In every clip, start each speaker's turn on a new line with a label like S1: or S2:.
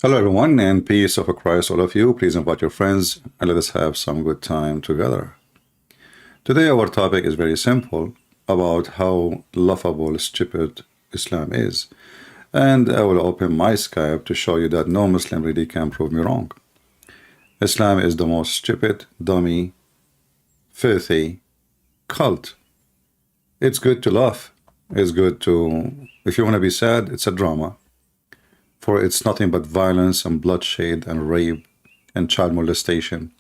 S1: Hello, everyone, and peace of Christ, all of you. Please invite your friends and let us have some good time together. Today, our topic is very simple about how laughable, stupid Islam is. And I will open my Skype to show you that no Muslim really can prove me wrong. Islam is the most stupid, dummy, filthy cult. It's good to laugh. It's good to, if you want to be sad, it's a drama. For it's nothing but violence and bloodshed and rape and child molestation.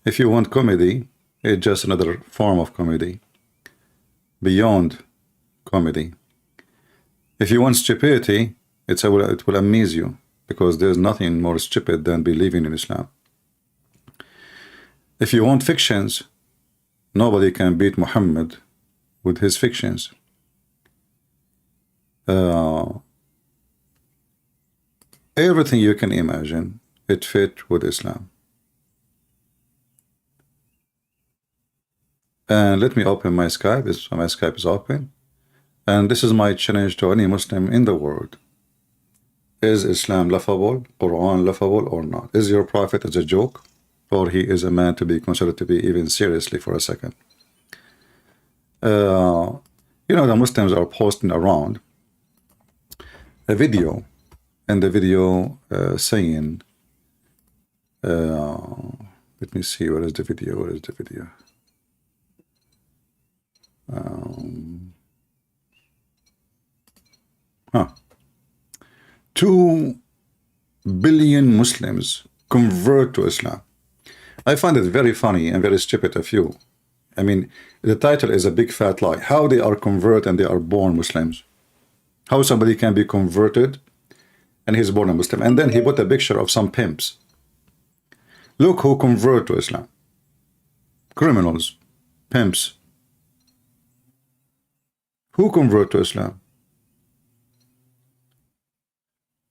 S1: If you want comedy, it's just another form of comedy, beyond comedy. If you want stupidity, it will amaze you, because there's nothing more stupid than believing in Islam. If you want fictions, nobody can beat Muhammad with his fictions. Everything you can imagine, it fit with Islam. And let me open my Skype. My Skype is open. And this is my challenge to any Muslim in the world. Is Islam laughable, Quran laughable or not? Is your prophet as a joke, or he is a man to be considered to be even seriously for a second? The Muslims are posting around a video, and the video saying, let me see, where is the video? 2 billion Muslims convert to Islam. I find it very funny and very stupid of you. I mean, the title is a big fat lie. How they are converted and they are born Muslims? How somebody can be converted and he's born a Muslim? And then he put a picture of some pimps. Look who convert to Islam. Criminals, pimps. Who convert to Islam?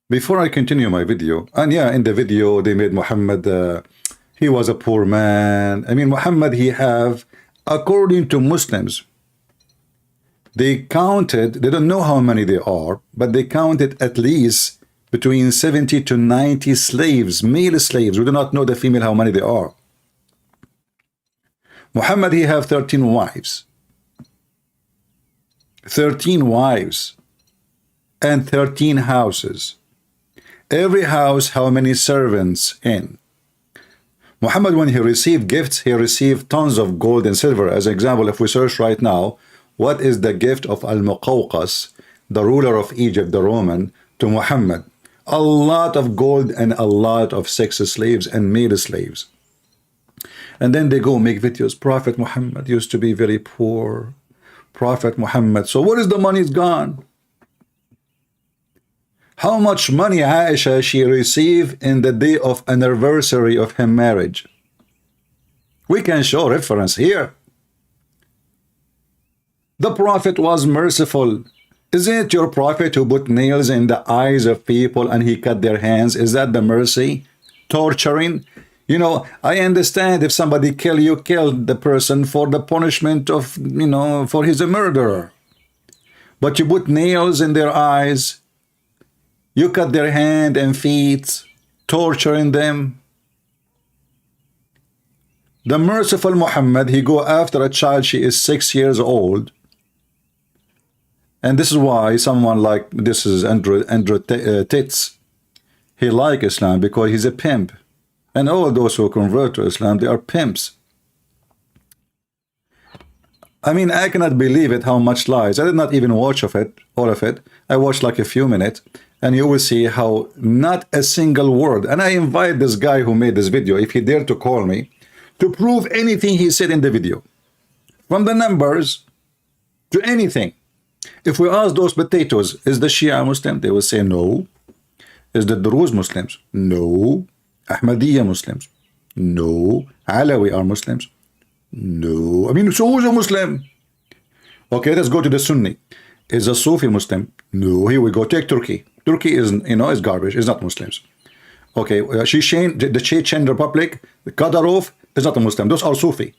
S1: Before I continue my video, and yeah, in the video they made Muhammad, he was a poor man. I mean, Muhammad, he have, according to Muslims, they counted, they don't know how many they are, but they counted at least between 70 to 90 slaves, male slaves. We do not know the female, how many they are. Muhammad, he have 13 wives. 13 wives and 13 houses. Every house, how many servants in? Muhammad, when he received gifts, he received tons of gold and silver. As an example, if we search right now, what is the gift of Al-Muqawqas, the ruler of Egypt, the Roman, to Muhammad? A lot of gold and a lot of sex slaves and male slaves. And then they go make videos. Prophet Muhammad used to be very poor. Prophet Muhammad. So what is the money? It's gone. How much money Aisha she received in the day of anniversary of her marriage? We can show reference here. The Prophet was merciful. Isn't it your Prophet who put nails in the eyes of people and he cut their hands? Is that the mercy? Torturing? You know, I understand if somebody kill the person for the punishment of, for he's a murderer. But you put nails in their eyes, you cut their hand and feet, torturing them. The merciful Muhammad, he go after a child, she is 6 years old. And this is why someone like, this is Andrew Tits, he like Islam because he's a pimp. And all those who convert to Islam, they are pimps. I mean, I cannot believe it, how much lies. I did not even watch all of it. I watched like a few minutes, and you will see how not a single word. And I invite this guy who made this video, if he dared to call me, to prove anything he said in the video. From the numbers to anything. If we ask those potatoes, is the Shia Muslim? They will say no. Is the Druze Muslims? No. Ahmadiyya Muslims? No. Alawi are Muslims? No. I mean, so who's a Muslim? Okay, let's go to the Sunni. Is a Sufi Muslim? No. Here we go. Take Turkey. Turkey is, is garbage. It's not Muslims. Okay, the Chechen Republic, Kadyrov is not a Muslim. Those are Sufi.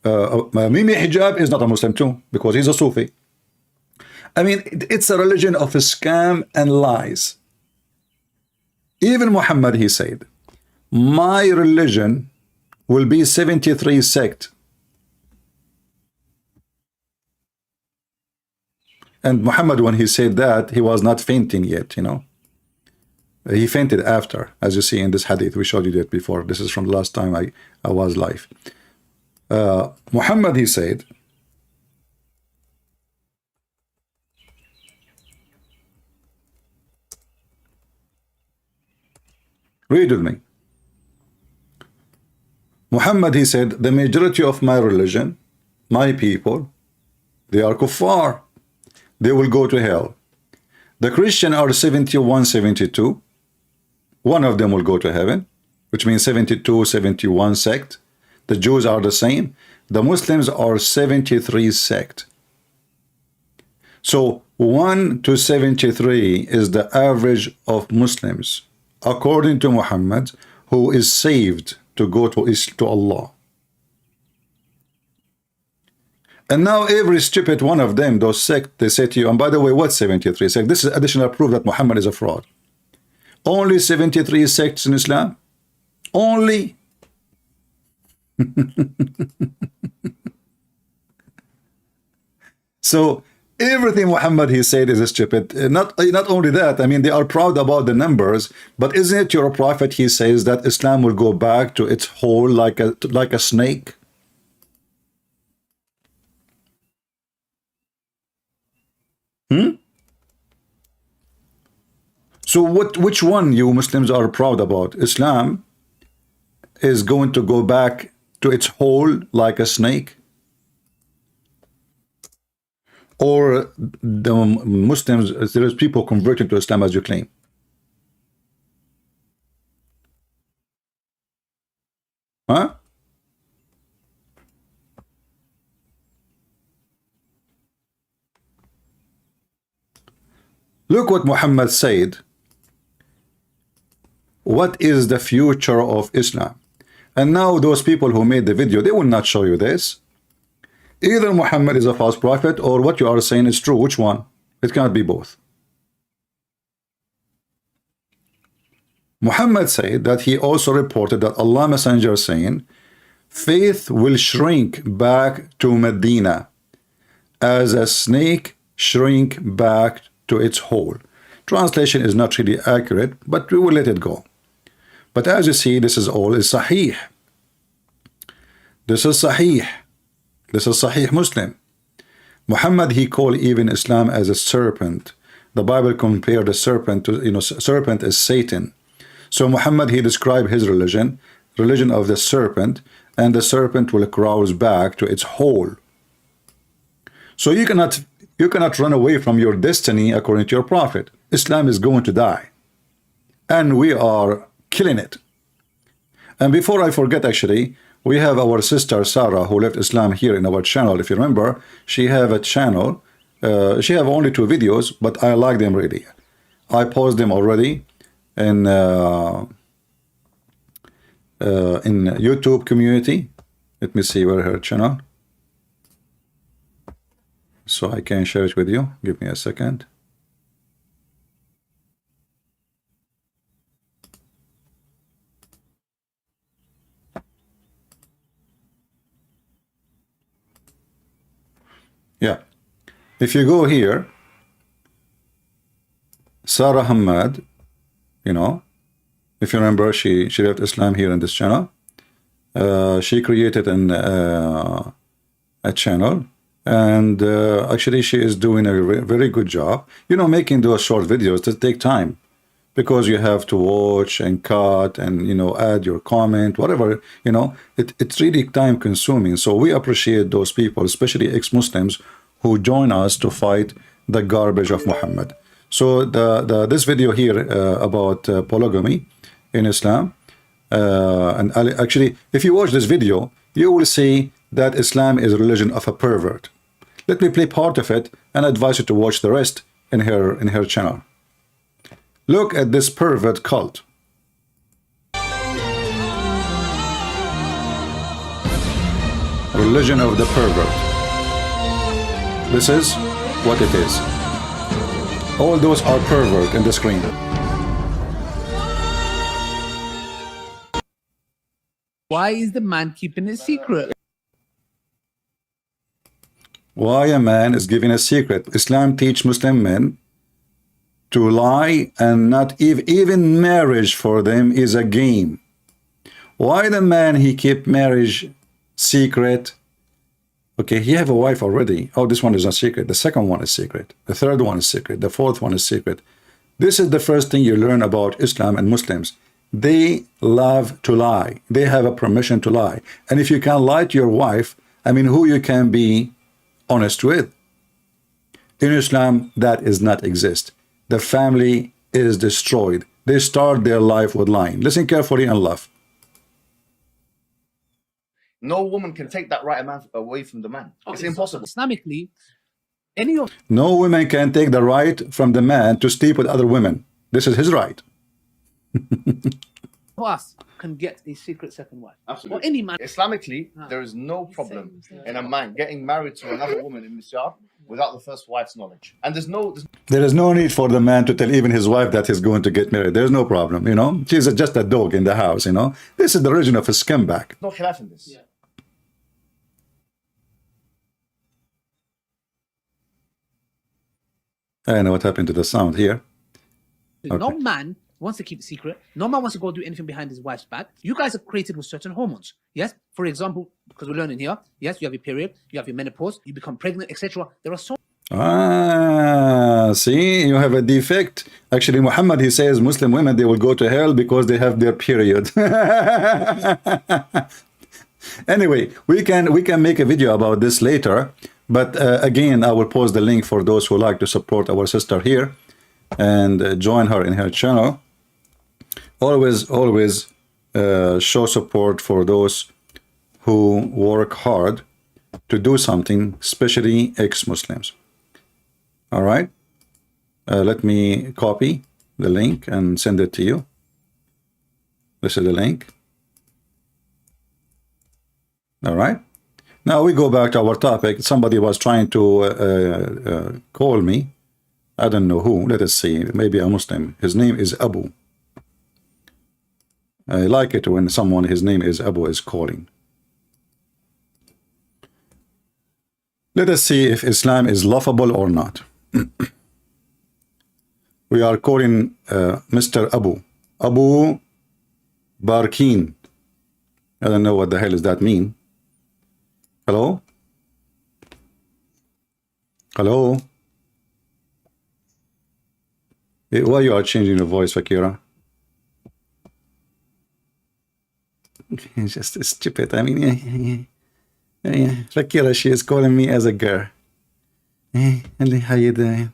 S1: Mimi Hijab is not a Muslim too, because he's a Sufi. I mean, it's a religion of scam and lies. Even Muhammad, he said, my religion will be 73 sect. And Muhammad, when he said that, he was not fainting yet, you know. He fainted after, as you see in this hadith. We showed you that before. This is from the last time I was live. Muhammad, he said, read with me. Muhammad, he said, the majority of my religion, my people, they are kuffar. They will go to hell. The Christian are 71, 72. One of them will go to heaven, which means 72, 71 sect. The Jews are the same. The Muslims are 73 sect. So 1 to 73 is the average of Muslims, according to Muhammad, who is saved to go to Allah. And now every stupid one of them, those sects, they say to you, and by the way, what's 73 sect? This is additional proof that Muhammad is a fraud. Only 73 sects in Islam? Only? So everything Muhammad he said is stupid. Not only that, I mean, they are proud about the numbers, but isn't it your prophet, he says that Islam will go back to its hole like a snake? So which one you Muslims are proud about? Islam is going to go back to its hole like a snake? Or the Muslims, there is people converting to Islam as you claim? Huh? Look what Muhammad said. What is the future of Islam? And now those people who made the video, they will not show you this. Either Muhammad is a false prophet or what you are saying is true. Which one? It cannot be both. Muhammad said that he also reported that Allah Messenger saying, faith will shrink back to Medina as a snake shrink back to its hole. Translation is not really accurate, but we will let it go. But as you see, this is all is Sahih. This is Sahih. This is Sahih Muslim. Muhammad, he called even Islam as a serpent. The Bible compared the serpent to, serpent is Satan. So Muhammad, he described his religion of the serpent, and the serpent will crawl back to its hole. So you cannot run away from your destiny according to your prophet. Islam is going to die. And we are killing it. And before I forget, actually, we have our sister Sarah who left Islam here in our channel. If you remember, she have a channel. She have only 2 videos, but I like them really. I paused them already in YouTube community. Let me see where her channel. So I can share it with you. Give me a second. Yeah. If you go here, Sarah Hamad, if you remember, she left Islam here in this channel. She created a channel. And actually, she is doing a very good job. Making those short videos that take time because you have to watch and cut and, add your comment, whatever, it's really time consuming. So we appreciate those people, especially ex-Muslims who join us to fight the garbage of Muhammad. So this video here about polygamy in Islam, and actually, if you watch this video, you will see that Islam is a religion of a pervert. Let me play part of it and advise you to watch the rest in her channel. Look at this pervert cult. Religion of the pervert. This is what it is. All those are pervert in the screen.
S2: Why is the man keeping it secret?
S1: Why a man is giving a secret? Islam teach Muslim men to lie, and not even marriage for them is a game. Why the man he keep marriage secret? Okay, he have a wife already. Oh, this one is a secret. The second one is secret. The third one is secret. The fourth one is secret. This is the first thing you learn about Islam and Muslims. They love to lie. They have a permission to lie. And if you can lie to your wife, I mean, who you can be honest with? In Islam, that is not exist. The family is destroyed. They start their life with lying. Listen carefully and laugh.
S3: No woman can take that right away from the man. It's impossible.
S2: Islamically, any of
S1: No woman can take the right from the man to sleep with other women. This is his right.
S2: us can get a secret second wife.
S3: Absolutely.
S2: Or any man.
S3: Islamically, there is no problem in a man getting married to another woman in Islam without the first wife's knowledge. And
S1: There is no need for the man to tell even his wife that he's going to get married. There's no problem, you know. She's just a dog in the house, you know. This is the origin of a scumbag.
S3: no khilaf in this.
S2: Yeah.
S1: I don't know what happened to the sound here.
S2: No man wants to keep it secret. No man wants to go do anything behind his wife's back. You guys are created with certain hormones. Yes? For example, because we're learning here, yes, you have your period, you have your menopause, you become pregnant, etc. There are so
S1: See, you have a defect. Actually, Muhammad, he says Muslim women, they will go to hell because they have their period. Anyway, we can make a video about this later, but again, I will post the link for those who like to support our sister here and join her in her channel. Always show support for those who work hard to do something, especially ex-Muslims. All right, let me copy the link and send it to you. This is the link. All right, now we go back to our topic. Somebody was trying to call me. I don't know who. Let us see. Maybe a Muslim. His name is Abu. I like it when someone, his name is Abu, is calling. Let us see if Islam is laughable or not. We are calling Mr. Abu Barkin. I don't know what the hell does that mean. Hello? Hello? Why you are changing your voice, Fakira? It's just stupid. I mean, Fakira, she is calling me as a girl. How you doing?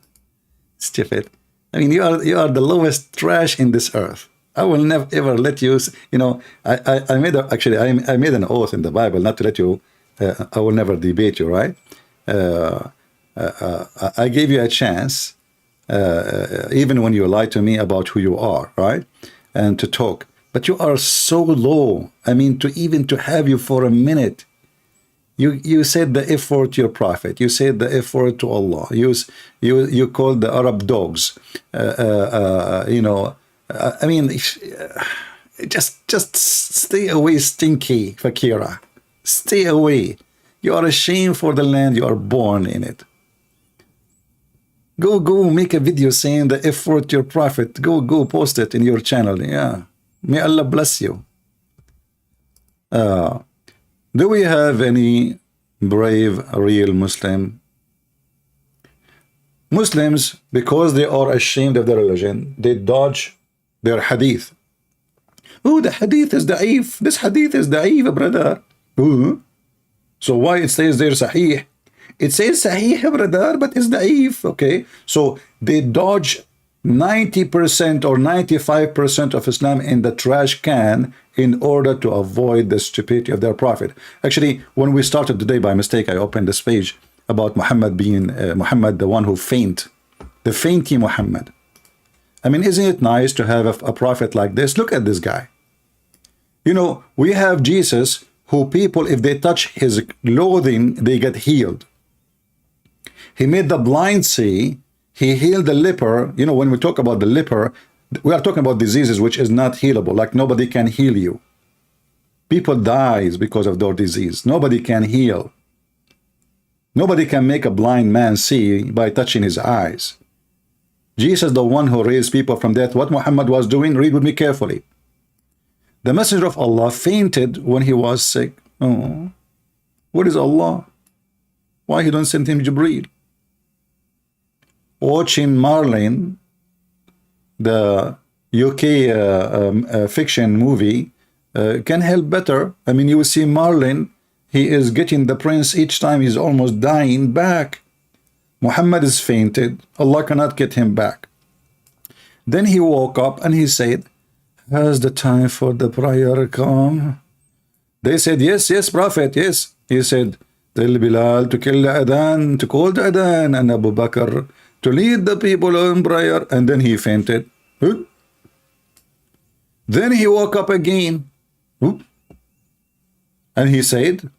S1: Stupid. I mean, you are the lowest trash in this earth. I will never ever let you. You know, I made I made an oath in the Bible not to let you. I will never debate you, right? I gave you a chance, even when you lied to me about who you are, right? And to talk, but you are so low. I mean, to have you for a minute. You said the F word to your prophet. You said the F word to Allah. You called the Arab dogs. You know, I mean, just stay away, stinky Fakira. Stay away. You are a shame for the land you are born in it. Go make a video saying the F word to your prophet. Go post it in your channel. Yeah. May Allah bless you. Do we have any brave, real Muslim? Muslims, because they are ashamed of their religion, they dodge their hadith. Oh, the hadith is da'if. This hadith is da'if, brother. Ooh. So why it says there sahih? It says sahih, brother, but it's da'if. Okay. So they dodge 90% or 95% of Islam in the trash can in order to avoid the stupidity of their prophet. Actually, when we started today, by mistake, I opened this page about Muhammad being Muhammad, the one who faint, the fainty Muhammad. I mean, isn't it nice to have a prophet like this? Look at this guy. You know, we have Jesus, who people, if they touch his clothing, they get healed. He made the blind see. He healed the leper. You know, when we talk about the leper, we are talking about diseases which is not healable, like nobody can heal you. People dies because of their disease. Nobody can heal. Nobody can make a blind man see by touching his eyes. Jesus, the one who raised people from death, what Muhammad was doing, read with me carefully. The messenger of Allah fainted when he was sick. Oh, what is Allah? Why he don't send him Jibreel? Watching Marlene, the UK fiction movie, can help better. I mean, you will see Marlene, he is getting the prince each time he's almost dying back. Muhammad is fainted. Allah cannot get him back. Then he woke up and he said, has the time for the prayer come? They said, yes, yes, Prophet, yes. He said, tell Bilal to kill the adhan, to call the adhan, and Abu Bakr to lead the people in prayer. And then he fainted. Then he woke up again. And he said,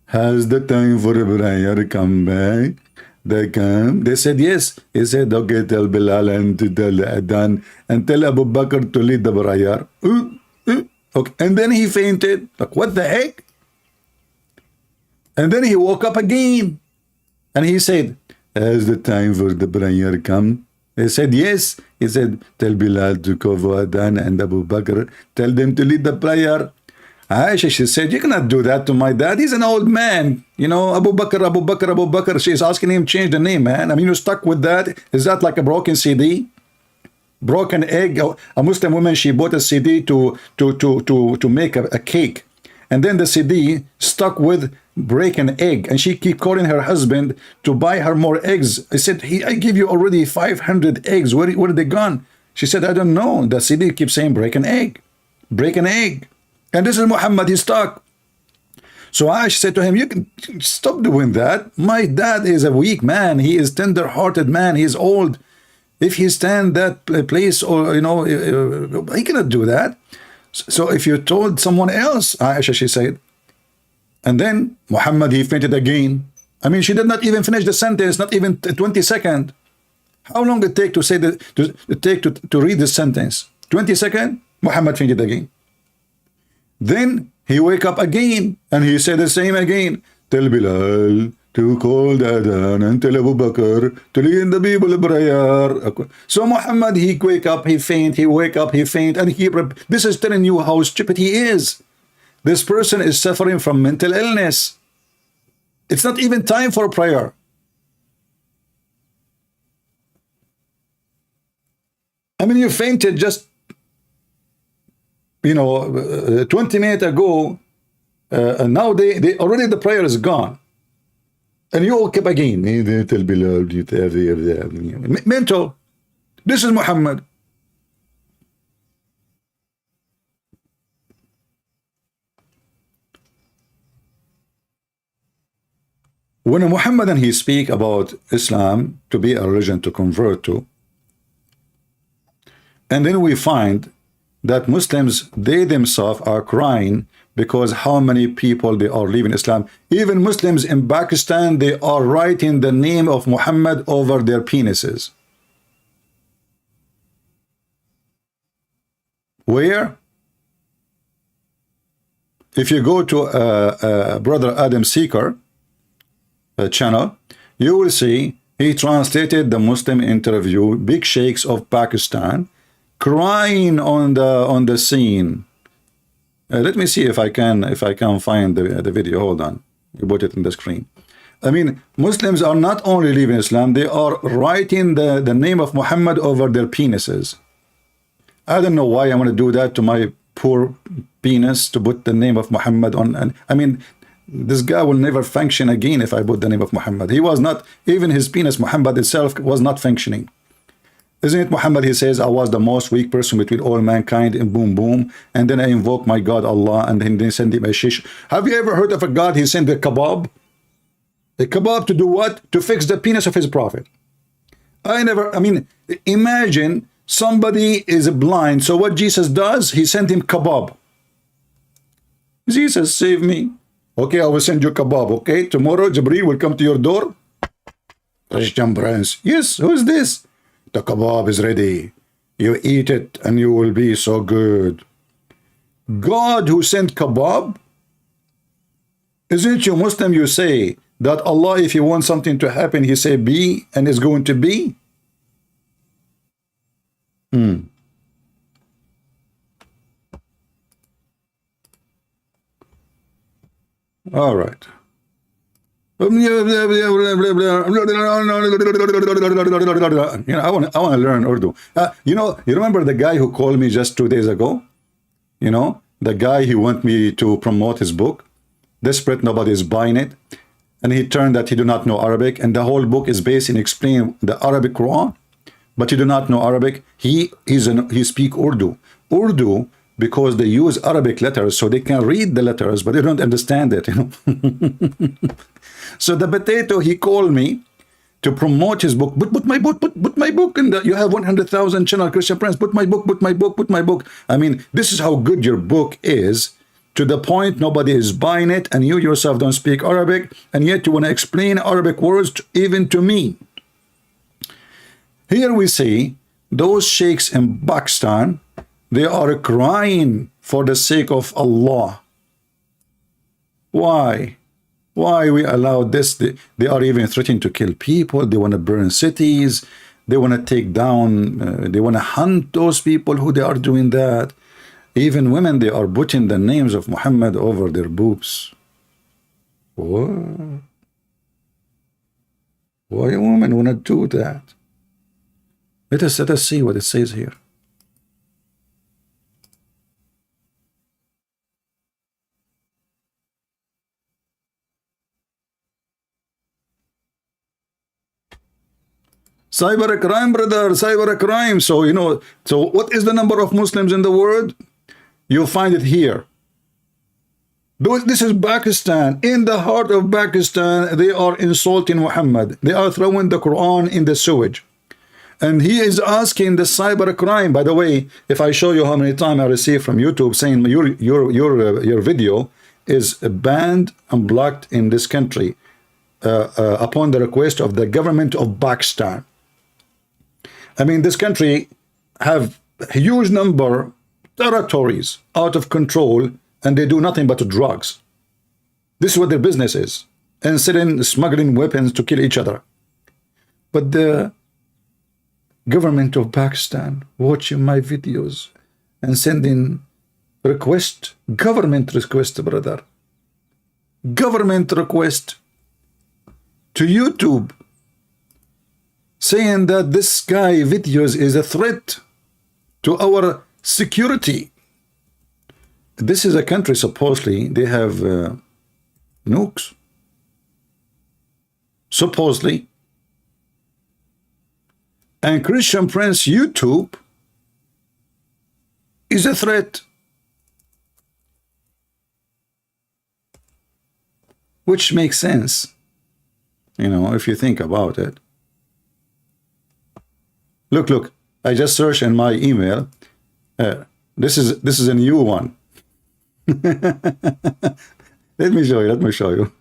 S1: has the time for the prayer come back? They come. They said, yes. He said, okay, tell Bilal and to tell the adhan and tell Abu Bakr to lead the prayer. Okay. And then he fainted. Like, what the heck? And then he woke up again. And he said, has the time for the prayer come? They said, yes. He said, tell Bilal to cover adhan and Abu Bakr. Tell them to lead the prayer. Aisha, she said, you cannot do that to my dad. He's an old man. You know, Abu Bakr, Abu Bakr, Abu Bakr. She's asking him to change the name, man. I mean, you're stuck with that. Is that like a broken CD? Broken egg? A Muslim woman, she bought a CD to make a cake. And then the CD stuck with breaking egg. And she keep calling her husband to buy her more eggs. I said, I give you already 500 eggs. Where are they gone? She said, I don't know. The CD keeps saying break an egg. Break an egg. And this is Muhammad, he's stuck. So Aisha said to him, you can stop doing that. My dad is a weak man. He is tender-hearted man. He is old. If he stand that place, or, you know, he cannot do that. So if you told someone else, Aisha, she said, and then Muhammad, he fainted again. I mean, she did not even finish the sentence, not even 20 seconds. How long it take to say to read the sentence? 20 seconds? Muhammad fainted again. Then he wake up again and he said the same again. Tell Bilal to call the adhan and tell Abu Bakr to lead the people in prayer. So Muhammad, he wake up, he faint, he wake up, he faint, and this is telling you how stupid he is. This person is suffering from mental illness. It's not even time for prayer. I mean, you fainted just 20 minutes ago, and now they already the prayer is gone, and you woke up again. Mental. This is Muhammad. When a Muhammadan he speak about Islam to be a religion to convert to, and then we find that Muslims, they themselves are crying because how many people they are leaving Islam. Even Muslims in Pakistan, they are writing the name of Muhammad over their penises. Where? If you go to Brother Adam Seeker channel, you will see he translated the Muslim interview, big sheikhs of Pakistan, crying on the scene. Let me see if I can find the video. Hold on, you put it in the screen. I mean, Muslims are not only leaving Islam, they are writing the name of Muhammad over their penises. I don't know why I want to do that to my poor penis, to put the name of Muhammad on. And I mean, this guy will never function again if I put the name of Muhammad. He was not, even his penis, Muhammad itself, was not functioning. Isn't it Muhammad? He says, I was the most weak person between all mankind, and boom, boom. And then I invoke my God, Allah, and then they send him a shish. Have you ever heard of a God? He sent a kebab. A kebab to do what? To fix the penis of his prophet. I mean, imagine somebody is blind. So what Jesus does, he sent him kebab. Jesus, save me. Okay, I will send you kebab. Okay, tomorrow Jibreel will come to your door. Christian Prince. Yes, who's this? The kebab is ready. You eat it and you will be so good. God who sent kebab? Isn't you Muslim? You say that Allah, if He wants something to happen, He say be, and it's going to be. All right. You know, I want to learn Urdu. You know, you remember the guy who called me just 2 days ago? You know, the guy who want me to promote his book. Desperate, nobody is buying it. And he turned that he do not know Arabic, and the whole book is based in explaining the Arabic Quran, but he do not know Arabic. He speak Urdu. Urdu, because they use Arabic letters, so they can read the letters, but they don't understand it, you know. So the potato, he called me to promote his book. Put my book, put my book, and you have 100,000 channel, Christian Prince. Put my book, put my book, put my book. I mean, this is how good your book is, to the point nobody is buying it, and you yourself don't speak Arabic, and yet you want to explain Arabic words even to me. Here we see those sheikhs in Pakistan, they are crying for the sake of Allah. Why? Why we allow this? They are even threatening to kill people. They want to burn cities. They want to take down, they want to hunt those people who they are doing that. Even women, they are putting the names of Muhammad over their boobs. What? Why a woman want to do that? Let us see what it says here. Cyber crime, brother, cyber crime. So, you know, so what is the number of Muslims in the world? You'll find it here. This is Pakistan. In the heart of Pakistan, they are insulting Muhammad. They are throwing the Quran in the sewage. And he is asking the cyber crime. By the way, if I show you how many times I received from YouTube saying your video is banned and blocked in this country upon the request of the government of Pakistan. I mean, this country have a huge number territories out of control, and they do nothing but drugs. This is what their business is, and smuggling weapons to kill each other. But the government of Pakistan watching my videos and sending request, government request, brother, government request to YouTube, saying that this guy videos is a threat to our security. This is a country, supposedly, they have nukes. Supposedly. And Christian Prince YouTube is a threat. Which makes sense, you know, if you think about it. Look, I just searched in my email. This is a new one. Let me show you.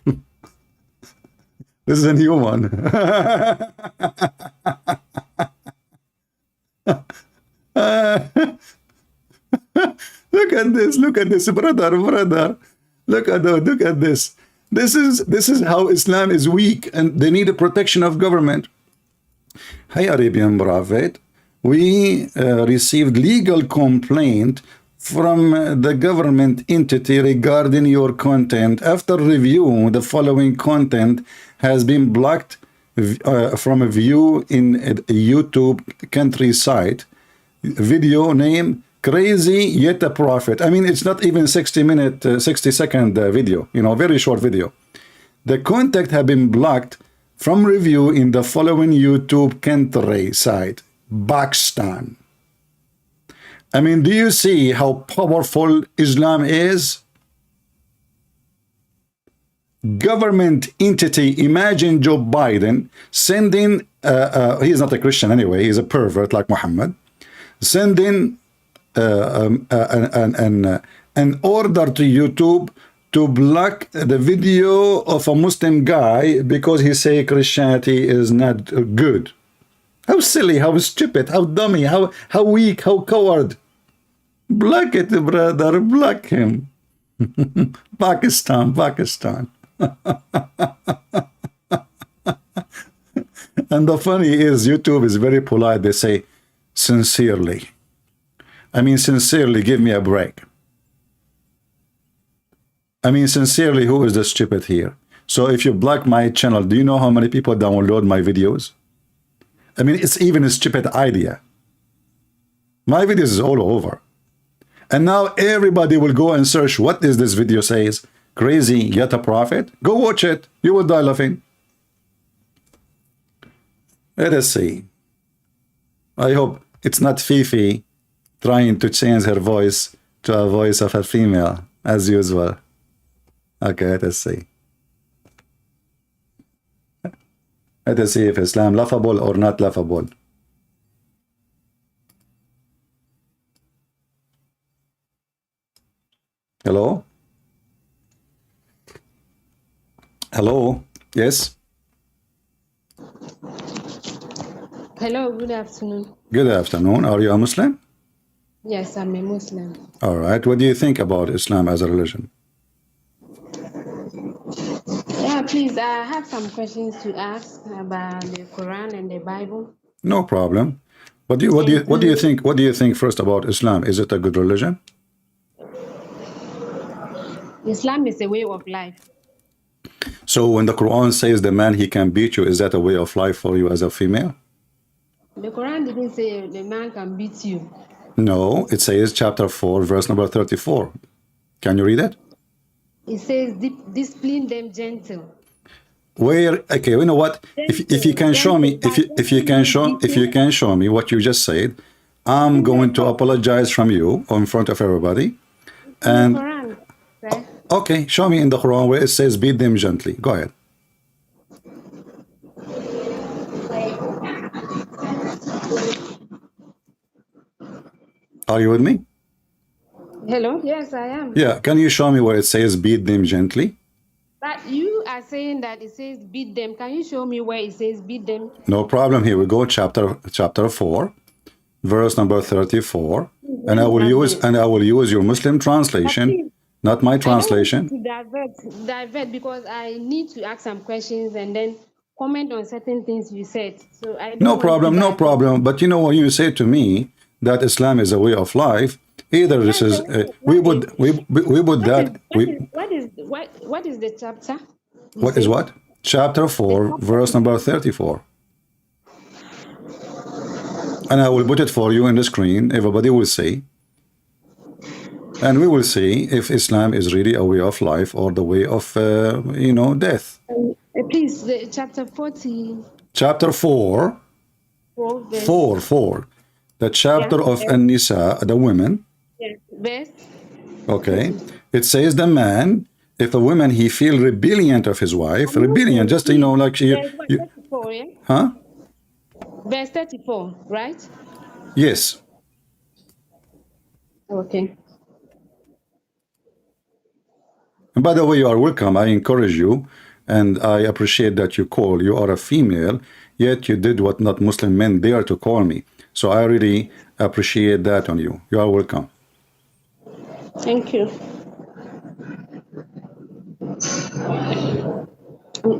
S1: This is a new one. Look at this, brother. Look at this. This is how Islam is weak, and they need a protection of government. Hi, Arabian Prophet. We received legal complaint from the government entity regarding your content. After review, the following content has been blocked from a view in a YouTube country site. Video name Crazy Yet a Prophet. I mean, it's not even 60-second video, you know, very short video. The content have been blocked from review in the following YouTube country site, Pakistan. I mean, do you see how powerful Islam is? Government entity, imagine Joe Biden sending, he is not a Christian anyway, he's a pervert like Muhammad, sending an order to YouTube to block the video of a Muslim guy because he say Christianity is not good. How silly, how stupid, how dummy, how weak, how coward. Block it, brother. Block him. Pakistan, Pakistan. And the funny is, YouTube is very polite. They say, sincerely. I mean, sincerely, give me a break. I mean, sincerely, who is the stupid here? So if you block my channel, do you know how many people download my videos? I mean, it's even a stupid idea. My videos is all over. And now everybody will go and search what is this video says. Crazy, yet a prophet? Go watch it. You will die laughing. Let us see. I hope it's not Fifi trying to change her voice to a voice of a female, as usual. Okay, let us see. Let us see if Islam laughable or not laughable. Hello? Hello? Yes?
S4: Hello, good afternoon.
S1: Good afternoon. Are you a Muslim?
S4: Yes, I'm a Muslim.
S1: All right. What do you think about Islam as a religion?
S4: Yeah, please, I have some questions to ask about the Quran and the Bible.
S1: No problem. What do you think? What do you think first about Islam? Is it a good religion?
S4: Islam is a way of life.
S1: So when the Quran says the man he can beat you, is that a way of life for you as a female?
S4: The Quran didn't say the man can beat you.
S1: No, it says chapter 4, verse number 34. Can you read it?
S4: It says discipline them gentle.
S1: Where? Okay, you know what? If you can show me, if you can show me what you just said, I'm going to apologize from you in front of everybody. And
S4: Quran, right?
S1: okay, show me in the Quran where it says beat them gently. Go ahead. Are you with me?
S4: Hello? Yes, I am.
S1: Yeah, can you show me where it says beat them gently?
S4: But you are saying that it says beat them. Can you show me where it says beat them?
S1: No problem. Here we go. Chapter 4, verse number 34. And I will use your Muslim translation, not my translation.
S4: I don't want to divert because I need to ask some questions and then comment on certain things you said. So I don't
S1: No
S4: want to
S1: problem, no
S4: divert.
S1: problem. But you know what you say to me that Islam is a way of life. Either this is we would that we
S4: What is the chapter?
S1: what is what? Chapter 4, verse number 34. And I will put it for you in the screen. Everybody will see. And we will see if Islam is really a way of life or the way of, death.
S4: Please, chapter 40.
S1: Chapter 4, 4. The chapter of An-Nisa, the women.
S4: Verse.
S1: Okay. It says the man, if a woman, he feel rebellion of his wife, rebellion, just, like she...
S4: Verse 34, yeah?
S1: Huh?
S4: Verse 34, right?
S1: Yes.
S4: Okay.
S1: And by the way, you are welcome. I encourage you, and I appreciate that you call. You are a female, yet you did what not Muslim men dare to call me. So I really appreciate that on you. You are welcome.
S4: Thank you.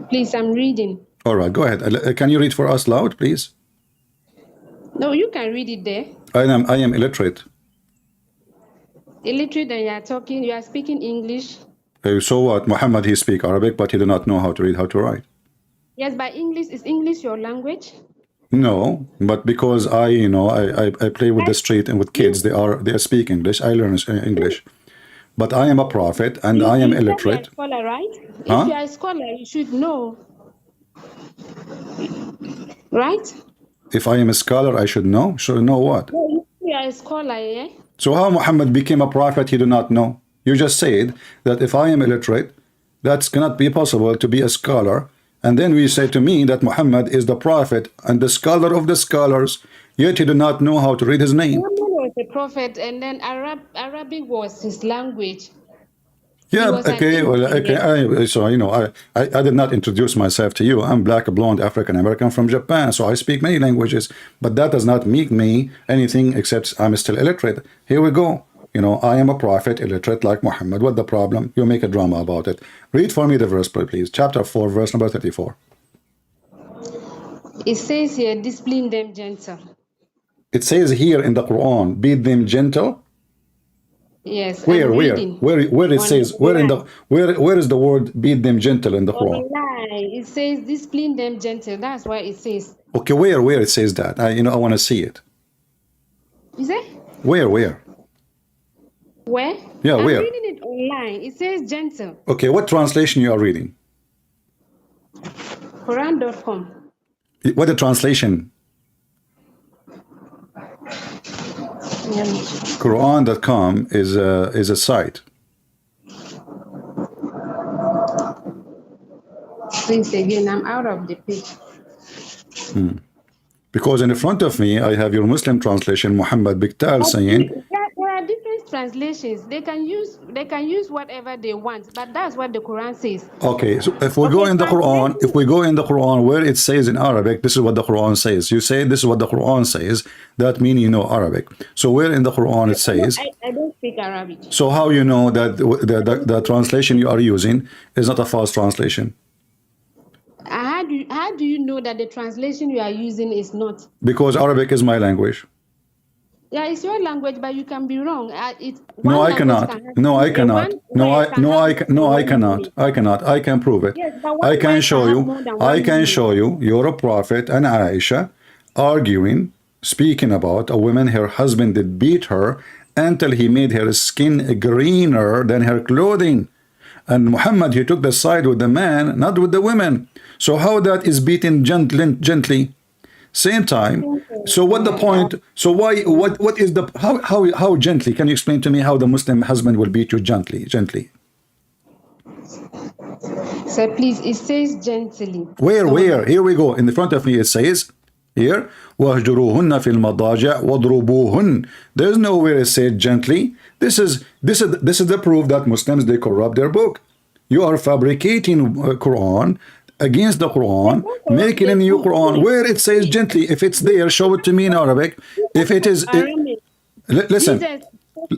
S4: Please, I'm reading.
S1: All right, go ahead. Can you read for us loud, please?
S4: No, you can read it there.
S1: I am illiterate.
S4: Illiterate, and you are speaking English.
S1: So what? Muhammad, he speak Arabic, but he do not know how to read, how to write.
S4: Yes, but is English your language?
S1: No, but because I play with the street and with kids, they speak English. I learn English, but I am a prophet and I am illiterate.
S4: You are a scholar, right?
S1: Huh?
S4: If you are a scholar, you should know, right?
S1: If I am a scholar, I should know. Should know what?
S4: No, you are a scholar, yeah.
S1: So how Muhammad became a prophet? He do not know. You just said that if I am illiterate, that cannot be possible to be a scholar. And then we say to me that Muhammad is the prophet and the scholar of the scholars, yet he do not know how to read his name.
S4: Muhammad was a prophet, and then Arabic was his language.
S1: Yeah, okay, well, okay. So, I did not introduce myself to you. I'm black, blonde, African American from Japan, so I speak many languages, but that does not make me anything except I'm still illiterate. Here we go. You know, I am a prophet, illiterate like Muhammad. What the problem? You make a drama about it. Read for me the verse, please. Chapter 4, verse number 34.
S4: It says here, discipline them gentle.
S1: It says here in the Quran, beat them gentle.
S4: Yes.
S1: Where it
S4: On
S1: says, where in the
S4: online.
S1: where is the word beat them gentle in the Quran?
S4: Online, it says discipline them gentle. That's why it says.
S1: Okay, where it says that? I want to see it.
S4: Is it?
S1: Where?
S4: Where?
S1: Yeah,
S4: I'm
S1: where?
S4: reading it online. It says gentle.
S1: Okay, what translation you are reading?
S4: Quran.com.
S1: What the translation? Quran.com is a site.
S4: Please again, I'm out of the page.
S1: Because in front of me, I have your Muslim translation, Muhammad Biktal, saying,
S4: There are different translations. They can use whatever they want, but that's what the Quran says.
S1: okay, so if we go in the Quran, where it says in Arabic, this is what the Quran says. You say this is what the Quran says, that means you know Arabic. So where in the Quran it says,
S4: I don't speak Arabic.
S1: so how you know that the translation you are using is not a false translation?
S4: How do you know that the translation you are using is not?
S1: Because Arabic is my language.
S4: Yeah, it's your language, but you can be wrong.
S1: No, I cannot. No, I cannot. I cannot. I can prove it.
S4: Yes, but
S1: I can show you. I can
S4: meaning.
S1: show you. You're a prophet and Aisha arguing, speaking about a woman. Her husband did beat her until he made her skin greener than her clothing. And Muhammad, he took the side with the man, not with the women. So how that is beaten gently? Same time. So what the point? So why? What is the how gently? Can you explain to me how the Muslim husband will beat you gently?
S4: So please, it says gently.
S1: Where? Here we go. In the front of me, it says here, وَهْجُرُوهُنَّ فِي الْمَضَاجِعِ وَضْرُبُوهُنَّ. There's nowhere it said gently. This is the proof that Muslims, they corrupt their book. You are fabricating Quran against the Quran, making a new Quran where it says gently. If it's there, show it to me in Arabic. If it is, listen.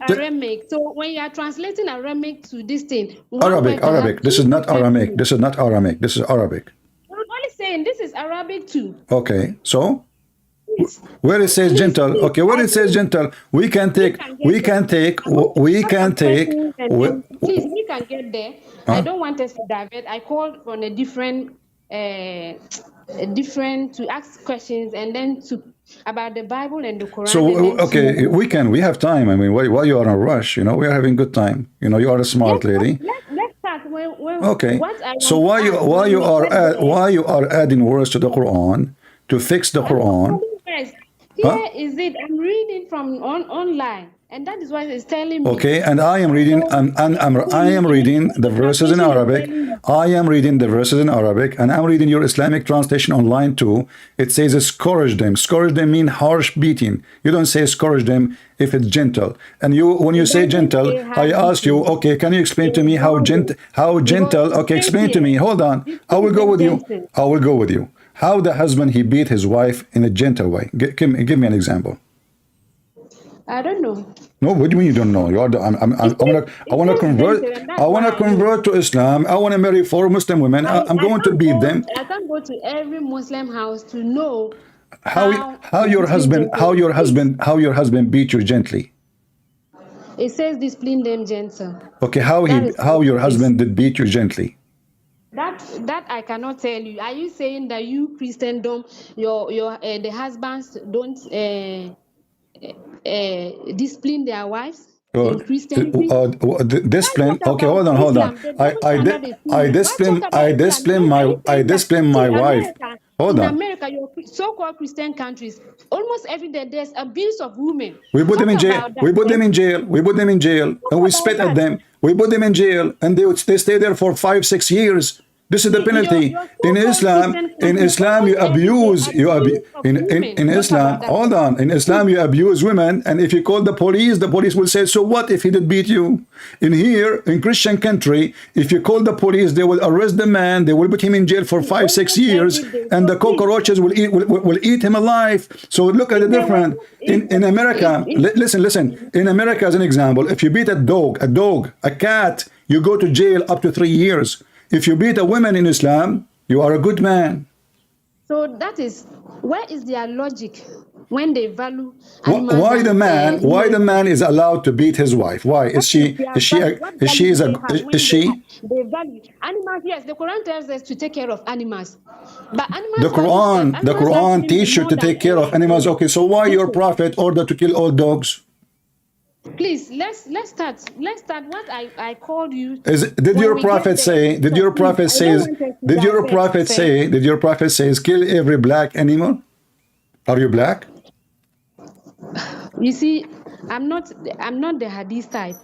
S4: Aramaic. So when you are translating Aramaic to this thing,
S1: Arabic. This is not Aramaic. This is not Aramaic. This is Arabic.
S4: I'm only saying this is Arabic too.
S1: Okay, so where it says gentle, okay, where it says gentle, we can take.
S4: Please, we can get there. I don't want us to divert. I called on a different to ask questions and then to about the Bible and the Quran.
S1: So okay, we have time. I mean, why you are in a rush? You know, we are having good time. You know, you are a smart lady.
S4: Let's start.
S1: Okay. So why you are adding words to the Quran to fix the Quran?
S4: Here is it. I'm reading from online, and that is what it's telling me.
S1: Okay, and I am reading, I am reading the verses in Arabic. I am reading the verses in Arabic, and I'm reading your Islamic translation online too. It says scourge them. Scourge them mean harsh beating. You don't say scourge them if it's gentle. And when you say gentle, I asked you, okay, can you explain to me how gentle? Okay, explain to me. Hold on, I will go with you. How the husband he beat his wife in a gentle way. Give me an example.
S4: I don't know.
S1: No, what do you mean you don't know? You are I want to convert. I want to convert to Islam. I want to marry 4 Muslim women. I'm going to beat them.
S4: I can't go to every Muslim house to know
S1: how your husband beat you gently.
S4: It says discipline them gentle.
S1: Okay, how your husband did beat you gently?
S4: That I cannot tell you. Are you saying that you Christendom, the husbands don't discipline their wives in Christianity?
S1: Discipline. Okay, hold on. I discipline my wife. Hold on.
S4: In America, your so-called Christian countries, almost every day there's abuse of women.
S1: We put them in jail. We put them in jail, and we spit at them. We put them in jail, and they stay there for 5-6 years. This is the penalty. In Islam, you abuse, in Islam, hold on, in Islam, you abuse women, and if you call the police will say, so what if he did beat you? In here, in Christian country, if you call the police, they will arrest the man, they will put him in jail for 5-6 years, and the cockroaches will eat him alive. So look at the difference. In America, listen, in America, as an example, if you beat a dog, a cat, you go to jail up to 3 years. If you beat a woman in Islam, you are a good man.
S4: So that is, where is their logic when they value
S1: why the man is allowed to beat his wife? Why is she
S4: they value animals? Yes, the Quran tells us to take care of animals, but animals,
S1: the Quran teaches you to take care of animals. Okay, so why your prophet ordered to kill all dogs?
S4: Please, let's start what I called you.
S1: Did your prophet say kill every black animal? Are you black?
S4: You see, I'm not the hadith type.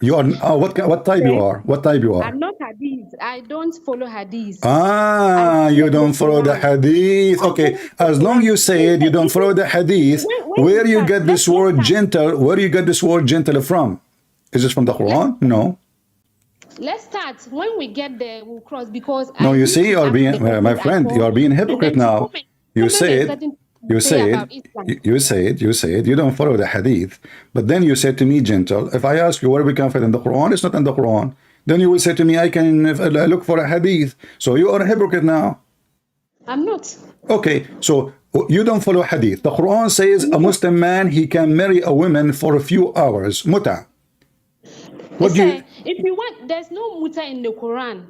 S1: You are what type you are? What type you are?
S4: I'm not hadith. I don't follow hadith.
S1: You don't follow the hadith. Okay, as long you said you don't follow the hadith, where you get this word gentle? Where you get this word gentle from? Is this from the Quran? No.
S4: Let's start. When we get there, we'll cross, because
S1: no, you see, you're being my friend. You are being hypocrite now. You said you don't follow the hadith, but then you said to me gentle. If I ask you where we come from in the Quran, it's not in the Quran. Then you will say to me, I can look for a hadith. So you are a hypocrite now.
S4: I'm not.
S1: Okay, so you don't follow hadith. The Quran says a Muslim man, he can marry a woman for a few hours. Muta.
S4: What do you? If you want, there's no muta in the Quran.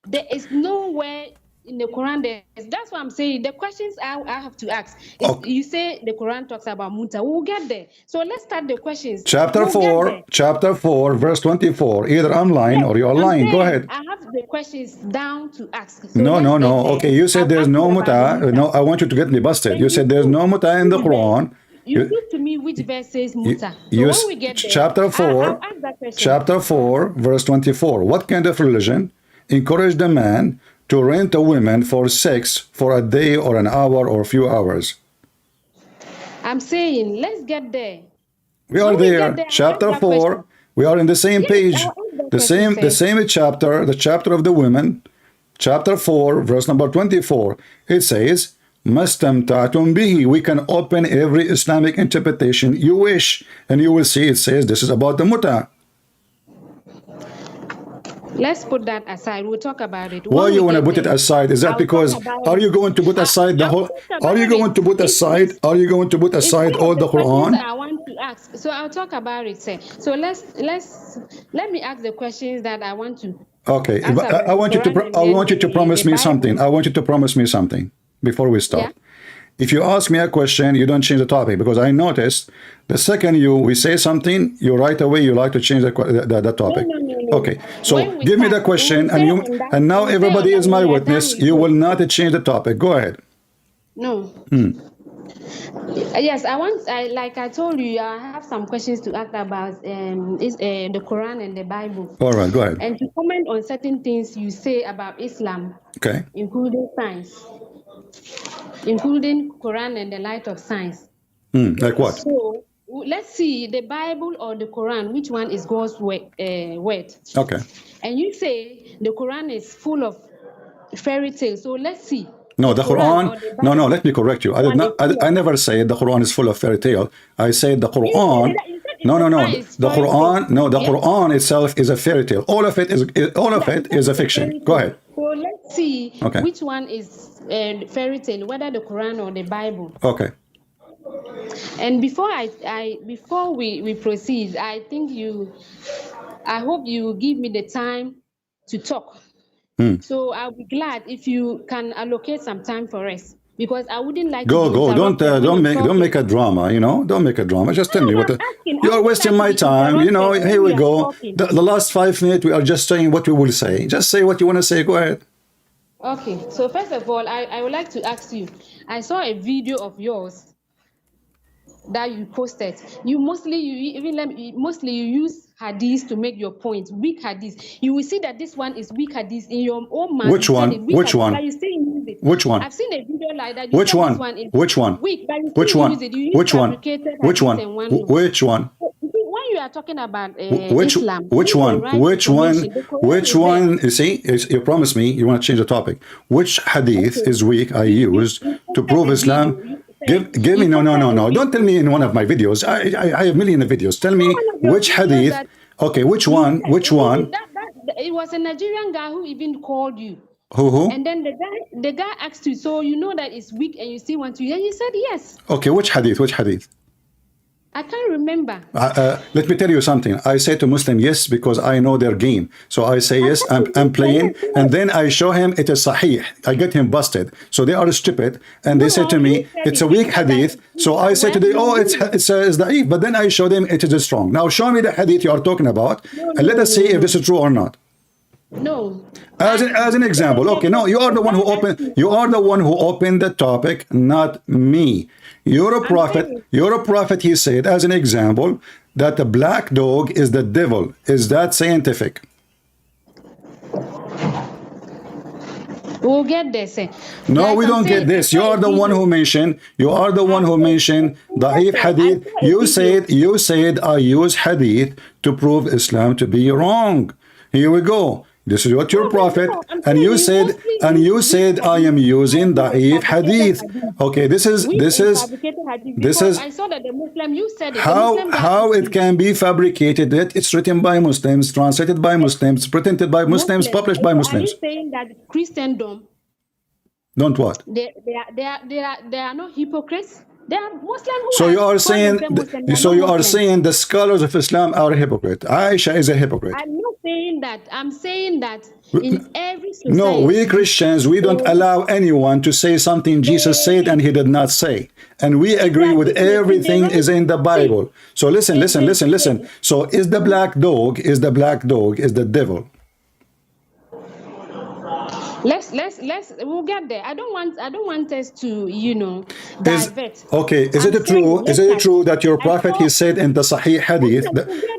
S4: There is nowhere in the Quran that's what I'm saying. The questions I have to ask. Okay. You say the Quran talks about muta. We'll get there. So let's start the questions.
S1: Chapter 4, verse 24. Either I'm lying or you're lying. Go ahead.
S4: I have the questions down to ask. So
S1: no. Okay, you said there's no muta. No, I want you to get me busted. You said there's no muta in the Quran.
S4: You give to me which verse says muta.
S1: When we get there, chapter 4, verse 24. What kind of religion encouraged a man to rent a woman for sex for a day or an hour or a few hours?
S4: I'm saying, let's get there.
S1: We are there. Chapter 4. We are in the same page. The same chapter, the chapter of the women. Chapter 4, verse number 24. It says, Mastamta'tum bihi. We can open every Islamic interpretation you wish. And you will see it says this is about the muta.
S4: Let's put that aside. We'll talk about it.
S1: Why you want to put it aside? Is that because are you going to put aside the whole? Are you going to put aside? Are you going to put aside all the Quran?
S4: I want to ask. So I'll talk about it. So let me ask the questions that I want to.
S1: Okay, I want you to promise me something. I want you to promise me something before we start. Yeah? If you ask me a question, you don't change the topic, because I noticed the second we say something, you right away you like to change the topic. No. Okay, so give me the question, and now everybody is my witness. You will not change the topic. Go ahead.
S4: No. Yes, like I told you, I have some questions to ask about the Quran and the Bible.
S1: All right, go ahead.
S4: And to comment on certain things you say about Islam.
S1: Okay.
S4: Including science. Including Quran and the light of science.
S1: Like what?
S4: So let's see, the Bible or the Quran, which one is God's word?
S1: Okay.
S4: And you say the Quran is full of fairy tales. So let's see.
S1: No, the Quran. No. Let me correct you. I never said the Quran is full of fairy tale. I said the Quran. No. The Quran. No, the Quran itself is a fairy tale. All of it is a fiction. Go ahead.
S4: So let's see which one is fairy tale, whether the Quran or the Bible.
S1: Okay.
S4: And before we proceed, I hope you give me the time to talk. So I'll be glad if you can allocate some time for us, because I wouldn't like
S1: go. Don't make a drama. Don't make a drama. Just tell me what you are wasting my time. Here we go. The last 5 minutes we are just saying what we will say. Just say what you want to say. Go ahead.
S4: Okay. So first of all, I would like to ask you. I saw a video of yours that you posted. You use hadith to make your point. Weak hadith. You will see that this one is weak hadith in your own mouth.
S1: Which one? Which one?
S4: But you still use it.
S1: Which one?
S4: I've seen a video like that. You
S1: Which
S4: said
S1: one?
S4: This one is
S1: Which one?
S4: weak, but you
S1: Which
S4: still
S1: one?
S4: use it. You use
S1: Which one?
S4: fabricated
S1: Which one?
S4: hadith and one.
S1: Which one?
S4: When you are talking about
S1: Which
S4: Islam,
S1: which
S4: you
S1: one?
S4: write
S1: Which one?
S4: information. The Quran
S1: Which
S4: is there.
S1: one? You see, you promised me you want to change the topic. Which hadith is weak? I used to prove Islam. Give me no. Don't tell me in one of my videos. I have millions of videos. Tell me which hadith. Okay, which one? Which one?
S4: It was a Nigerian guy who even called you.
S1: Who?
S4: And then the guy asked you, so you know that it's weak and you still want to, and you said yes.
S1: Okay, which hadith? Which hadith?
S4: I can't remember.
S1: Let me tell you something. I say to Muslim yes because I know their game. So I say yes, I'm playing, and then I show him it is sahih. I get him busted. So they are stupid, and they say to me it's a weak hadith. So I say to them, oh, it's da'if. But then I show them it is strong. Now show me the hadith you are talking about, and let us see if this is true or not.
S4: No.
S1: As an example, okay. No, you are the one who opened. You are the one who opened the topic, not me. You're a prophet. You're a prophet. He said, as an example, that the black dog is the devil. Is that scientific?
S4: We'll get this.
S1: No,
S4: Like
S1: we
S4: I'm
S1: don't
S4: saying,
S1: get this. You are the one who mentioned. You are the one who mentioned Da'if hadith. You said I use hadith to prove Islam to be wrong. Here we go. This is what your prophet, and you said I am using Da'if hadith. Okay, this is
S4: I saw that the Muslim, you said it.
S1: how it can be fabricated. That it's written by Muslims, translated by Muslims, pretended by Muslims, published by Muslims.
S4: Are you saying that Christendom,
S1: Don't what?
S4: they are not hypocrites? They are Muslims who
S1: So you are saying,
S4: Muslims.
S1: the scholars of Islam are a hypocrite. Aisha is a hypocrite.
S4: I'm not saying that. I'm saying that in every society.
S1: No, we Christians, we don't allow anyone to say something Jesus said and he did not say. And we agree with everything is in the Bible. So listen. So is the black dog, is the devil?
S4: We'll get there. I don't want us to, divert.
S1: Is it true that your prophet, he said in the Sahih hadith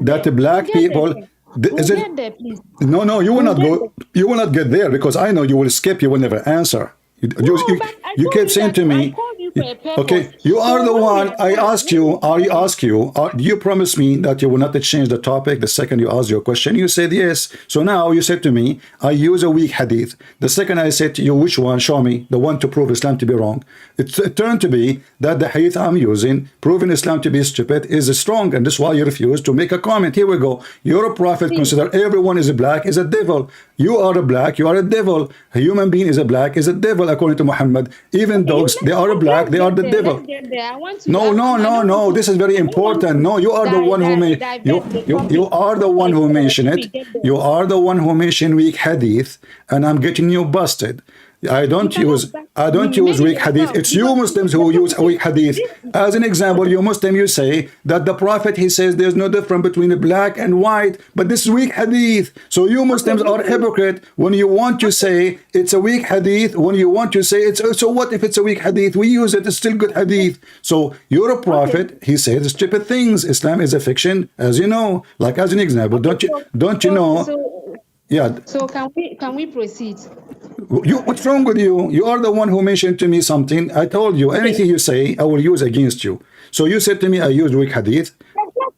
S1: that the black people,
S4: Get there, please.
S1: No, you will not go. You will not get there because I know you will skip. You will never answer. You kept saying to me, okay, you are the one. I asked you, do you promise me that you will not change the topic the second you ask your question? You said yes. So now you said to me, I use a weak hadith. The second I said to you, which one? Show me the one to prove Islam to be wrong. It turned to be that the hadith I'm using, proving Islam to be stupid, is strong, and that's why you refuse to make a comment. Here we go. You're a prophet. Consider everyone is a black, is a devil. You are a black, you are a devil. A human being is a black, is a devil, according to Muhammad. Even dogs, they are a black, they are the devil. No. This is very important. No, you are the one who made you are the one who mentioned it. You are the one who mentioned weak hadith, and I'm getting you busted. I don't use weak hadith. It's you Muslims who use weak hadith. As an example, you Muslim, you say that the Prophet, he says there's no difference between black and white, but this is weak hadith. So you Muslims are hypocrite when you want to say it's a weak hadith, when you want to say it's, so what if it's a weak hadith? We use it, it's still good hadith. So you're a prophet, he says stupid things. Islam is a fiction, as you know. Like as an example, don't you know? Yeah.
S4: So can we proceed?
S1: What's wrong with you? You are the one who mentioned to me something. I told you anything you say, I will use against you. So you said to me, I used weak hadith.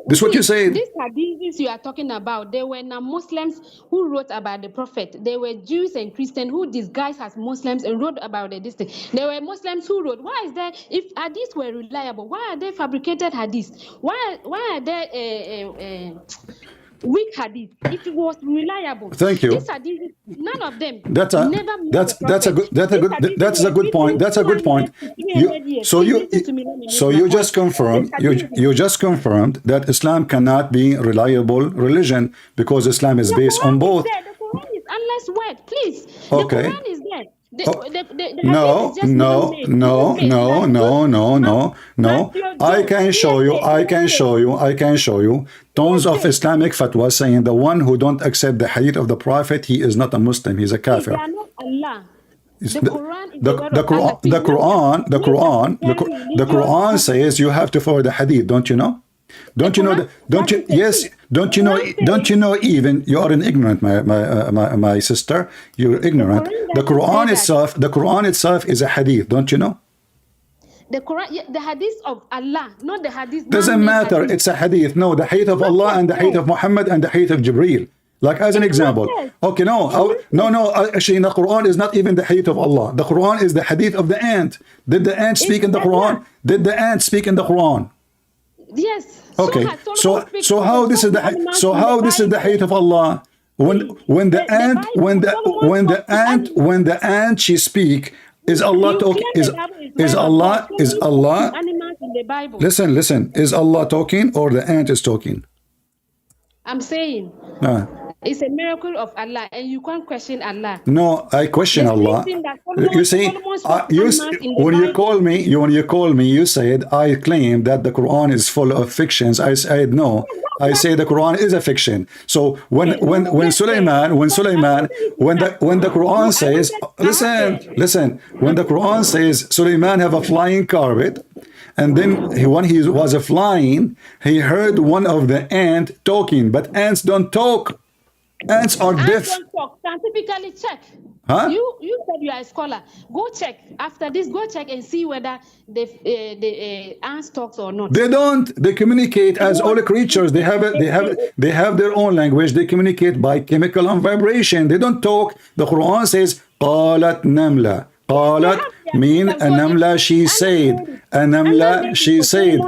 S1: This is what you said.
S4: These hadiths you are talking about, they were non-Muslims who wrote about the Prophet. They were Jews and Christians who disguised as Muslims and wrote about this thing. They were Muslims who wrote. Why is there, if hadiths were reliable, why are they fabricated hadiths? Why are they weak hadith? If it was reliable,
S1: thank you.
S4: These hadiths, none of them.
S1: That's a good point. That's a good point. You just confirmed that Islam cannot be reliable religion because Islam is based on both.
S4: The Quran is unless word, please.
S1: Okay.
S4: The Quran is there.
S1: No. I can show you tons of Islamic fatwa saying the one who don't accept the hadith of the Prophet, he is not a Muslim, he's a kafir.
S4: They are not Allah.
S1: The Quran says you have to follow the hadith, don't you know? Don't you know that? Don't you? Yes. Don't you know? Don't you know? Even you are an ignorant, my sister. You're ignorant. The Quran itself. The Quran itself is a hadith. Don't you know?
S4: The Quran, yeah, the hadith of Allah, not the hadith.
S1: Doesn't matter.
S4: Hadith.
S1: It's a hadith. No, the hadith of Allah and the hadith of Muhammad and the hadith of Jibreel. Like as an example. Okay, no. Actually, in the Quran is not even the hadith of Allah. The Quran is the hadith of the ant. Did the ant speak in the Quran? Did the ant speak in the Quran?
S4: Yes.
S1: Okay. So how this is the hadith of Allah? When the ant she speak, is Allah talking? Is Allah?
S4: Animals in the Bible.
S1: Listen. Is Allah talking or the ant is talking?
S4: I'm saying it's a miracle of Allah, and you can't question Allah.
S1: No, I question Allah. You see, when you call me, you said I claim that the Quran is full of fictions. I said no. I say the Quran is a fiction. So when the Quran says, listen, when the Quran says Sulaiman have a flying carpet, and then when he was flying, he heard one of the ant talking, but ants don't talk. Ants are deaf.
S4: Don't talk. Scientifically check.
S1: Huh?
S4: You said you are a scholar. Go check. After this, go check and see whether the ants talks or not.
S1: They don't. They communicate as all creatures. They have their own language. They communicate by chemical and vibration. They don't talk. The Quran says قالت نملة. قالت mean a namla she said. A namla she said.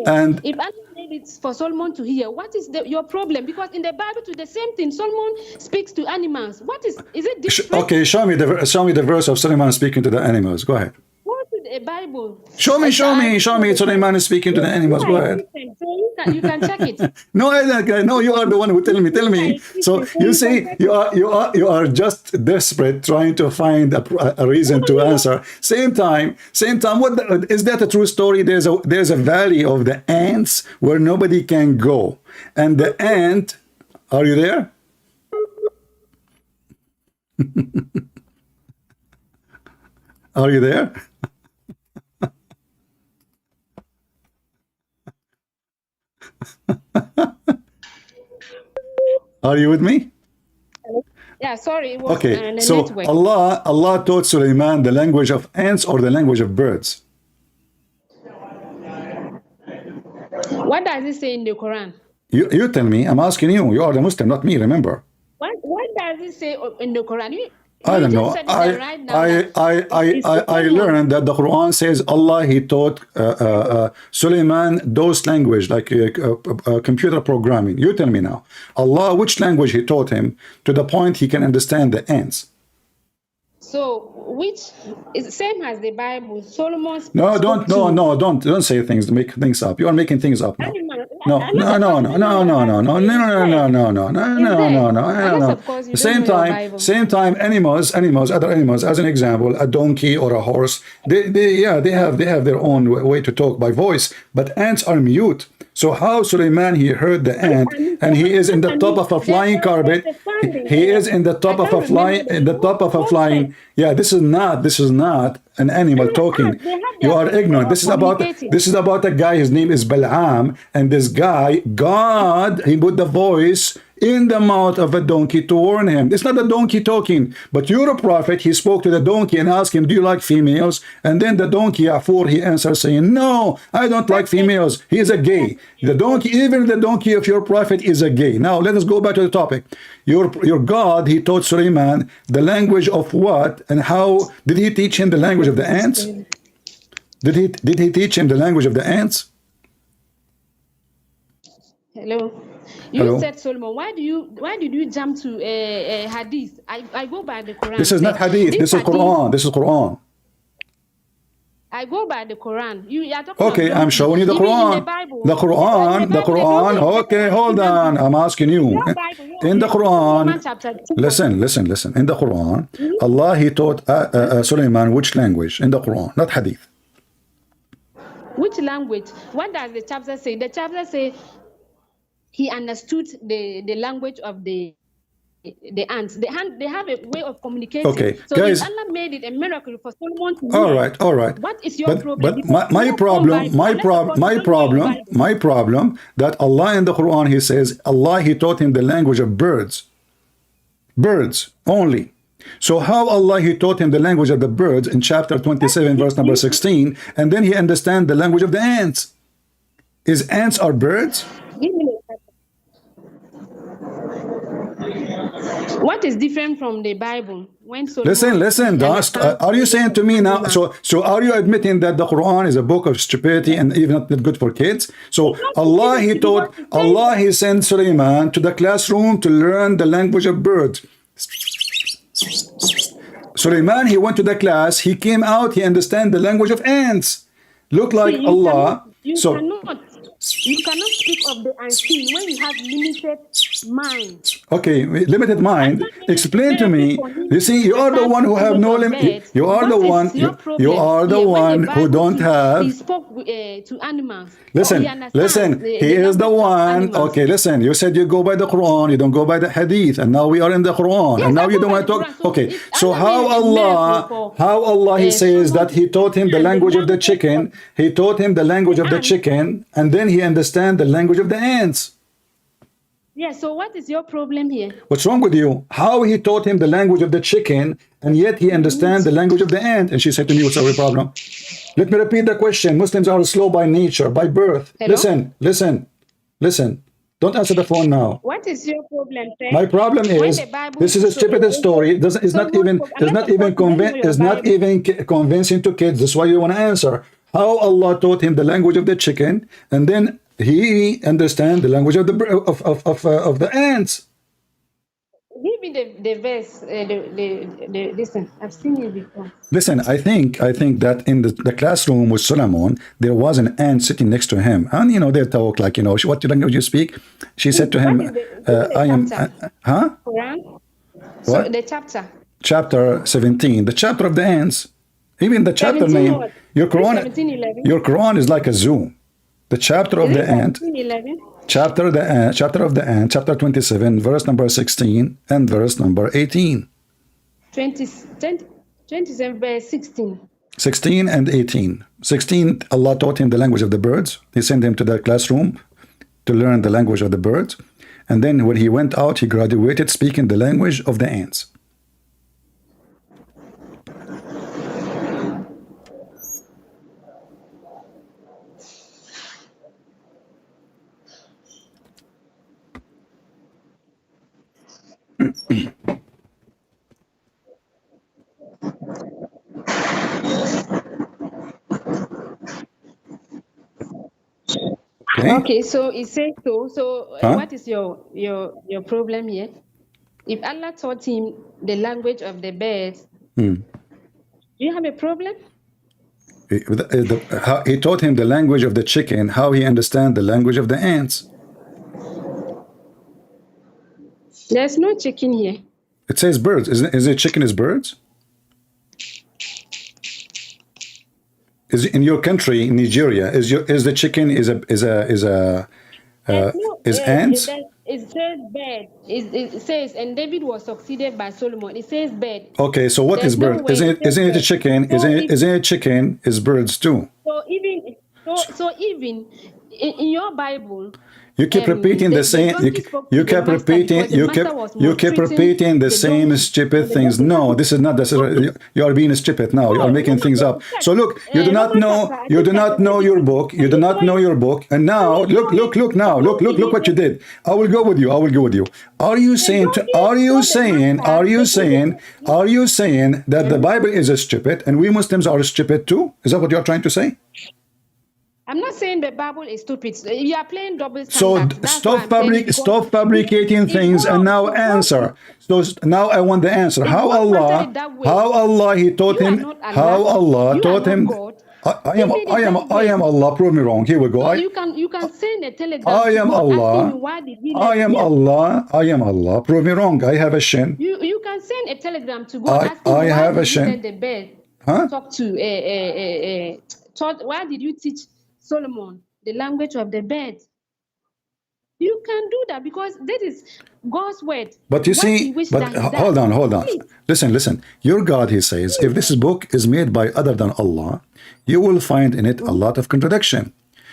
S1: And
S4: if Allah made it for Solomon to hear, what is your problem? Because in the Bible, to the same thing, Solomon speaks to animals. What is it different?
S1: Okay, show me the verse of Solomon speaking to the animals. Go ahead.
S4: Go to the Bible.
S1: Show me. Solomon is speaking to the animals. Go ahead.
S4: So you can check it.
S1: No, you are the one who tell me. So you see, you are just desperate trying to find a reason to answer. Same time. Is that a true story? There's a valley of the ants where nobody can go, and the ant. Are you there? Are you there? Are you with me?
S4: Yeah, sorry. It was
S1: okay, so
S4: network.
S1: Allah taught Sulaiman the language of ants or the language of birds?
S4: What does it say in the Quran?
S1: You tell me. I'm asking you. You are the Muslim, not me, remember.
S4: What does it say in the Quran?
S1: I don't know. I learned that the Quran says Allah, he taught Sulaiman those language, like computer programming. You tell me now. Allah, which language he taught him to the point he can understand the ants?
S4: So, which is same as the Bible? Solomon.
S1: Don't say things, make things up. You are making things up now. No. Same time, animals, other animals, as an example, a donkey or a horse, they have their own way to talk by voice, but ants are mute. So how Sulaiman, he heard the ant, and he is in the top of a flying carpet. He is in the top of a flying. Yeah, this is not an animal talking. You are ignorant. This is about a guy. His name is Balaam, and this guy, God, he put the voice in the mouth of a donkey to warn him. It's not a donkey talking, but you're a prophet. He spoke to the donkey and asked him, do you like females? And then the donkey, Afur, he answered saying, no, I don't like females. He is a gay. Even the donkey of your prophet is a gay. Now, let us go back to the topic. Your God, he taught Sulaiman the language of what and how. Did he teach him the language of the ants? Did he teach him the language of the ants?
S4: Hello. You said Solomon. Why did you jump to hadith? I go by the Quran.
S1: This is not hadith. This is Quran. This is Quran.
S4: I go by the Quran. You are talking
S1: okay, I'm showing you the Quran. The Quran. Okay, hold on. I'm asking you. In the Quran, listen. In the Quran, Allah, he taught Sulaiman which language? In the Quran, not hadith.
S4: Which language? What does the chapter say? The chapter say he understood the language of the ants. They have a way of communicating.
S1: Okay,
S4: so
S1: guys.
S4: if Allah made it a miracle for Solomon to
S1: All
S4: hear,
S1: right, all right.
S4: what is your problem?
S1: But
S4: Because
S1: my
S4: your own
S1: problem,
S4: Bible, unless of course you don't know your Bible.
S1: my problem, that Allah in the Quran, He says, Allah, He taught him the language of birds. Birds only. So how Allah, He taught him the language of the birds in chapter 27, verse number 16, and then he understand the language of the ants. Is ants are birds?
S4: Give me a second. What is different from the Bible? When Solomon,
S1: Listen, Dust. Are you saying to me now? So are you admitting that the Quran is a book of stupidity and even not good for kids? So Allah, He sent Sulaiman to the classroom to learn the language of birds. Sulaiman, he went to the class. He came out. He understand the language of ants. Look like Allah.
S4: You cannot speak of the unseen when you have limited mind.
S1: Okay, limited mind. Explain to me. You see, you are the one who have no limit. You are the one. You are the one who don't have.
S4: He spoke to animals.
S1: Listen. He is the one. Okay, listen. You said you go by the Quran. You don't go by the Hadith, and now we are in the Quran, and now you don't want to talk. Okay, so how Allah He says that He taught him the language of the chicken. He taught him the language of the chicken, and then he understand the language of the ants.
S4: Yeah, so what is your problem here?
S1: What's wrong with you? How He taught him the language of the chicken, and yet he understands the language of the ant? And she said to me, what's our problem? Let me repeat the question. Muslims are slow by nature, by birth.
S4: Hello?
S1: Listen. Don't answer the phone now.
S4: What is your problem, sir?
S1: My problem is, this is a stupid story. It's not even convincing to kids. That's why you want to answer. How Allah taught him the language of the chicken, and then he understand the language of the ants.
S4: Give me the verse. Listen, I've seen it before.
S1: Listen, I think that in the classroom with Solomon, there was an ant sitting next to him, and they talk like, what language you speak? She said to him, "I am."
S4: Quran.
S1: What?
S4: So the chapter.
S1: Chapter 17, the chapter of the ants. Even the chapter
S4: 17
S1: name.
S4: what?
S1: Your Quran.
S4: 17:11.
S1: Your Quran is like a zoo. The chapter of the ant.
S4: 17:11.
S1: Chapter of the ant, chapter 27, verse number 16 and verse number 18.
S4: 27 verse 16.
S1: 16 and 18. 16, Allah taught him the language of the birds. He sent him to the classroom to learn the language of the birds. And then when he went out, he graduated speaking the language of the ants.
S4: Okay, so it says so. So what is your problem here? If Allah taught him the language of the birds, do you have a problem?
S1: He taught him the language of the chicken. How he understand the language of the ants?
S4: There's no chicken here.
S1: It says birds. Is it chicken is birds? Is in your country, in Nigeria, is the chicken is ants?
S4: It says bird. It says, and David was succeeded by Solomon. It says bird.
S1: Okay, so what is bird? Isn't it a chicken? Isn't it chicken? Is birds too?
S4: So even in your Bible,
S1: you keep repeating the same. You kept repeating the same stupid things. No, this is not. You are being stupid now. You are making things up. So look, you do not know. You do not know your book. You do not know your book. And now look now. Look what you did. I will go with you. Are you saying that the Bible is stupid and we Muslims are stupid too? Is that what you are trying to say?
S4: I'm not saying the Bible is stupid. You are playing double
S1: So
S4: standard.
S1: stop fabricating things and now answer. So now I want the answer. How Allah He taught him. How Allah taught him. I am Allah. Prove me wrong. Here we go.
S4: You can send a telegram.
S1: I am Allah. I am Allah. Prove me wrong. I have a shin.
S4: You can send a telegram to God.
S1: I have a shin.
S4: The bed. Talk to why did you teach Solomon the language of the bird? You can do that because that is God's word.
S1: But you
S4: What
S1: see,
S4: He wished
S1: but
S4: that He does.
S1: hold on.
S4: Please.
S1: Listen. Your God, he says, if this book is made by other than Allah, you will find in it a lot of contradiction.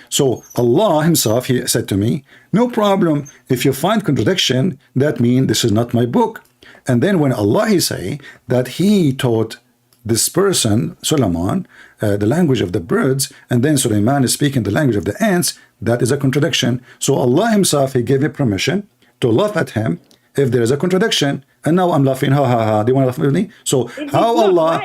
S1: So Allah himself, he said to me, no problem. If you find contradiction, that means this is not my book. And then when Allah, he say that he taught this person, Solomon, the language of the birds, and then Suleiman is speaking the language of the ants, that is a contradiction. So Allah himself, he gave me permission to laugh at him if there is a contradiction. And now I'm laughing, ha ha ha. Do you want to laugh with me? So how Allah,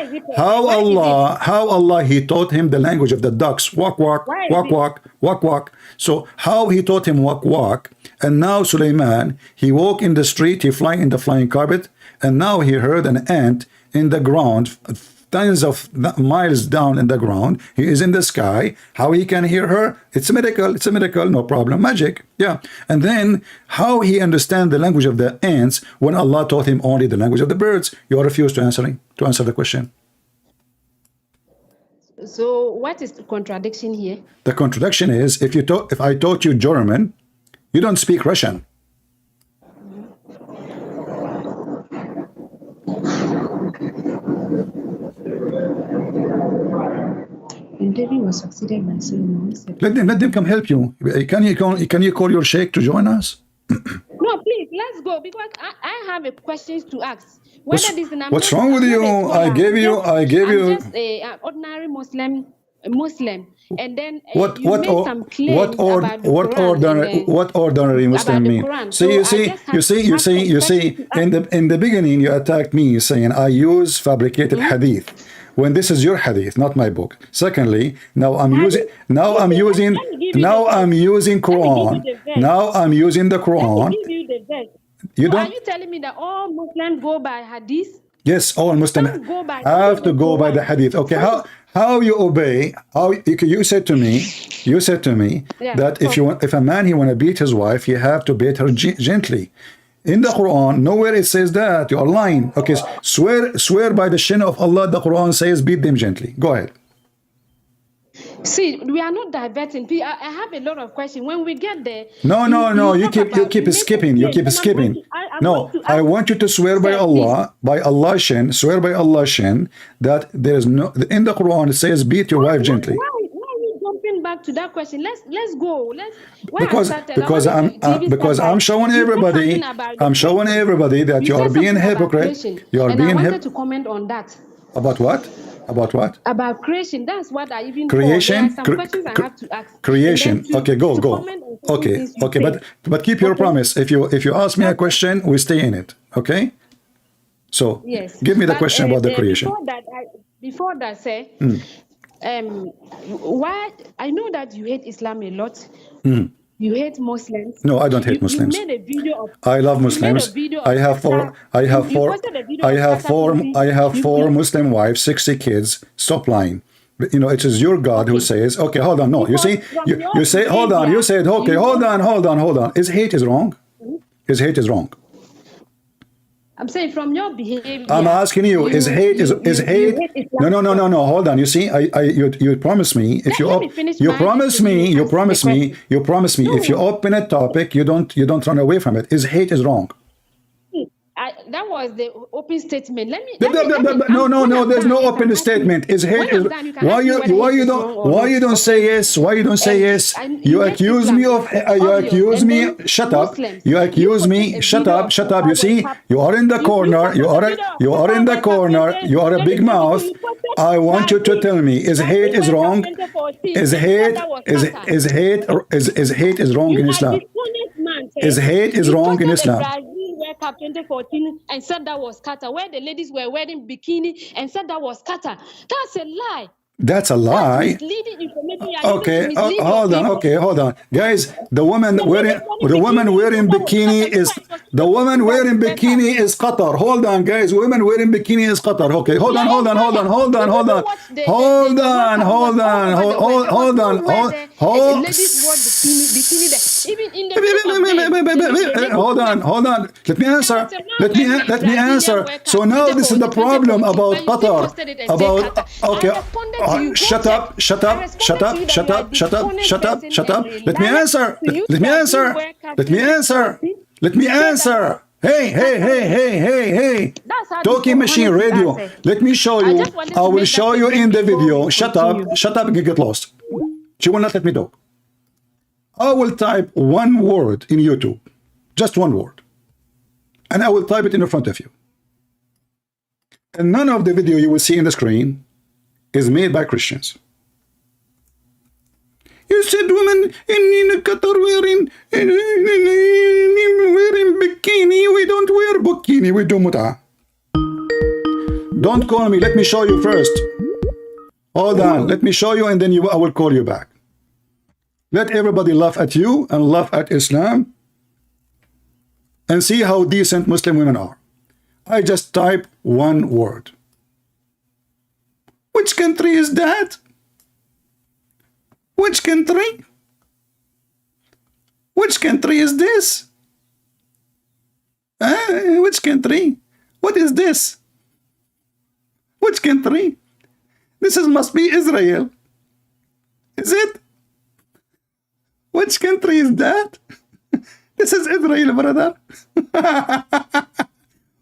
S1: he taught him the language of the ducks, walk, walk, walk, walk, walk, walk. So how he taught him walk, walk. And now Suleiman, he walk in the street, he fly in the flying carpet, and now he heard an ant in the ground, tens of miles down in the ground. He is in the sky. How he can hear her? It's a miracle. It's a miracle. No problem. Magic. Yeah. And then how he understand the language of the ants when Allah taught him only the language of the birds? You refuse to answer the question.
S4: So what is the contradiction here?
S1: The contradiction is if I taught you German, you don't speak Russian.
S4: And David was succeeded by Solomon.
S1: Let them come help you. Can you call your sheikh to join us?
S4: No, please, let's go because I have a questions to ask.
S1: What's wrong with you? I gave you.
S4: I'm just an ordinary Muslim, and then
S1: what
S4: some claims about the Quran
S1: what ordinary Muslim mean? You see. In the beginning, you attacked me saying I use fabricated hadith. When this is your hadith, not my book. Secondly, now I'm using Quran. Now I'm using the Quran.
S4: Are you telling me that all Muslims go by hadith?
S1: Yes, all Muslims have to go by the hadith. Okay, how you obey? How you said to me that if a man he want to beat his wife, he have to beat her gently. In the Quran, nowhere it says that. You are lying. Okay, swear by the shin of Allah. The Quran says beat them gently. Go ahead.
S4: See, we are not diverting. I have a lot of questions. When we get there,
S1: no. You keep skipping. I want you to swear by Allah, shin. Swear by Allah shin that there is no. In the Quran it says beat your wife gently.
S4: Why are we jumping back to that question? Let's go.
S1: Because I'm showing everybody. That you are being hypocrite. You are being hypocrite.
S4: I wanted to comment on that.
S1: About what? About what?
S4: About creation. That's what I even
S1: creation.
S4: There are some questions I have to ask.
S1: Creation. Okay, go. Okay. But keep your promise. If you ask me a question, we stay in it. Okay. So
S4: yes.
S1: Give me the question about the creation.
S4: Before that, say, why? I know that you hate Islam a lot. You hate Muslims.
S1: No, I don't hate Muslims.
S4: You made a video of,
S1: I love Muslims. I have four Muslim wives, 60 kids. Stop lying. It is your God who says, okay, hold on. No, you say, hold on. You said, okay, hold on. Is hate is wrong? Is hate is wrong?
S4: I'm saying from your behavior.
S1: I'm asking you, is hate? No. Hold on. You see, you promise me if you promise me. If you open a topic, you don't run away from it. Is hate is wrong?
S4: That was the open statement. Let me.
S1: No. There's no open statement. Is hate? Why you don't say yes? Why you don't say yes? You accuse me of. You accuse me. Shut up. You accuse me. Shut up. You see, you are in the corner. You are in the corner. You are a big mouth. I want you to tell me: is hate is wrong? Is hate is wrong in Islam? Is hate is wrong in Islam?
S4: World Cup 2014 and said that was Qatar, where the ladies were wearing bikini and said that was Qatar. That's a lie.
S1: That's a lie. Okay, hold on. Guys, the woman wearing bikini is Qatar. Hold on, guys. Women wearing bikini is Qatar. Okay, hold on. hold on. Let me answer.
S4: was a man
S1: Let me
S4: when
S1: let me
S4: Brazilian
S1: answer.
S4: workers
S1: So now
S4: tweeted
S1: this
S4: for
S1: is the problem
S4: 2014,
S1: about
S4: but you still
S1: Qatar.
S4: posted it and said
S1: About
S4: Qatar.
S1: okay.
S4: I responded to you. Go
S1: Shut
S4: check.
S1: up! Shut
S4: I
S1: up!
S4: responded
S1: Shut
S4: to
S1: up!
S4: you that
S1: Shut
S4: you are
S1: up!
S4: the
S1: Shut up!
S4: honest
S1: Shut up!
S4: person
S1: Shut
S4: and
S1: up!
S4: you
S1: Let me
S4: lied
S1: answer.
S4: to you
S1: Let me answer.
S4: Brazilian workers
S1: Let me answer.
S4: 2014.
S1: Let me
S4: You said that
S1: answer. Hey, hey, hey, hey, hey, hey.
S4: that's how
S1: Talking machine
S4: dishonest you are,
S1: radio.
S4: sir.
S1: Let me show
S4: I
S1: you.
S4: just wanted
S1: I
S4: to
S1: will
S4: make that
S1: show you
S4: statement
S1: in the
S4: before
S1: video.
S4: we
S1: Shut
S4: continue.
S1: up. Shut up and get lost. She will not let me talk. I will type one word in YouTube. Just one word. And I will type it in front of you. And none of the video you will see in the screen is made by Christians. You said women in Qatar wearing bikini. We don't wear bikini. We do mut'ah. Don't call me. Let me show you first. Hold on. Let me show you and then I will call you back. Let everybody laugh at you and laugh at Islam and see how decent Muslim women are. I just type one word. Which country is that? Which country? Which country is this? Which country? What is this? Which country? Must be Israel. Is it? Which country is that? This is Israel, brother.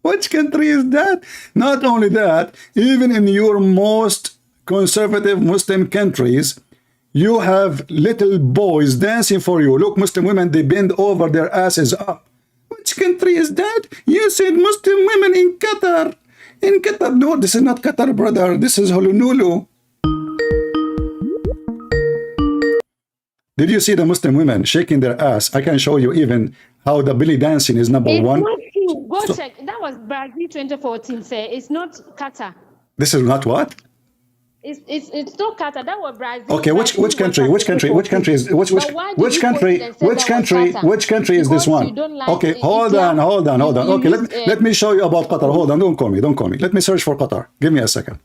S1: Which country is that? Not only that, even in your most conservative Muslim countries, you have little boys dancing for you. Look, Muslim women, they bend over their asses up. Which country is that? You said Muslim women in Qatar. In Qatar. No, this is not Qatar, brother. This is Honolulu. Did you see the Muslim women shaking their ass? I can show you even how the belly dancing is number
S4: It's
S1: one.
S4: not true. Go check. That was Brazil 2014, sir. It's not Qatar.
S1: This is not what?
S4: It's not Qatar. That was Brazil.
S1: Okay, which country? Which country? Which country is which which country? Which country is this one? Okay, hold on. Okay, let me show you about Qatar. Hold on, don't call me. Let me search for Qatar. Give me a second.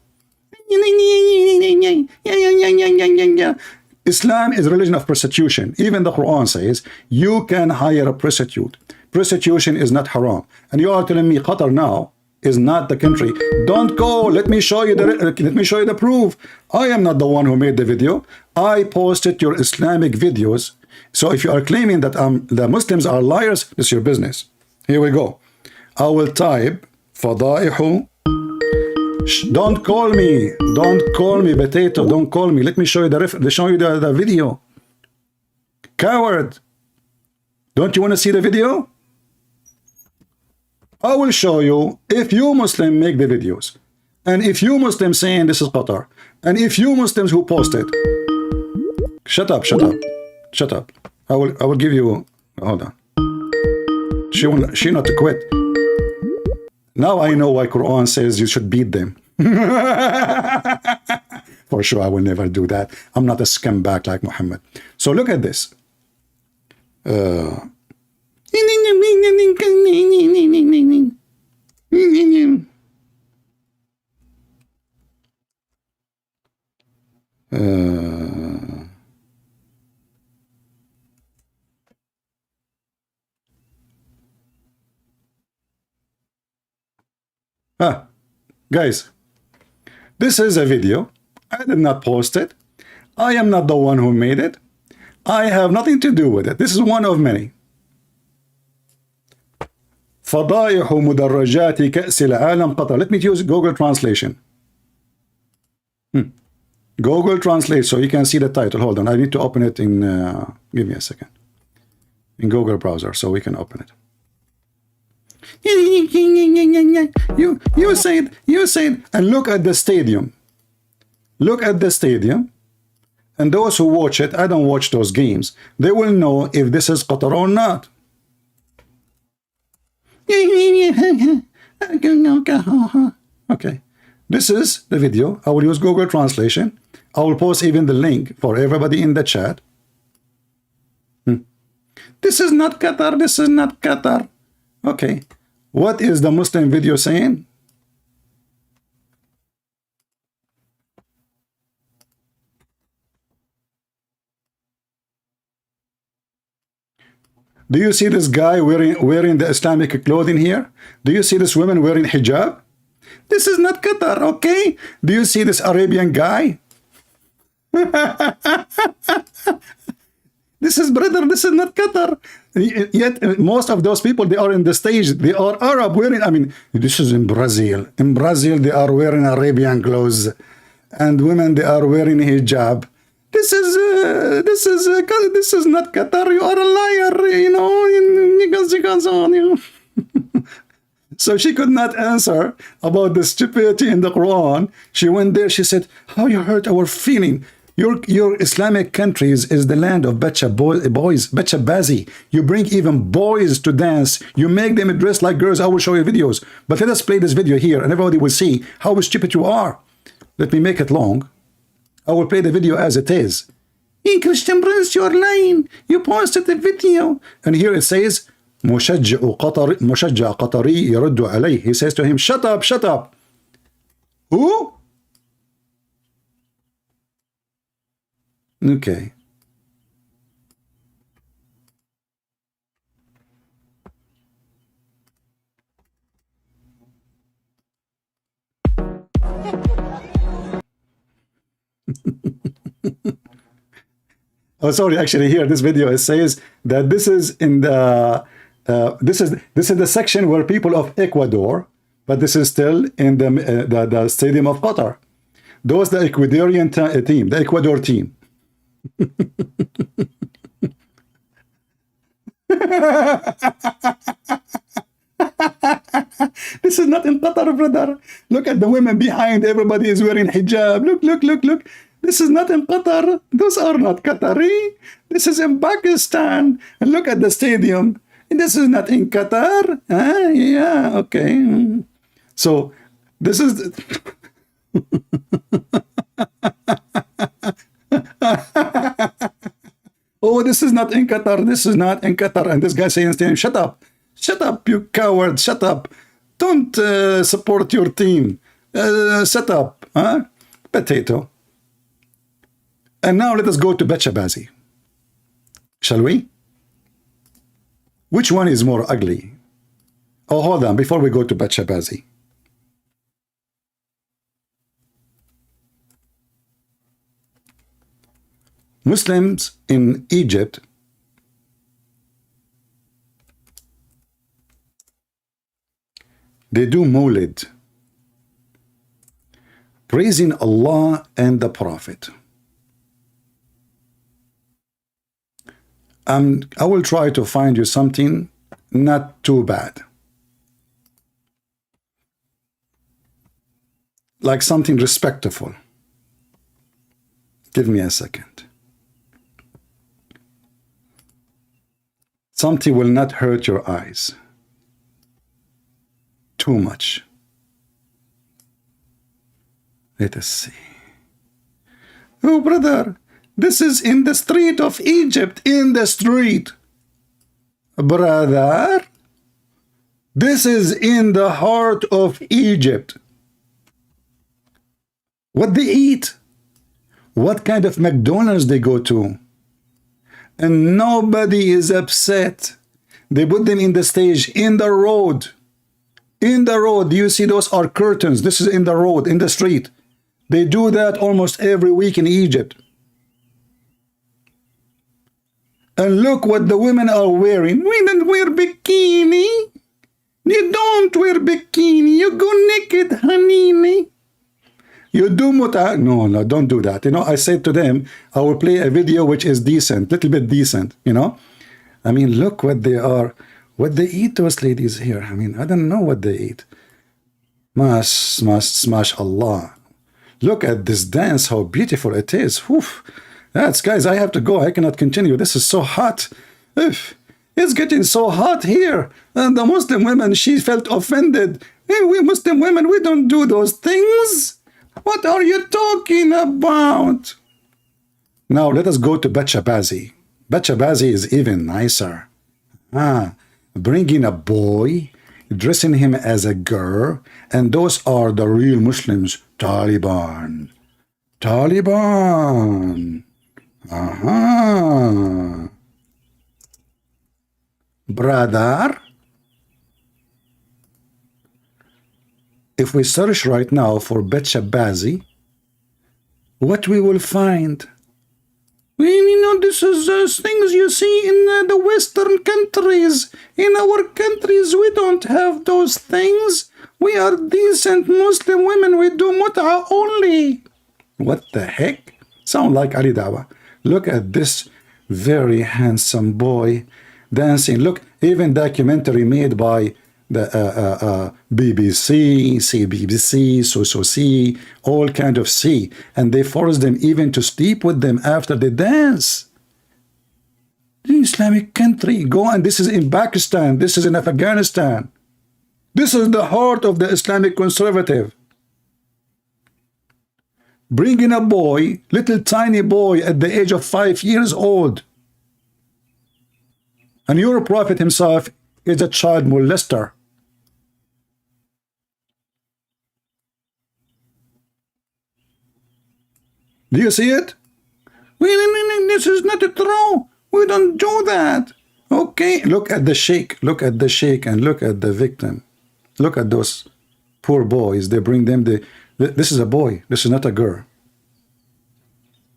S1: Islam is a religion of prostitution. Even the Quran says you can hire a prostitute. Prostitution is not haram. And you are telling me Qatar now is not the country. Don't go. Let me show you the proof. I am not the one who made the video. I posted your Islamic videos. So if you are claiming that the Muslims are liars, it's your business. Here we go. I will type Fadaihu. Don't call me. Don't call me, potato. Don't call me. Let me show you the video. Coward. Don't you want to see the video? I will show you if you Muslim make the videos. And if you Muslims saying this is Qatar. And if you Muslims who post it. Shut up. I will give you, hold on. She not to quit. Now I know why Quran says you should beat them. For sure, I will never do that. I'm not a scumbag like Muhammad. So look at this. Guys, this is a video. I did not post it. I am not the one who made it. I have nothing to do with it. This is one of many. فضائح مدرجات كأس العالم قطر. Let me use Google Translation. Google Translate so you can see the title. Hold on. I need to open it in, give me a second. In Google browser so we can open it. You said, and look at the stadium. Look at the stadium. And those who watch it, I don't watch those games. They will know if this is Qatar or not. Okay. This is the video. I will use Google Translation. I will post even the link for everybody in the chat. This is not Qatar. This is not Qatar. Okay. What is the Muslim video saying? Do you see this guy wearing the Islamic clothing here? Do you see this woman wearing hijab? This is not Qatar, okay? Do you see this Arabian guy? This is, brother, this is not Qatar. Yet most of those people, they are in the stage, they are Arab wearing, I mean, this is in Brazil. In Brazil, they are wearing Arabian clothes. And women, they are wearing hijab. This is not Qatar. You are a liar, you know. So she could not answer about the stupidity in the Quran. She went there. She said, "How you hurt our feeling? Your Islamic countries is the land of boys, bacha bazi. You bring even boys to dance. You make them dress like girls. I will show you videos. But let us play this video here, and everybody will see how stupid you are. Let me make it long. I will play the video as it is. In Christian Prince, you're lying. You posted the video. And here it says, مشجع قطري يرد عليه. He says to him, shut up, shut up. Who? Okay. Oh, sorry. Actually, here this video it says that this is in the this is the section where people of Ecuador, but this is still in the stadium of Qatar. Those the Ecuadorian team, the Ecuador team. This is not in Qatar, brother. Look at the women behind. Everybody is wearing hijab. Look, look, look, look. This is not in Qatar. Those are not Qatari. This is in Pakistan. And look at the stadium. This is not in Qatar. Yeah, okay. So this is... Oh, this is not in Qatar. This is not in Qatar. And this guy saying, shut up. Shut up, you coward. Shut up. Don't support your team. Shut up. Huh? Potato. And now let us go to Bachabazi. Shall we? Which one is more ugly? Oh, hold on. Before we go to Bachabazi. Muslims in Egypt they do Mawlid, praising Allah and the Prophet. I will try to find you something not too bad. Like something respectful. Give me a second. Something will not hurt your eyes too much. Let us see. Oh, brother, this is in the street of Egypt, in the street. Brother, this is in the heart of Egypt. What they eat, what kind of McDonald's they go to. And nobody is upset. They put them in the stage, in the road. In the road, you see those are curtains. This is in the road, in the street. They do that almost every week in Egypt. And look what the women are wearing. We don't wear bikini. You don't wear bikini. You go naked, honey. You do muta. No, no, don't do that. You know, I said to them, I will play a video which is decent, little bit decent, you know. I mean, look what they are, what they eat, those ladies here. I mean, I don't know what they eat. Smash Allah. Look at this dance, how beautiful it is. Whew. That's, guys, I have to go. I cannot continue. This is so hot. It's getting so hot here. And the Muslim women, she felt offended. Hey, we Muslim women, we don't do those things. What are you talking about? Now let us go to Bachabazi. Bachabazi is even nicer. Bringing a boy, dressing him as a girl, and those are the real Muslims. Taliban. Taliban. brother. If we search right now for Bet Shabazi, what we will find? You know, this is things you see in the Western countries. In our countries, we don't have those things. We are decent Muslim women. We do mut'a only. What the heck? Sound like Ali Dawa. Look at this very handsome boy dancing. Look, even documentary made by the BBC, CBBC, C, all kind of C, and they force them even to sleep with them after they dance. The Islamic country, go, and this is in Pakistan, this is in Afghanistan. This is the heart of the Islamic conservative. Bringing a boy, little tiny boy at the age of 5 years old. And your prophet himself is a child molester. Do you see it? This is not true. We don't do that. Okay, look at the sheikh. Look at the sheikh and look at the victim. Look at those poor boys. They bring them this is a boy. This is not a girl.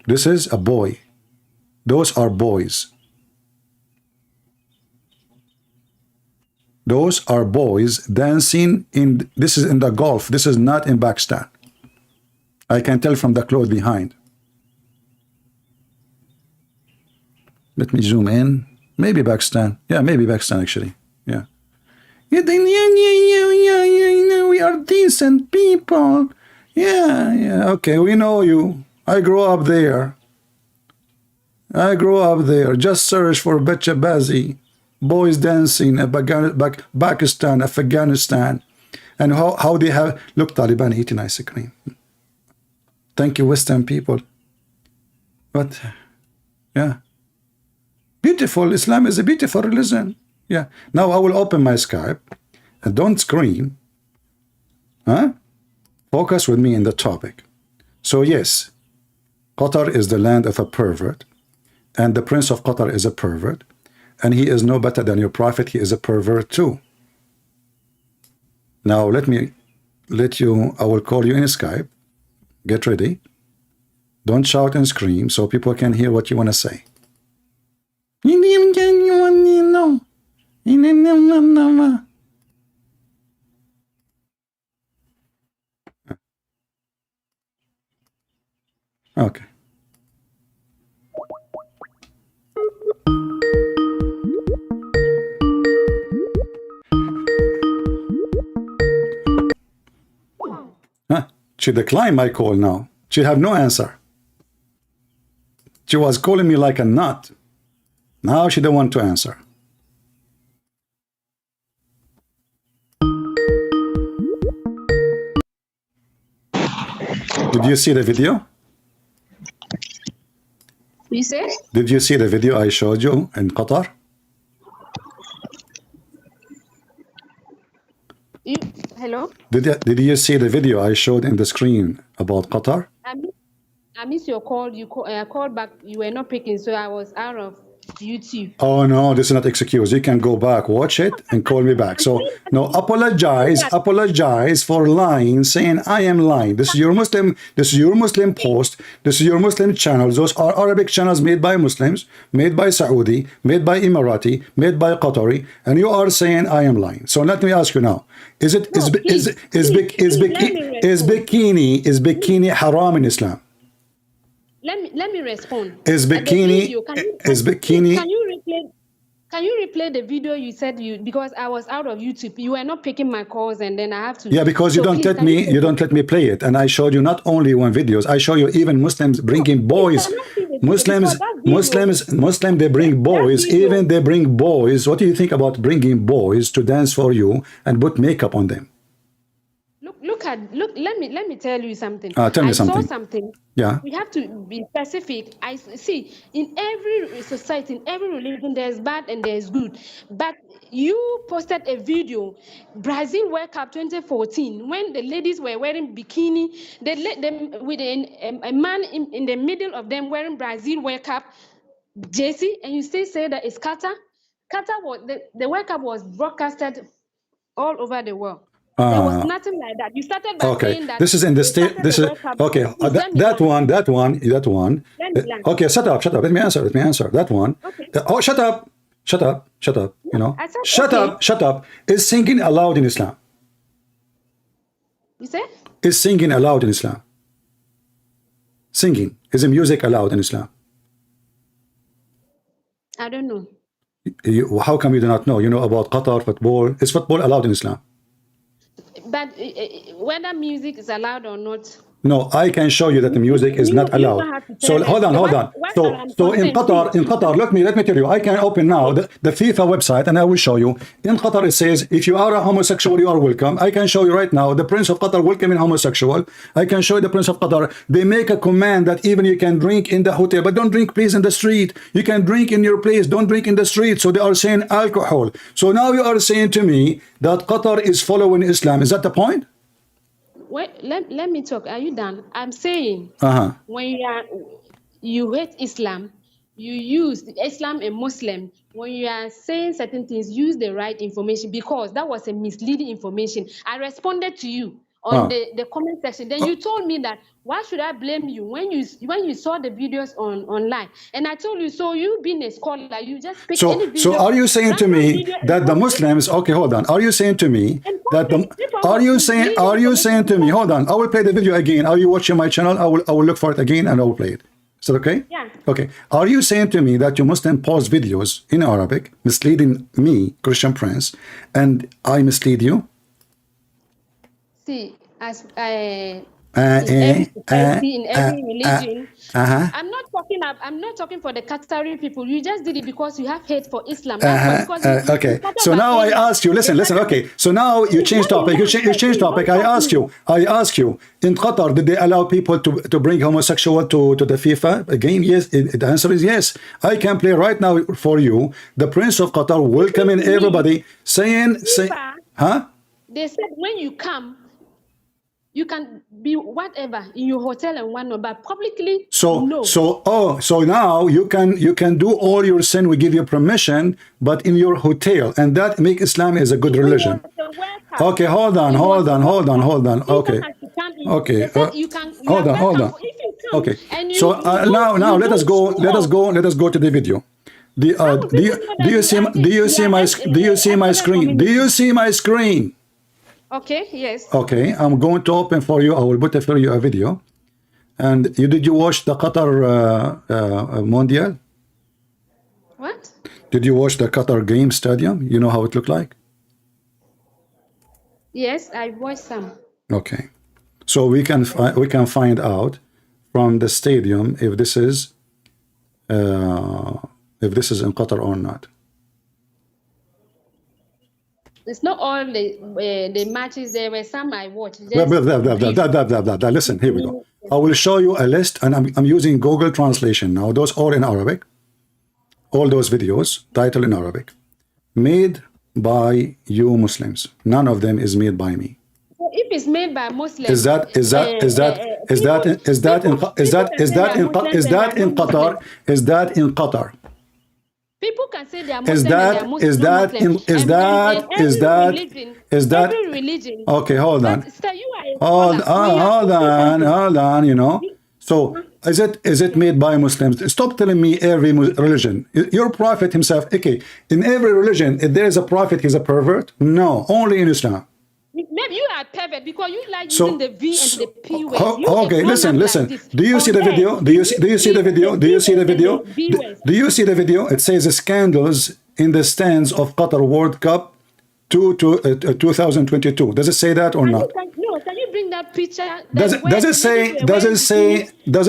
S1: This is a boy. Those are boys. Those are boys dancing in, this is in the Gulf. This is not in Pakistan. I can tell from the clothes behind. Let me zoom in. Maybe Pakistan. Yeah, maybe Pakistan actually. Yeah. Yeah, we are decent people. Yeah. Okay, we know you. I grew up there. Just search for Bet Shabazi. Boys dancing in Pakistan, Afghanistan. And how they have, look, Taliban eating ice cream. Thank you, Western people. But, yeah. Beautiful. Islam is a beautiful religion. Yeah. Now I will open my Skype. And don't scream. Huh? Focus with me in the topic. So yes, Qatar is the land of a pervert. And the Prince of Qatar is a pervert. And he is no better than your prophet. He is a pervert too. Now let you, I will call you in Skype. Get ready. Don't shout and scream so people can hear what you want to say. Okay. She declined my call now. She have no answer. She was calling me like a nut. Now she don't want to answer. Did you see the video?
S4: You said?
S1: Did you see the video I showed you in Qatar?
S4: Hello?
S1: Did you see the video I showed in the screen about Qatar?
S4: I missed your call. I called back. You were not picking, so I was out of YouTube.
S1: Oh no, this is not excuse. You can go back, watch it, and call me back. So no, apologize for lying, saying I am lying. This is your Muslim post, this is your Muslim channels. Those are Arabic channels made by Muslims, made by Saudi, made by Emirati, made by Qatari, and you are saying I am lying. So let me ask you now. Is bikini haram in Islam?
S4: Let me respond.
S1: Is bikini?
S4: Can you replay the video you said because I was out of YouTube. You were not picking my calls, and then I have to.
S1: Yeah, because you don't let me play it, and I showed you not only one videos. I show you even Muslims bringing boys. Muslims, they bring boys. Even they bring boys. What do you think about bringing boys to dance for you and put makeup on them?
S4: Look. Let me tell you something.
S1: Tell me something.
S4: I saw something.
S1: Yeah.
S4: We have to be specific. I see in every society, in every religion, there's bad and there's good. But you posted a video, Brazil World Cup 2014, when the ladies were wearing bikini. They let them with a man in the middle of them wearing Brazil World Cup jersey, and you still say that it's Qatar. Qatar was the World Cup was broadcasted all over the world. There was nothing like that. You started by
S1: Okay,
S4: saying that
S1: this is in the state. This is okay. That one. Okay, shut up. Let me answer. That one.
S4: Okay.
S1: Oh, shut up. You know,
S4: I said,
S1: shut
S4: okay.
S1: up. Is singing allowed in Islam?
S4: You said?
S1: Is singing allowed in Islam? Singing, is the music allowed in Islam?
S4: I don't know.
S1: How come you do not know? You know about Qatar football. Is football allowed in Islam?
S4: But whether music is allowed or not.
S1: No, I can show you that the music is not allowed. So hold on. So in Qatar, let me tell you, I can open now the FIFA website and I will show you. In Qatar it says, if you are a homosexual, you are welcome. I can show you right now, the Prince of Qatar welcoming homosexual. I can show you the Prince of Qatar. They make a command that even you can drink in the hotel, but don't drink please in the street. You can drink in your place, don't drink in the street. So they are saying alcohol. So now you are saying to me that Qatar is following Islam. Is that the point?
S4: Wait, let me talk. Are you done? I'm saying when you hate Islam, you use Islam and Muslim. When you are saying certain things, use the right information, because that was a misleading information. I responded to you on the comment section. Then you told me that why should I blame you when you saw the videos online? And I told you, so you being a scholar, you just pick any video.
S1: So are you saying to me that the Muslims? Okay, hold on. Are you saying to me that the? Are you saying to me? Hold on. I will play the video again. Are you watching my channel? I will look for it again and I will play it. Is that okay?
S4: Yeah.
S1: Okay. Are you saying to me that you Muslim post videos in Arabic misleading me, Christian Prince, and I mislead you?
S4: See, as in every society, in every religion, I'm not talking for the Qatari people. You just did it because you have hate for Islam.
S1: Okay. So now I ask you. Listen. Okay. So now you change topic. You change topic. I ask you. In Qatar, did they allow people to bring homosexual to the FIFA game? Yes. The answer is yes. I can play right now for you. The Prince of Qatar welcoming everybody, saying,
S4: They said when you come, you can be whatever in your hotel and whatnot, but publicly, no.
S1: So now you can do all your sin. We give you permission, but in your hotel, and that make Islam is a good religion. Okay, hold on. Okay. Hold on. Okay. So now let us go to the video. Do you see my screen? Do you see my screen?
S4: Okay, yes.
S1: Okay, I'm going to open for you. I will put for you a video. And did you watch the Qatar Mondial?
S4: What?
S1: Did you watch the Qatar game stadium? You know how it looked like?
S4: Yes, I watched some.
S1: Okay, so we can find out from the stadium if this is in Qatar or not.
S4: It's not all the matches. There were some I watched.
S1: Listen, here we go. I will show you a list, and I'm using Google Translation now. Those all in Arabic. All those videos, title in Arabic, made by you Muslims. None of them is made by me.
S4: So if it's made by Muslims,
S1: is that in Qatar? Is that in Qatar?
S4: People can say they are Muslim. Is that every religion?
S1: Okay, hold on. Hold on. You know. So is it made by Muslims? Stop telling me every religion. Your prophet himself. Okay, in every religion, if there is a prophet, he's a pervert. No, only in Islam.
S4: Maybe you are pervert because you like using the V and the P words.
S1: Okay, listen. Do you see the video? Do you see the video? Do you see the video? Do you see the video? It says scandals in the stands of Qatar World Cup 2022. Does it say that or not?
S4: No. Can you bring that picture?
S1: Does it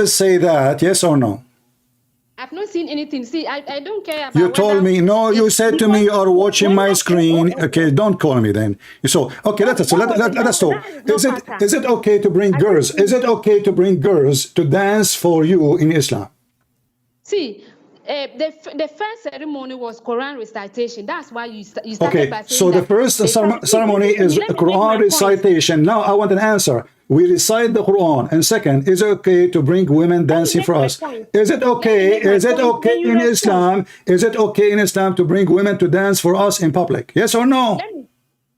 S1: say that? Yes or no?
S4: I've not seen anything. See, I don't care about.
S1: You told me no. You said to me you are watching my screen. Okay, don't call me then. So okay, let us talk. Is it okay to bring girls? Is it okay to bring girls to dance for you in Islam?
S4: See, the first ceremony was Quran recitation. That's why you started by saying
S1: so the first ceremony is Quran recitation. Now I want an answer. we recite the Quran. And second, is it okay to bring women dancing for us? Is it okay? Is it okay in Islam? Is it okay in Islam to bring women to dance for us in public? Yes or no?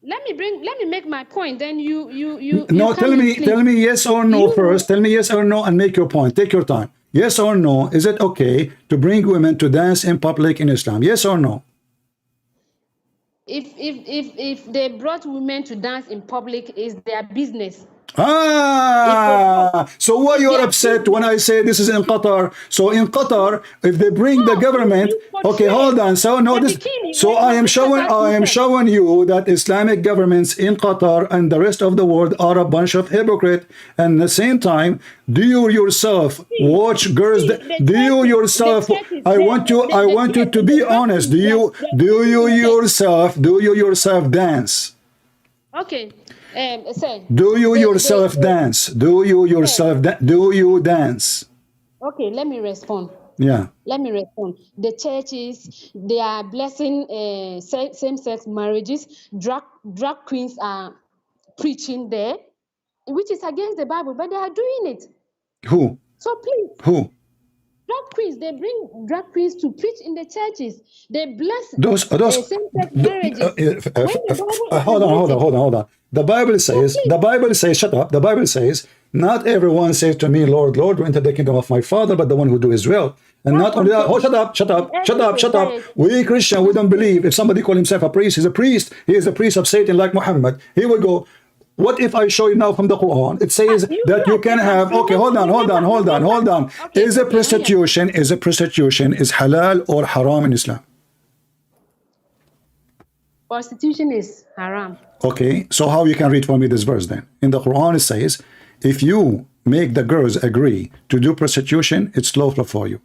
S4: Let me make my point. Then
S1: No, tell me yes or no first. Tell me yes or no and make your point. Take your time. Yes or no? Is it okay to bring women to dance in public in Islam? Yes or no?
S4: If they brought women to dance in public, is their business.
S1: So why you are upset when I say this is in Qatar? So in Qatar, if they bring the government, okay, hold on. So no, this. So I am showing you that Islamic governments in Qatar and the rest of the world are a bunch of hypocrites. And at the same time, do you yourself watch girls? Do you yourself? I want you to be honest. Do you yourself dance?
S4: Okay.
S1: Do you yourself dance? Do you dance?
S4: Okay, let me respond.
S1: Yeah.
S4: Let me respond. The churches, they are blessing same-sex marriages. Drag queens are preaching there, which is against the Bible, but they are doing it.
S1: Who?
S4: So please.
S1: Who?
S4: Drag queens, they bring drag queens to preach in the churches. They bless
S1: those
S4: same-sex marriages.
S1: Hold on. The Bible says, shut up. The Bible says, not everyone says to me, Lord, Lord, go into the kingdom of my Father, but the one who do his will. And not only that, shut up. We Christian, we don't believe if somebody call himself a priest, he's a priest. He is a priest of Satan like Muhammad. He will go, what if I show you now from the Quran? It says that you can have, okay, hold on. Is halal or haram in Islam?
S4: Prostitution is haram.
S1: Okay, so how you can read for me this verse then? In the Quran it says, if you make the girls agree to do prostitution, it's lawful for you.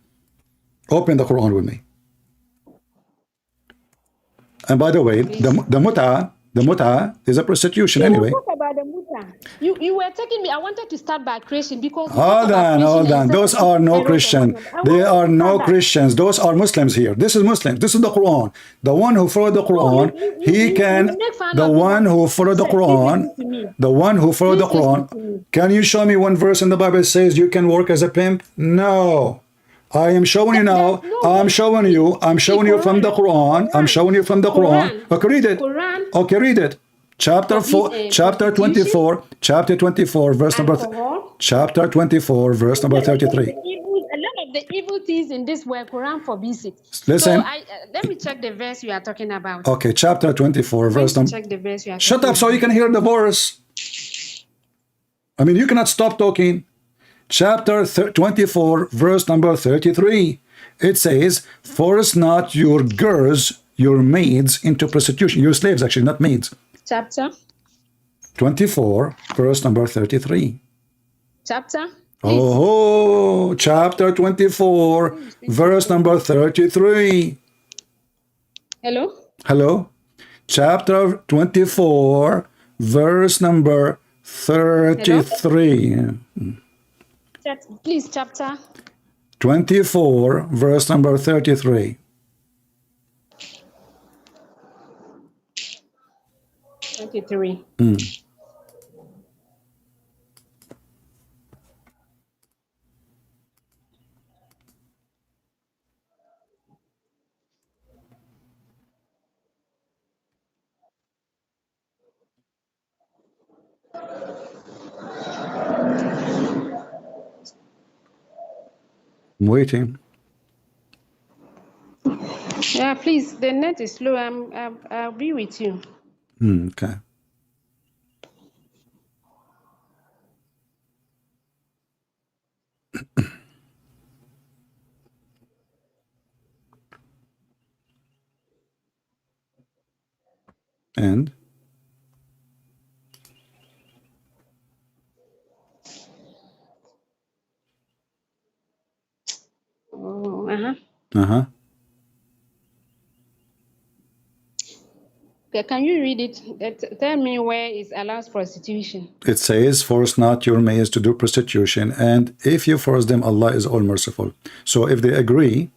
S1: Open the Quran with me. And by the way, the mut'a is a prostitution anyway.
S4: Talk about the mut'a. You were taking me. I wanted to start by Christian because
S1: hold on. Those are no Christians. They are no Christians. Those are Muslims here. This is Muslims. This is the Quran. The one who followed the Quran, the one who followed the Quran. Can you show me one verse in the Bible that says you can work as a pimp? No. I am showing you now. I'm showing you from the Quran. I'm showing you from the Quran. Okay, read it. Okay, read it. Chapter 24, verse number 33.
S4: A lot of the evil things in this world, Quran forbids it.
S1: Listen.
S4: So let me check the verse you are talking about.
S1: Okay, chapter 24, verse number.
S4: Check the verse you are
S1: Shut up so you can hear the verse. I mean, you cannot stop talking. Chapter 24, verse number 33. It says, force not your girls, your maids, into prostitution. Your slaves, actually, not maids.
S4: Chapter
S1: 24, verse number 33.
S4: Chapter?
S1: Oh, chapter 24, verse number 33. Hello? Chapter 24, verse number 33.
S4: Hello? Please, chapter
S1: 24, verse number 33.
S4: 33.
S1: I'm waiting.
S4: Yeah, please. The net is slow. I'll be with you.
S1: Okay. And
S4: Okay, can you read it? Tell me where it allows prostitution.
S1: It says, force not your maids to do prostitution, and if you force them, Allah is all merciful. So if they agree,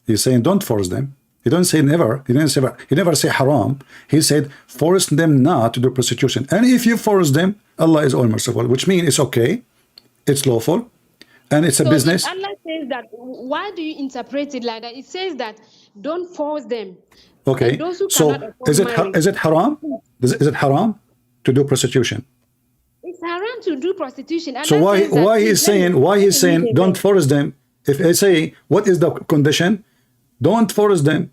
S1: he's saying don't force them. He don't say never. He never say haram. He said force them not to do prostitution. And if you force them, Allah is all merciful, which means it's okay, it's lawful, and it's a
S4: So
S1: business.
S4: if Allah says that, why do you interpret it like that? It says that don't force them.
S1: Okay,
S4: And those who
S1: so
S4: cannot afford marriage,
S1: is it haram? Is it haram to do prostitution?
S4: it's haram to do prostitution.
S1: So
S4: Allah says that,
S1: why
S4: please,
S1: he's
S4: let me-
S1: saying
S4: let me read it
S1: don't
S4: there.
S1: force them? If I say what is the condition, don't force them.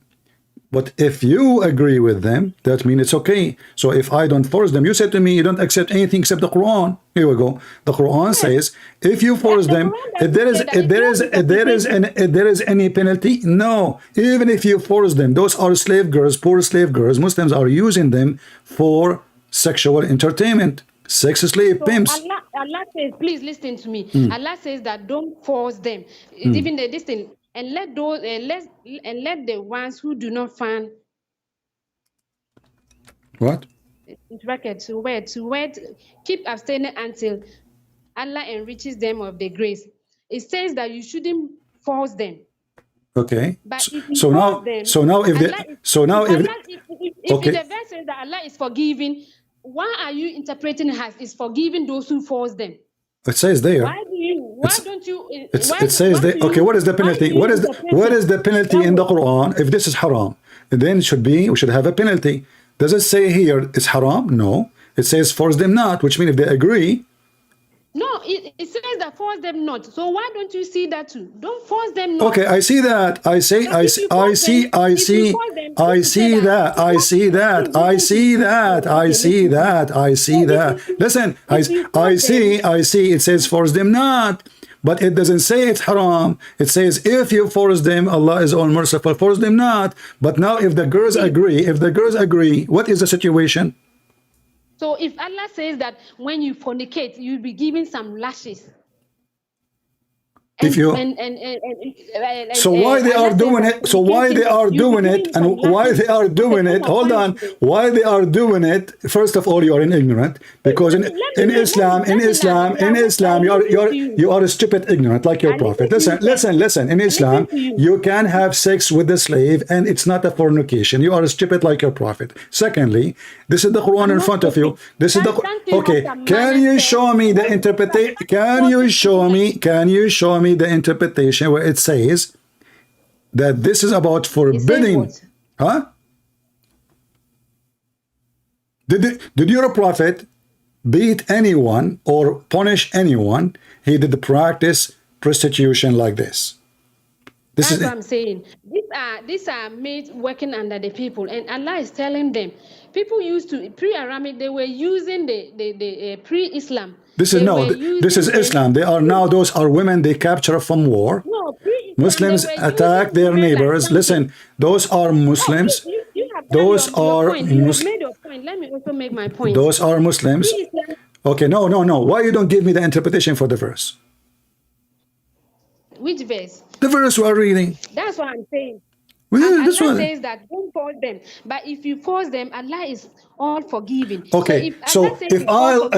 S1: But if you agree with them, that means it's okay. So if I don't force them, you said to me you don't accept anything except the Quran. Here we go. The Quran says if you force
S4: The
S1: them,
S4: Quran
S1: if there is
S4: doesn't say that.
S1: if there is any penalty, no. Even if you force them, those are slave girls, poor slave girls. Muslims are using them for sexual entertainment, sex slave
S4: So
S1: pimps.
S4: Allah says, please listen to me. Allah says that don't force them, even this thing, and let those let the ones who do not find
S1: What?
S4: bracket to wed keep abstaining until Allah enriches them of the grace. It says that you shouldn't force them.
S1: Okay.
S4: But if you
S1: So now,
S4: force them,
S1: so now if
S4: Allah
S1: the,
S4: is-
S1: so now if,
S4: Allah, if
S1: okay.
S4: the verse says that Allah is forgiving, why are you interpreting it as is forgiving those who force them?
S1: It says there.
S4: Why do you? Why
S1: It's-
S4: don't you?
S1: It says that. Okay, what is the
S4: why
S1: penalty?
S4: do you
S1: What is
S4: interpret it
S1: the penalty
S4: that
S1: in the
S4: way?
S1: Quran? If this is haram, then it should be we should have a penalty. Does it say here it's haram? No. It says force them not, which means if they agree.
S4: No, it says that force them not. So why don't you see that too? Don't force them not.
S1: Okay, I see that. I see.
S4: But
S1: I
S4: if
S1: see.
S4: you
S1: I
S4: force
S1: see.
S4: them-
S1: I
S4: if you
S1: see.
S4: force them,
S1: I
S4: you
S1: see
S4: say
S1: that.
S4: that.
S1: I see that. I see that. I see that. I see that. Listen, I see. I see. It says force them not. But it doesn't say it's haram. It says if you force them, Allah is all merciful. Force them not. But now, if the girls agree, what is the situation?
S4: So if Allah says that when you fornicate, you'll be given some lashes.
S1: If you- So why they are doing it? So why they are doing it? And why they are doing it? Hold on. Why they are doing it? First of all, you are ignorant because in Islam, you are a stupid ignorant like your prophet. Listen. In Islam, you can have sex with the slave, and it's not a fornication. You are stupid like your prophet. Secondly, this is the Quran in front of you. This is the okay. Can you show me the interpretation? Can you show me the interpretation where it says that this is about forbidding?
S4: what?
S1: Huh? Did your prophet beat anyone or punish anyone? He did practice prostitution like this. This
S4: That's
S1: is
S4: what I'm saying. These are made working under the people, and Allah is telling them. People used to pre-Aramic. They were using the pre-Islam.
S1: this is
S4: They
S1: no.
S4: were
S1: This is
S4: using
S1: Islam. They are now. Those are women they capture from war.
S4: No, pre-Islam,
S1: Muslims
S4: they were
S1: attack
S4: using
S1: their
S4: women like
S1: neighbors.
S4: something.
S1: Listen, those are Muslims.
S4: You have done
S1: Those
S4: your
S1: are
S4: point. You have
S1: Muslim.
S4: made your point. Let me also make my point.
S1: Those are Muslims.
S4: Pre-Islam,
S1: Okay, no. Why you don't give me the interpretation for the verse?
S4: which verse?
S1: The verse we are reading.
S4: That's what I'm saying.
S1: Well, this
S4: Allah
S1: one.
S4: says that don't force them, but if you force them, Allah is all forgiving.
S1: Okay,
S4: so
S1: so
S4: if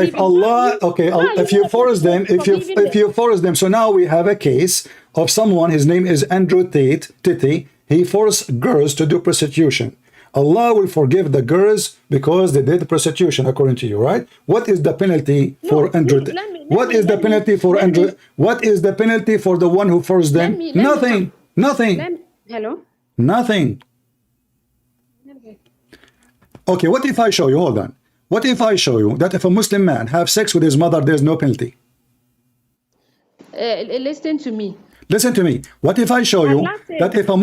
S1: if Allah, okay, if you force them, if you force them, so now we have a case of someone. His name is Andrew Titi. He forced girls to do prostitution. Allah will forgive the girls because they did prostitution, according to you, right? What is the penalty for Andrew? What is the penalty for Andrew? What is the penalty for the one who forced them? Nothing.
S4: Hello.
S1: Nothing. Okay, what if I show you, hold on. What if I show you that if a Muslim man have sex with his mother, there's no penalty?
S4: Listen to me.
S1: Listen to me. What if I show you that if a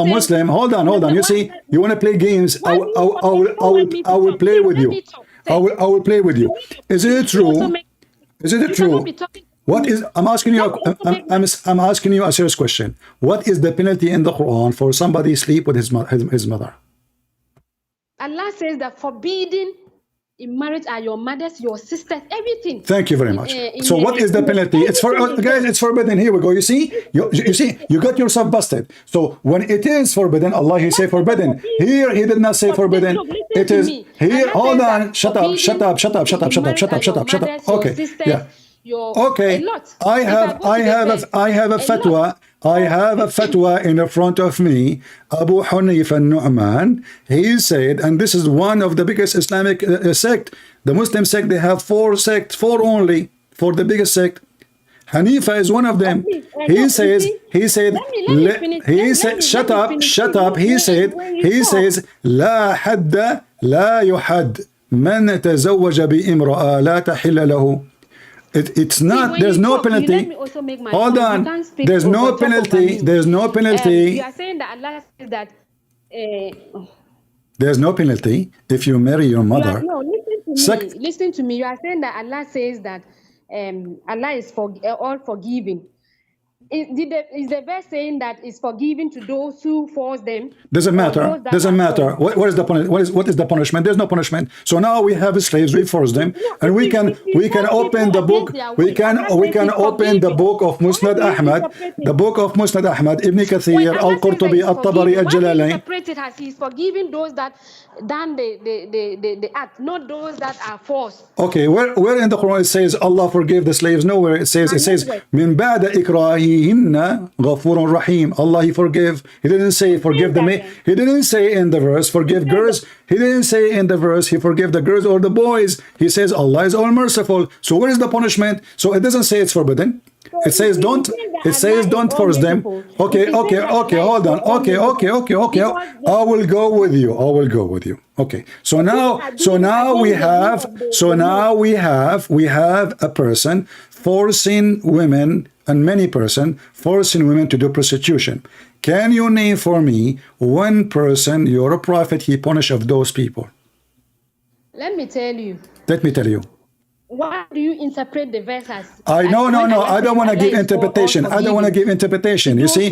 S1: Muslim, hold on. You see, you want to play games, I will play with you. I will play with you. Is it true? Is it true? What is, I'm asking you, I'm asking you a serious question. What is the penalty in the Quran for somebody sleep with his mother?
S4: Allah says that forbidding in marriage are your mothers, your sisters, everything.
S1: Thank you very much. So what is the penalty? It's for guys, it's forbidden. Here we go. You see, you got yourself busted. So when it is forbidden, Allah he say forbidden. Here he did not say forbidden. It is here. Hold on. Shut up. Okay. Yeah. Okay. I have a fatwa. I have a fatwa in front of me. Abu Hanif al-Nu'man, he said, and this is one of the biggest Islamic sect, The Muslim sect, they have four sects, four only, for the biggest sect. Hanifa is one of them. He says, shut up. He says, لا حد لا يحد من تزوج بامرأة لا تحل له. It's not, there's no penalty. Hold on. There's no penalty. There's no penalty.
S4: You are saying that Allah says that.
S1: There's no penalty if you marry your mother.
S4: No, listen to me. You are saying that Allah says that Allah is all forgiving. Is the verse saying that it's forgiving to those who force them?
S1: Doesn't matter. Doesn't matter. What is the punishment? What is the punishment? There's no punishment. So now we have slaves. We force them, and we can open the book. We can open the book of Musnad Ahmad. The book of Musnad Ahmad. Ibn Kathir, Al-Qurtubi, Al-Tabari, Al-Jalalain.
S4: Interpreted as He's forgiving those that done the act, not those that are forced.
S1: Okay, where in the Quran it says Allah forgave the slaves? Nowhere it says min ba'da ikrahihinna ghafurun rahim. Allah, He forgive. He didn't say forgive them. He didn't say in the verse forgive girls. He didn't say in the verse He forgive the girls or the boys. He says Allah is all merciful. So where is the punishment? So it doesn't say it's forbidden. It says don't. It says don't force them. Okay. Hold on. Okay. I will go with you. Okay. So now we have a person forcing women, and many person forcing women to do prostitution. Can you name for me one person, your prophet, he punished of those people?
S4: Let me tell you. Why do you interpret the verse as?
S1: No. I don't want to give interpretation. You see,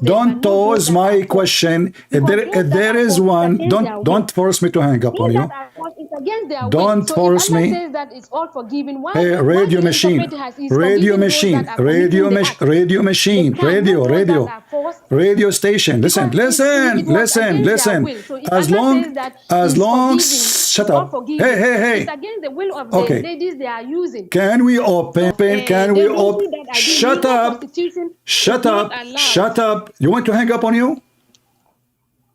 S1: don't toss my question. If there is one, don't force me to hang up on you. Don't force me. Hey, radio machine, radio station. Listen. As long, shut up. Hey.
S4: It's against the will of
S1: Okay.
S4: the ladies they are using.
S1: Can we open? Shut up. You want to hang up on you?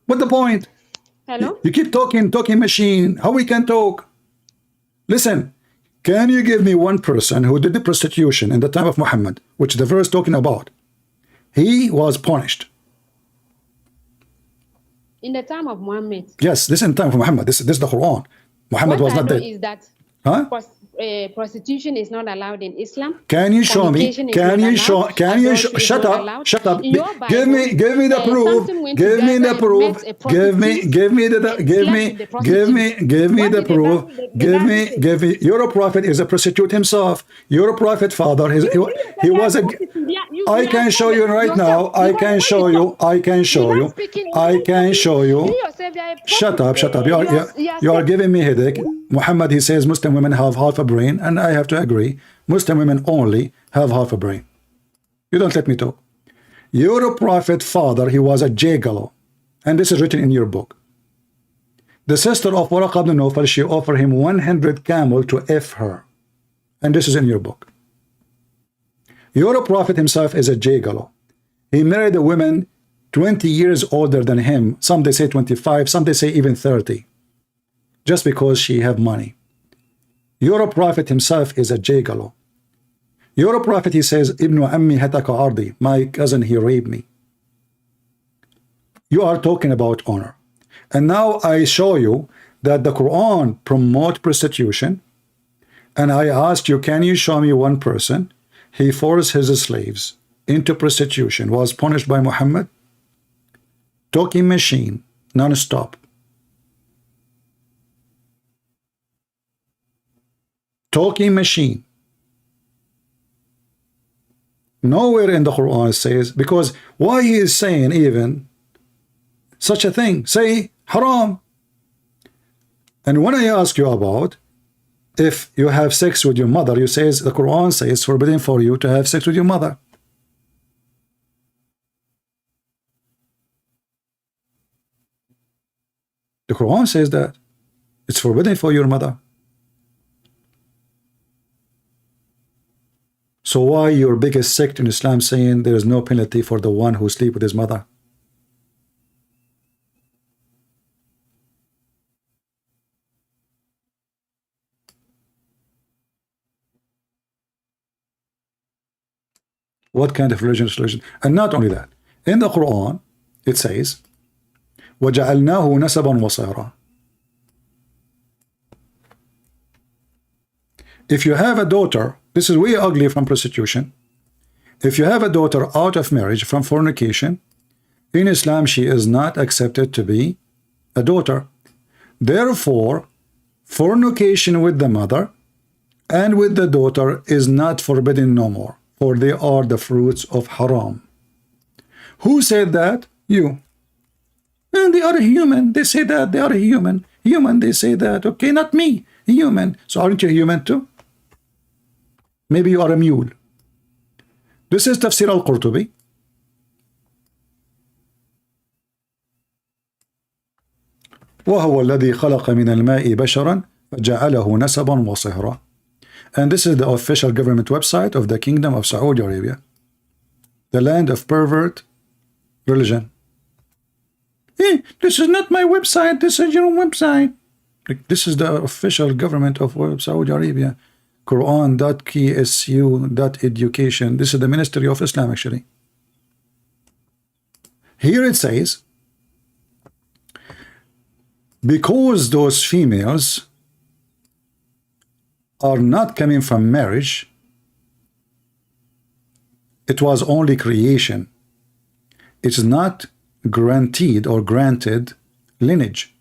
S1: What's the point?
S4: Hello?
S1: You keep talking machine. How we can talk? Listen, can you give me one person who did the prostitution in the time of Muhammad, which the verse talking about? He was punished.
S4: In the time of Muhammad.
S1: Yes, this is in the time of Muhammad. This is the Quran. Muhammad was not dead.
S4: Is that prostitution is not allowed in Islam?
S1: Can you show me? Shut up. Give me the proof. Give me the proof. Your prophet is a prostitute himself. Your prophet father, he was a. I can show you right now. I can show you. Shut up. You are giving me headache. Muhammad, he says Muslim women have half a brain, and I have to agree. Muslim women only have half a brain. You don't let me talk. Your prophet father, he was a gigolo, and this is written in your book. The sister of Waraq ibn Nawfal, she offered him 100 camel to F her, and this is in your book. Your prophet himself is a gigolo. He married a woman 20 years older than him. Some they say 25, some they say even 30. Just because she have money. Your prophet himself is a gigolo. Your prophet, he says, Ibn Ammi hataka ardi, my cousin, he raped me. You are talking about honor. And now I show you that the Quran promotes prostitution. And I asked you, can you show me one person he forced his slaves into prostitution, was punished by Muhammad? Talking machine, non-stop. Talking machine. Nowhere in the Quran it says, because why he is saying even such a thing? Say haram. And when I ask you about if you have sex with your mother, you says the Quran says it's forbidden for you to have sex with your mother. The Quran says that it's forbidden for your mother. So why your biggest sect in Islam saying there is no penalty for the one who sleep with his mother? What kind of religion is religion? And not only that, in the Quran, it says, وَجَعَلْنَاهُ نَسَبًا وَصَيْرًا. If you have a daughter, this is way ugly from prostitution. If you have a daughter out of marriage from fornication, in Islam, she is not accepted to be a daughter. Therefore, fornication with the mother and with the daughter is not forbidden no more, for they are the fruits of haram. Who said that? You. And they are human. They say that. They are human. Human, they say that. Okay, not me. Human. So aren't you human too? Maybe you are a mule. This is Tafsir al-Qurtubi. وهو الذي خلق من الماء بشرا فجعله نسبا وصهرا. And this is the official government website of the Kingdom of Saudi Arabia, the land of pervert religion. Hey, this is not my website, this is your website. This is the official government of Saudi Arabia. Quran.ksu.education. This is the Ministry of Islam actually. Here it says, because those females are not coming from marriage, it was only creation. It's not guaranteed or granted lineage.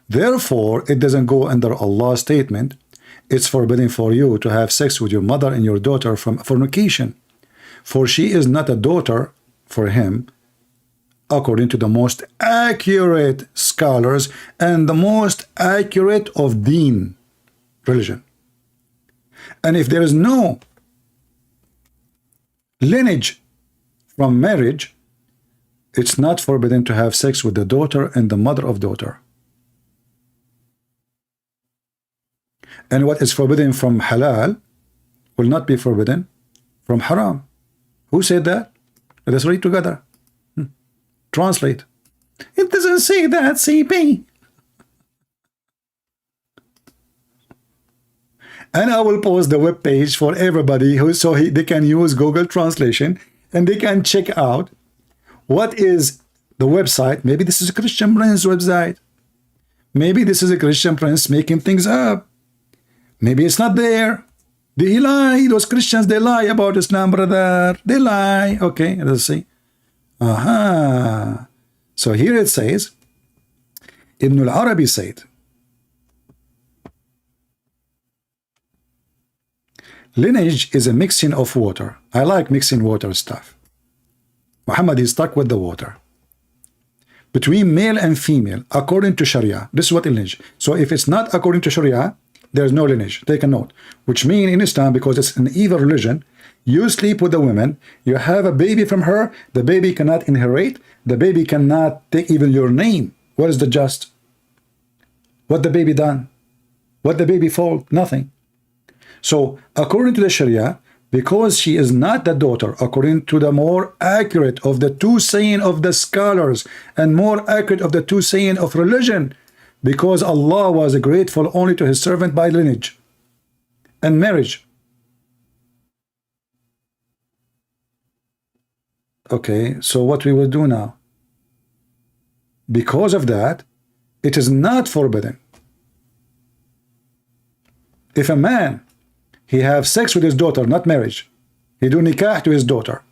S1: Therefore, it doesn't go under Allah's statement, it's forbidden for you to have sex with your mother and your daughter from fornication, for she is not a daughter for him, according to the most accurate scholars and the most accurate of deen, religion. And if there is no lineage from marriage, it's not forbidden to have sex with the daughter and the mother of daughter. And what is forbidden from halal will not be forbidden from haram. Who said that? Let us read together. Translate. It doesn't say that, CP. And I will post the web page for everybody they can use Google Translation and they can check out what is the website. Maybe this is a Christian Prince website. Maybe this is a Christian Prince making things up. Maybe it's not there. They lie. Those Christians, they lie about Islam, brother. They lie. Okay, let's see. Aha. So here it says, Ibn al-Arabi said, lineage is a mixing of water. I like mixing water stuff. Muhammad is stuck with the water. Between male and female, according to Sharia. This is what lineage. So if it's not according to Sharia, there's no lineage. Take a note. Which means in Islam, because it's an evil religion, you sleep with a woman, you have a baby from her, the baby cannot inherit, the baby cannot take even your name. What is the just? What the baby done? What the baby fault? Nothing. So according to the Sharia, because she is not the daughter, according to the more accurate of the two saying of the scholars and more accurate of the two saying of religion, because Allah was grateful only to his servant by lineage and marriage. Okay, so what we will do now? Because of that, it is not forbidden. If a man, he have sex with his daughter, not marriage, he do nikah to his daughter,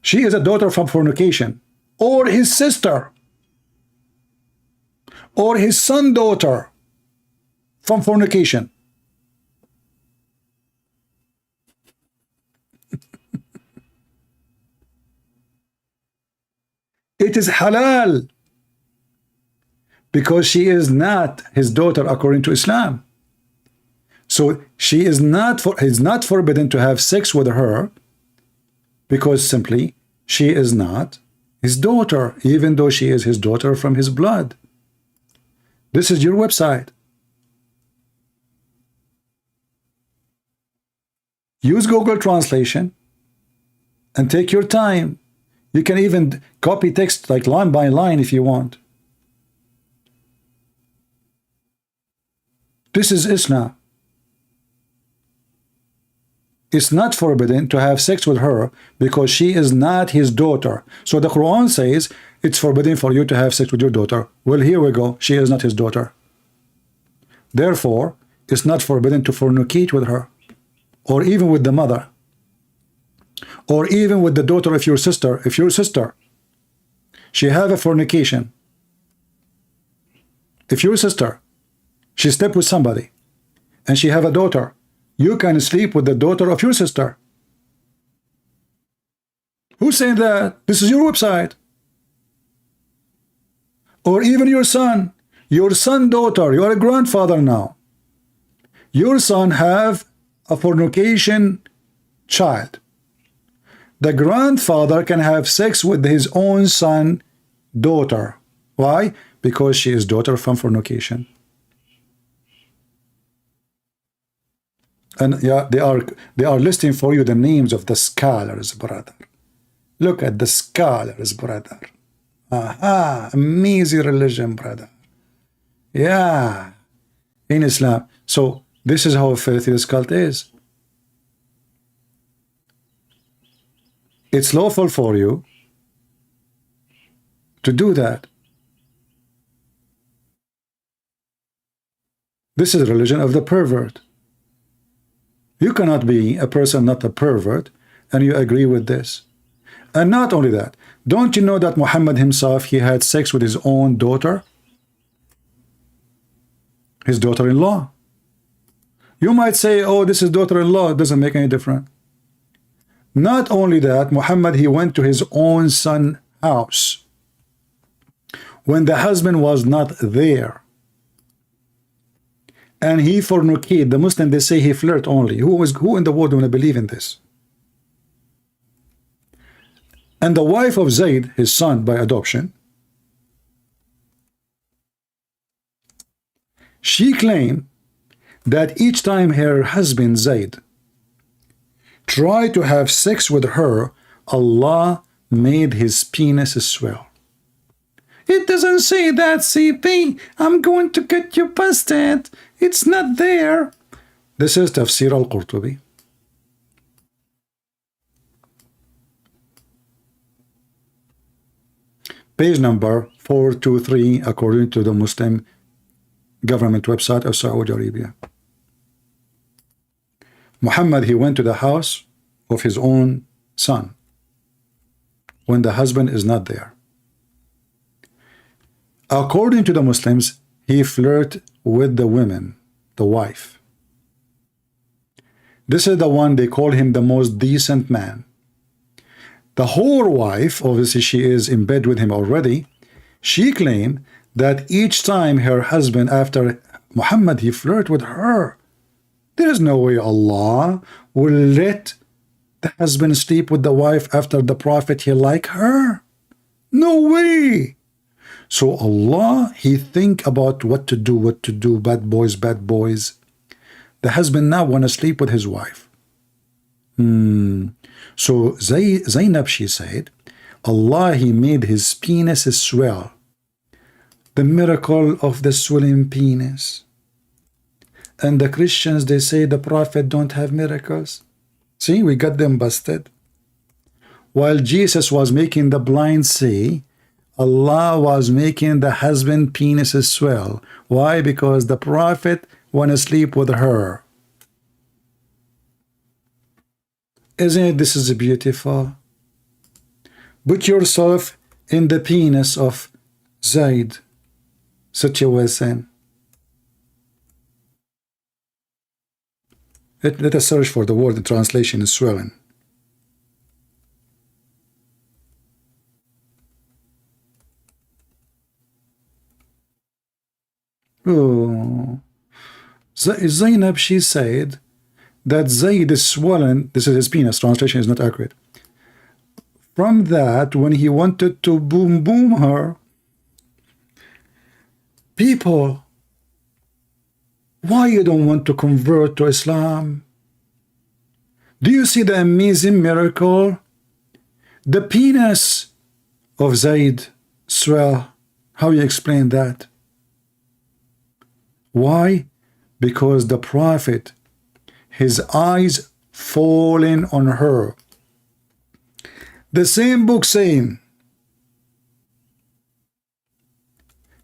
S1: she is a daughter from fornication, or his sister, or his son daughter from fornication. It is halal because she is not his daughter according to Islam. So she is it's not forbidden to have sex with her because simply she is not his daughter, even though she is his daughter from his blood. This is your website. Use Google Translation and take your time. You can even copy text like line by line if you want. This is Islam. it's not forbidden to have sex with her because she is not his daughter. So the Quran says it's forbidden for you to have sex with your daughter. Well, here we go. She is not his daughter. Therefore, it's not forbidden to fornicate with her, or even with the mother, or even with the daughter of your sister. If your sister, she have a fornication, if your sister, she slept with somebody, and she have a daughter, you can sleep with the daughter of your sister. Who's saying that? This is your website. Or even your son, daughter, you are a grandfather now. Your son have a fornication child. The grandfather can have sex with his own son, daughter. Why? Because she is daughter from fornication. And yeah, they are listing for you the names of the scholars, brother. Look at the scholars, brother. Aha, amazing religion, brother. Yeah, in Islam. So this is how filthy this cult is. It's lawful for you to do that. This is the religion of the pervert. You cannot be a person not a pervert and you agree with this. And not only that, don't you know that Muhammad himself, he had sex with his own daughter? His daughter-in-law. You might say, oh, this is daughter-in-law, it doesn't make any difference. Not only that, Muhammad, he went to his own son's house when the husband was not there. And he fornicated. The Muslim, they say he flirt only. Who in the world will believe in this? And the wife of Zayd, his son by adoption, she claimed that each time her husband Zayd tried to have sex with her, Allah made his penis swell. It doesn't say that, CP. I'm going to get you busted. It's not there. This is Tafsir al-Qurtubi. Page number 423, according to the Muslim government website of Saudi Arabia. Muhammad, he went to the house of his own son when the husband is not there. According to the Muslims, he flirted with the women, the wife. This is the one they call him the most decent man. The whore wife, obviously she is in bed with him already, she claimed that each time her husband, after Muhammad, he flirted with her. There is no way Allah will let the husband sleep with the wife after the Prophet, he like her. No way. So Allah, he think about what to do, bad boys, bad boys. The husband now want to sleep with his wife. So Zainab, she said, Allah, he made his penis swell. The miracle of the swelling penis. And the Christians, they say the Prophet don't have miracles. See, we got them busted. While Jesus was making the blind see, Allah was making the husband penis swell. Why? Because the Prophet want to sleep with her. Isn't it, this is beautiful? Put yourself in the penis of Zayd situation. Let us search for the word. The translation is swelling. Oh, Zainab, she said that Zayd is swollen. This is his penis. Translation is not accurate. From that, when he wanted to boom her, people, why you don't want to convert to Islam? Do you see the amazing miracle? The penis of Zayd swell. How you explain that? Why? Because the Prophet, his eyes falling on her. The same book saying,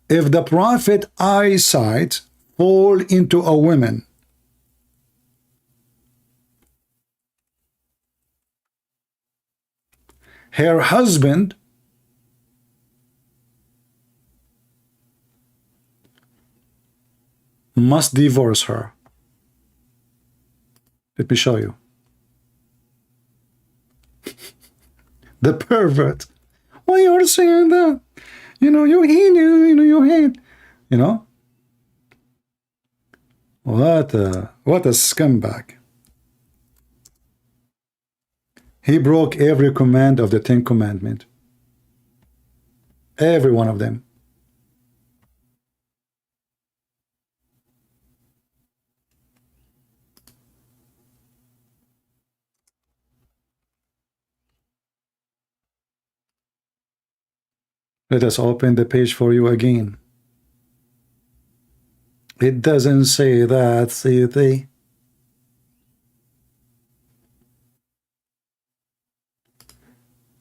S1: if the prophet eyesight fall into a woman, her husband must divorce her. Let me show you. The pervert. Why you are saying that? You know, you hate, you hate. You know? What a scumbag. He broke every command of the 10 Commandments. Every one of them. Let us open the page for you again. It doesn't say that, see they.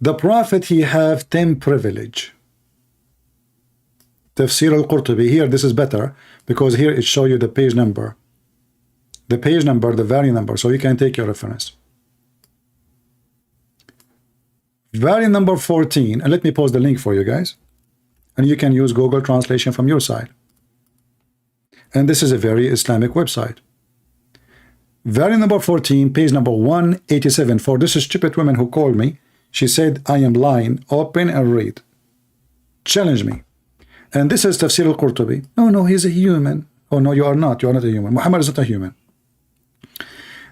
S1: The Prophet, he have 10 privilege. Tafsir al-Qurtubi. Here, this is better, because here it show you the page number. The page number, the variant number, so you can take your reference. Variant number 14, and let me post the link for you guys. And you can use Google translation from your side. And this is a very Islamic website. Variant number 14, page number 187. For this stupid woman who called me, she said, I am lying. Open and read. Challenge me. And this is Tafsir al-Qurtubi. Oh, no, he's a human. Oh, no, you are not. You are not a human. Muhammad is not a human.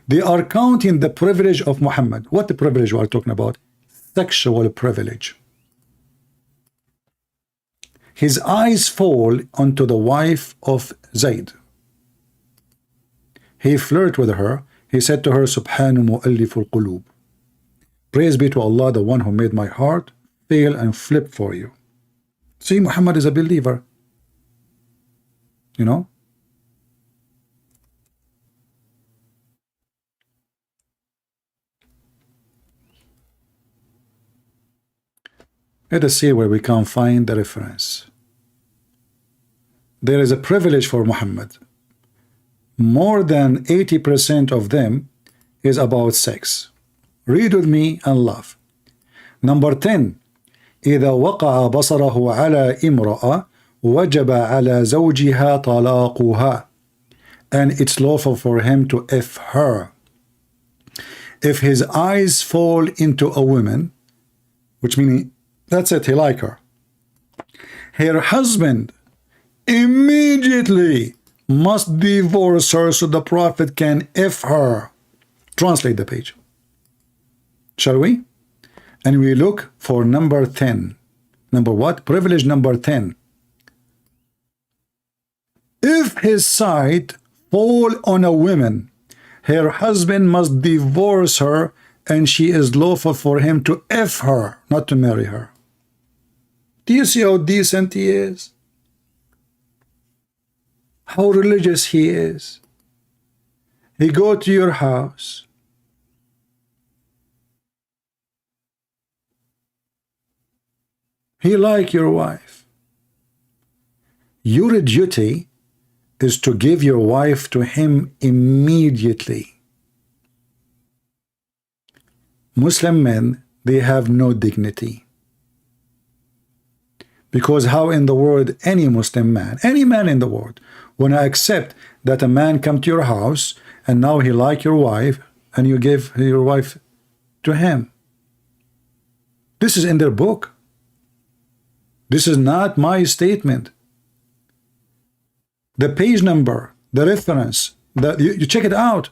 S1: They are counting the privilege of Muhammad. What the privilege we are talking about? Sexual privilege. His eyes fall onto the wife of Zayd. He flirted with her. He said to her, Subhanu mu'alliful qulub. Praise be to Allah, the one who made my heart fail and flip for you. See, Muhammad is a believer. You know? Let us see where we can find the reference. There is a privilege for Muhammad. More than 80% of them is about sex. Read with me and laugh. Number 10. إذا وقع بصره على امرأة وجب على زوجها طلاقها. And it's lawful for him to F her. If his eyes fall into a woman, which meaning that's it, he like her. Her husband immediately must divorce her so the Prophet can F her. Translate the page. Shall we? And we look for number 10. Number what? Privilege number 10. If his sight fall on a woman, her husband must divorce her and she is lawful for him to F her, not to marry her. Do you see how decent he is? How religious he is? He go to your house. He like your wife. Your duty is to give your wife to him immediately. Muslim men, they have no dignity. Because how in the world any Muslim man, any man in the world, when I accept that a man come to your house and now he like your wife and you give your wife to him? This is in their book. This is not my statement. The page number, the reference, you check it out.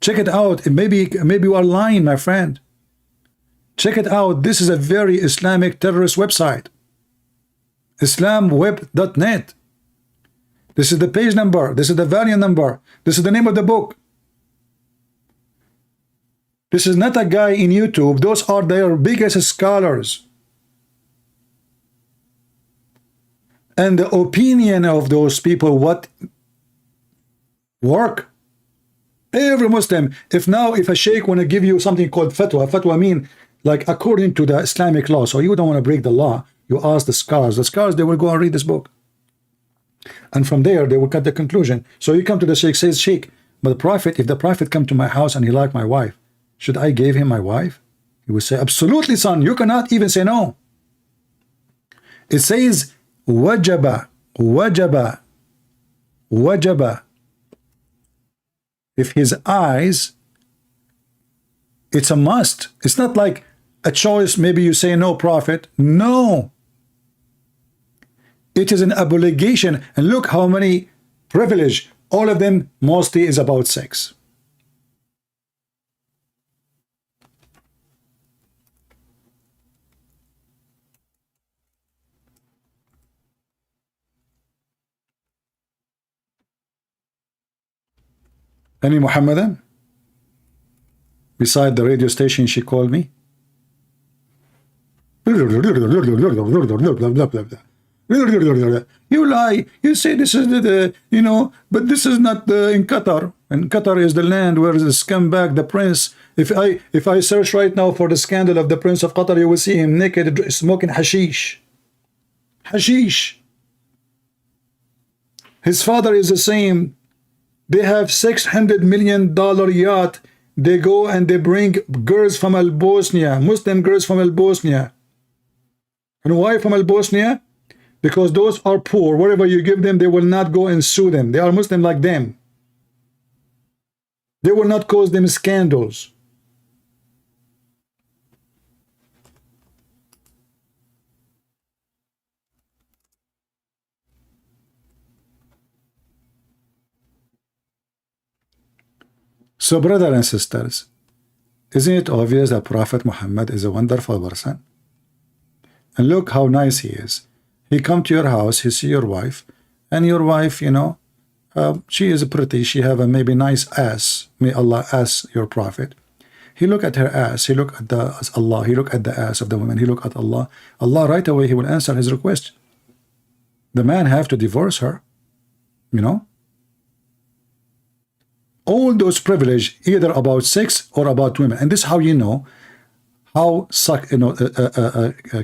S1: Check it out. Maybe you are lying, my friend. Check it out. This is a very Islamic terrorist website. Islamweb.net. This is the page number. This is the variant number. This is the name of the book. This is not a guy in YouTube. Those are their biggest scholars. And the opinion of those people, what work Every Muslim, if a sheikh want to give you something called fatwa mean like according to the Islamic law, so you don't want to break the law, you ask the scholars, they will go and read this book. And from there, they will cut the conclusion. So you come to the sheikh, says, sheikh, but the prophet, if the prophet come to my house and he like my wife, should I give him my wife? He will say, absolutely, son, you cannot even say no. It says, wajaba, wajaba, wajaba. If his eyes, it's a must. It's not like a choice. Maybe you say no, prophet. No. It is an obligation. And look how many privilege. All of them mostly is about sex. Any Muhammadan? Beside the radio station, she called me. You lie. You say this is but this is not in Qatar. And Qatar is the land where the scumbag, the prince. If I search right now for the scandal of the prince of Qatar, you will see him naked smoking hashish. Hashish. His father is the same. They have $600 million yacht. They go and they bring girls from Bosnia, Muslim girls from Bosnia. And why from Bosnia? Because those are poor. Whatever you give them, they will not go and sue them. They are Muslim like them. They will not cause them scandals. So, brothers and sisters, isn't it obvious that Prophet Muhammad is a wonderful person? And look how nice he is. He come to your house, he see your wife, and your wife, she is pretty, she have a maybe nice ass. May Allah ask your Prophet. He look at her ass, he look at Allah, he look at the ass of the woman, he look at Allah. Allah right away, he will answer his request. The man have to divorce her, all those privilege either about sex or about women. And this is how you know how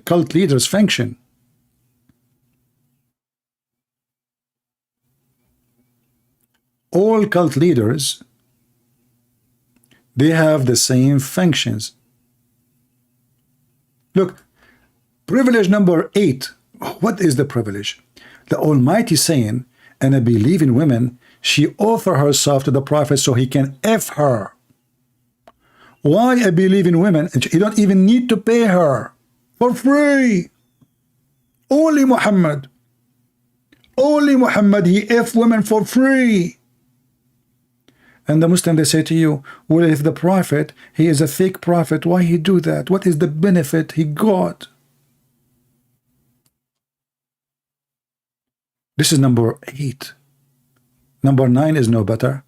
S1: cult leaders function. All cult leaders, they have the same functions. Look, privilege number 8. What is the privilege? The Almighty saying, and I believe in women, she offer herself to the Prophet so he can F her. Why I believe in women? You don't even need to pay her for free. Only Muhammad. Only Muhammad, he F women for free. And the Muslim, they say to you, well, if the Prophet, he is a fake prophet, why he do that? What is the benefit he got? This is number 8. Number 9 is no better.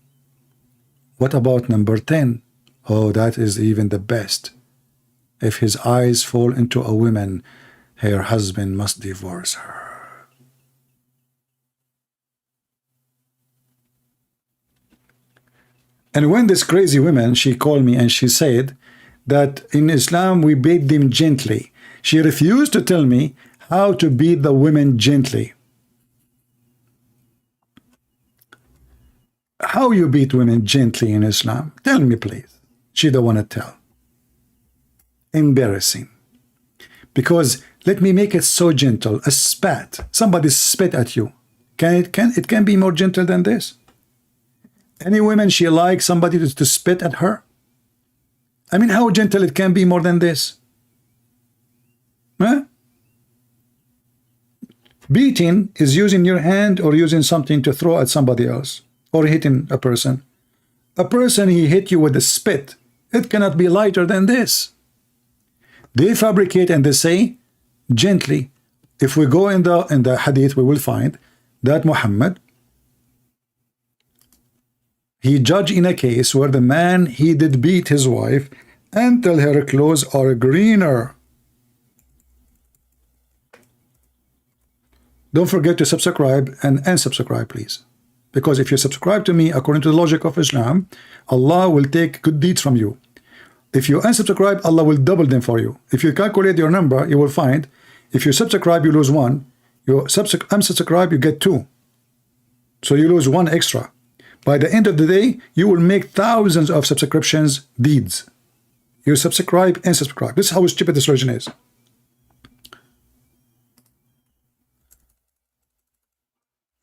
S1: What about number 10? Oh, that is even the best. If his eyes fall into a woman, her husband must divorce her. And when this crazy woman, she called me and she said that in Islam we beat them gently. She refused to tell me how to beat the women gently. How you beat women gently in Islam? Tell me, please. She don't want to tell. Embarrassing. Because let me make it so gentle. A spat. Somebody spit at you. It can be more gentle than this? Any woman, she likes somebody to spit at her? I mean, how gentle it can be more than this? Huh? Beating is using your hand or using something to throw at somebody else. Or hitting a person. A person, he hit you with a spit. It cannot be lighter than this. They fabricate and they say gently. If we go in the hadith, we will find that Muhammad, he judged in a case where the man, he did beat his wife until her clothes are greener. Don't forget to subscribe and unsubscribe, please. Because if you subscribe to me according to the logic of Islam, Allah will take good deeds from you. If you unsubscribe, Allah will double them for you. If you calculate your number, you will find if you subscribe, you lose 1. You unsubscribe, you get 2. So you lose 1 extra. By the end of the day, you will make thousands of subscriptions deeds. You subscribe and subscribe. This is how stupid this religion is.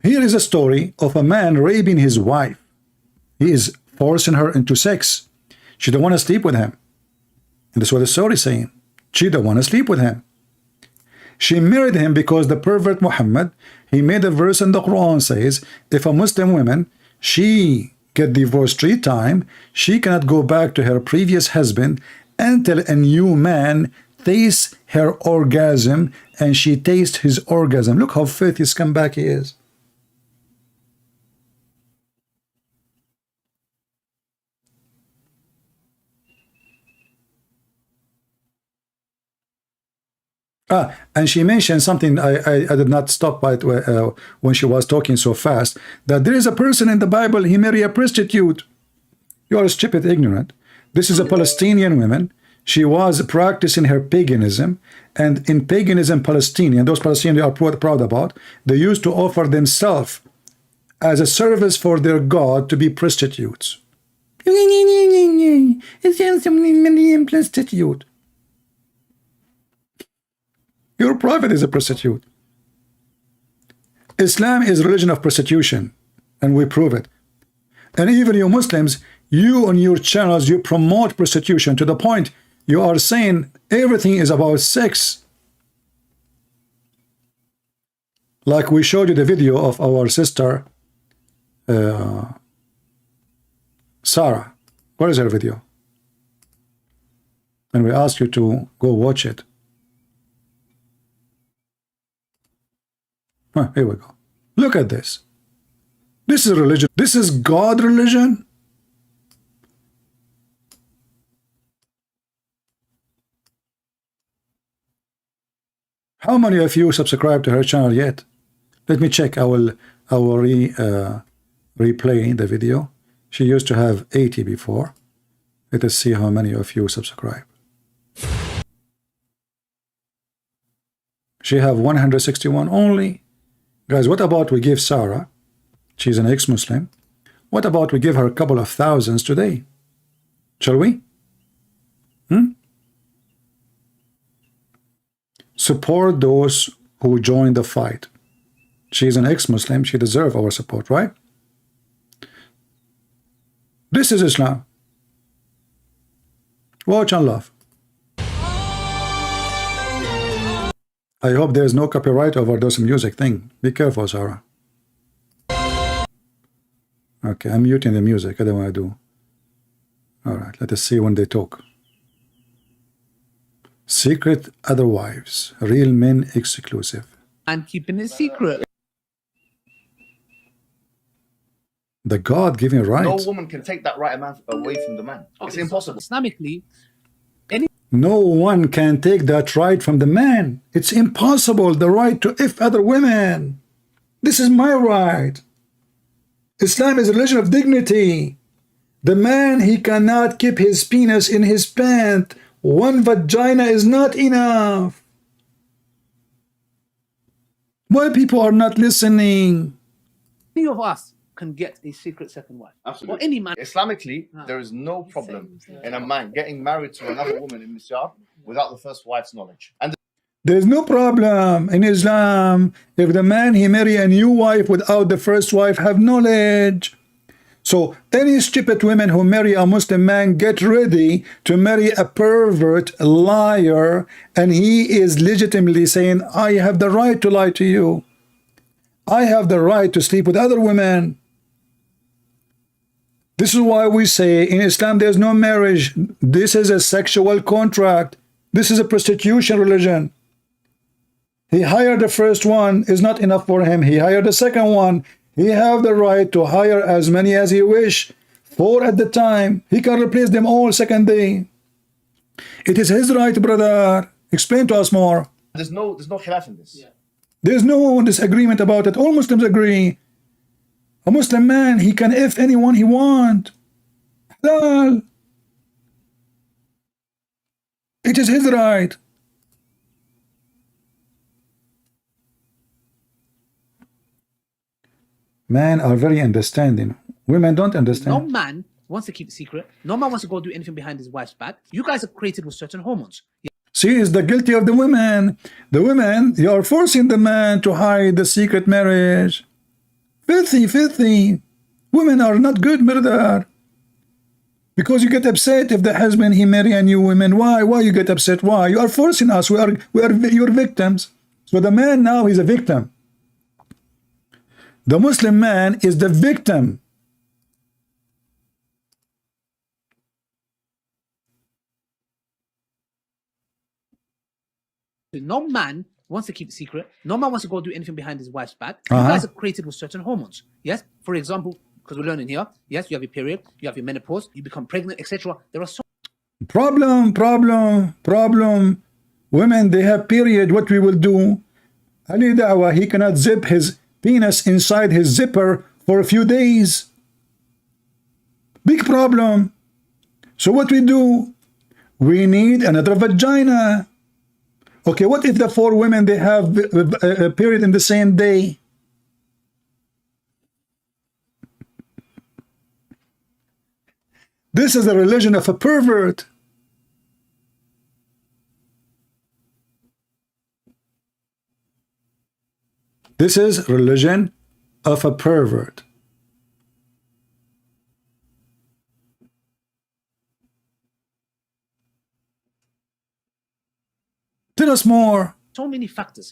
S1: Here is a story of a man raping his wife. He is forcing her into sex. She don't want to sleep with him. And that's what the story is saying. She don't want to sleep with him. She married him because the pervert Muhammad, he made a verse in the Quran says, if a Muslim woman, she get divorced 3 times, she cannot go back to her previous husband until a new man tastes her orgasm and she tastes his orgasm. Look how filthy scumbag he is. And she mentioned something I did not stop by it when she was talking so fast, that there is a person in the Bible, he married a prostitute. You are stupid, ignorant. This is a Palestinian woman. She was practicing her paganism, and in paganism, Palestinian, those Palestinians are proud about, they used to offer themselves as a service for their God to be prostitutes. Prostitute. Your prophet is a prostitute. Islam is a religion of prostitution, and we prove it. And even you Muslims, you on your channels, you promote prostitution to the point you are saying everything is about sex. Like we showed you the video of our sister Sarah. Where is her video? And we ask you to go watch it. Here we go. Look at this. This is religion. This is God religion. How many of you subscribe to her channel yet? Let me check. I will replay the video. She used to have 80 before. Let us see how many of you subscribe. She have 161 only. Guys, what about we give Sarah, she's an ex-Muslim, what about we give her a couple of thousands today? Shall we? Support those who join the fight. She's an ex-Muslim, she deserves our support, right? This is Islam. Watch and love. I hope there's no copyright over those music thing. Be careful, Sarah. Okay, I'm muting the music. I don't want to do. All right, let us see when they talk. Secret other wives. Real men exclusive.
S2: And keeping it secret.
S1: The God-given right.
S3: No woman can take that right away from the man. It's impossible.
S2: Islamically,
S1: no one can take that right from the man. It's impossible. The right to if other women. This is my right. Islam is a religion of dignity. The man, he cannot keep his penis in his pant. One vagina is not enough. Why people are not listening?
S2: any of us can get a secret second wife.
S3: Absolutely.
S2: Or any man.
S3: Islamically, there is no problem in a man getting married to another woman in Islam without the first wife's knowledge. And
S1: there's no problem in Islam if the man he marry a new wife without the first wife have knowledge. So any stupid women who marry a Muslim man, get ready to marry a pervert, a liar, and he is legitimately saying, I have the right to lie to you. I have the right to sleep with other women. This is why we say in Islam there's no marriage. This is a sexual contract. This is a prostitution religion. He hired the first one, is not enough for him. He hired the second one. He have the right to hire as many as he wish, 4 at the time. He can replace them all second day. It is his right, brother. Explain to us more.
S3: there's no khilaf in this.
S2: Yeah.
S1: There's no disagreement about it. All Muslims agree. A Muslim man, he can F anyone he want. Halal. It is his right. Men are very understanding. Women don't
S2: No
S1: understand.
S2: man wants to keep it secret. No man wants to go do anything behind his wife's back. You guys are created with certain hormones.
S1: See, is the guilty of the women. The women, you are forcing the man to hide the secret marriage. Filthy, filthy. Women are not good, murder. Because you get upset if the husband he marry a new woman. Why? Why you get upset? Why? You are forcing us. We are your victims. So the man now is a victim. The Muslim man is the victim.
S2: No man wants to keep it secret. No man wants to go do anything behind his wife's back. You guys are created with certain hormones. Yes? For example, because we're learning here, yes, you have your period, you have your menopause, you become pregnant, etc. There are so
S1: Problem. Women, they have period. What we will do? Ali Dawah, he cannot zip his penis inside his zipper for a few days. Big problem. So what we do? We need another vagina. Okay, what if the 4 women, they have a period in the same day? This is the religion of a pervert. This is religion of a pervert. Tell us more.
S2: so many factors.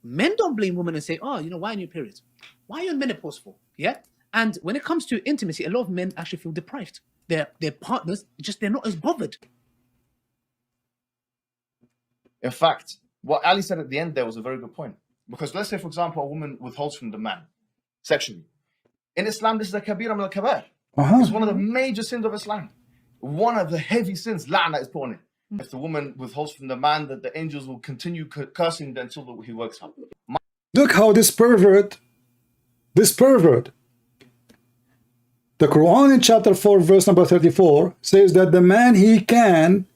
S2: Men don't blame women and say, oh, you know, why are you periods? Why are you in menopause for? Yeah. And when it comes to intimacy, a lot of men actually feel deprived. Their partners, they're not as bothered.
S3: In fact, what Ali said at the end there was a very good point. Because let's say, for example, a woman withholds from the man sexually. In Islam, this is a kabira min al-kabair. It's one of the major sins of Islam. One of the heavy sins, la'na, is put on it. If the woman withholds from the man, that the angels will continue cursing until he works out.
S1: Look how this pervert, the Quran in chapter 4, verse number 34, says that the man, he can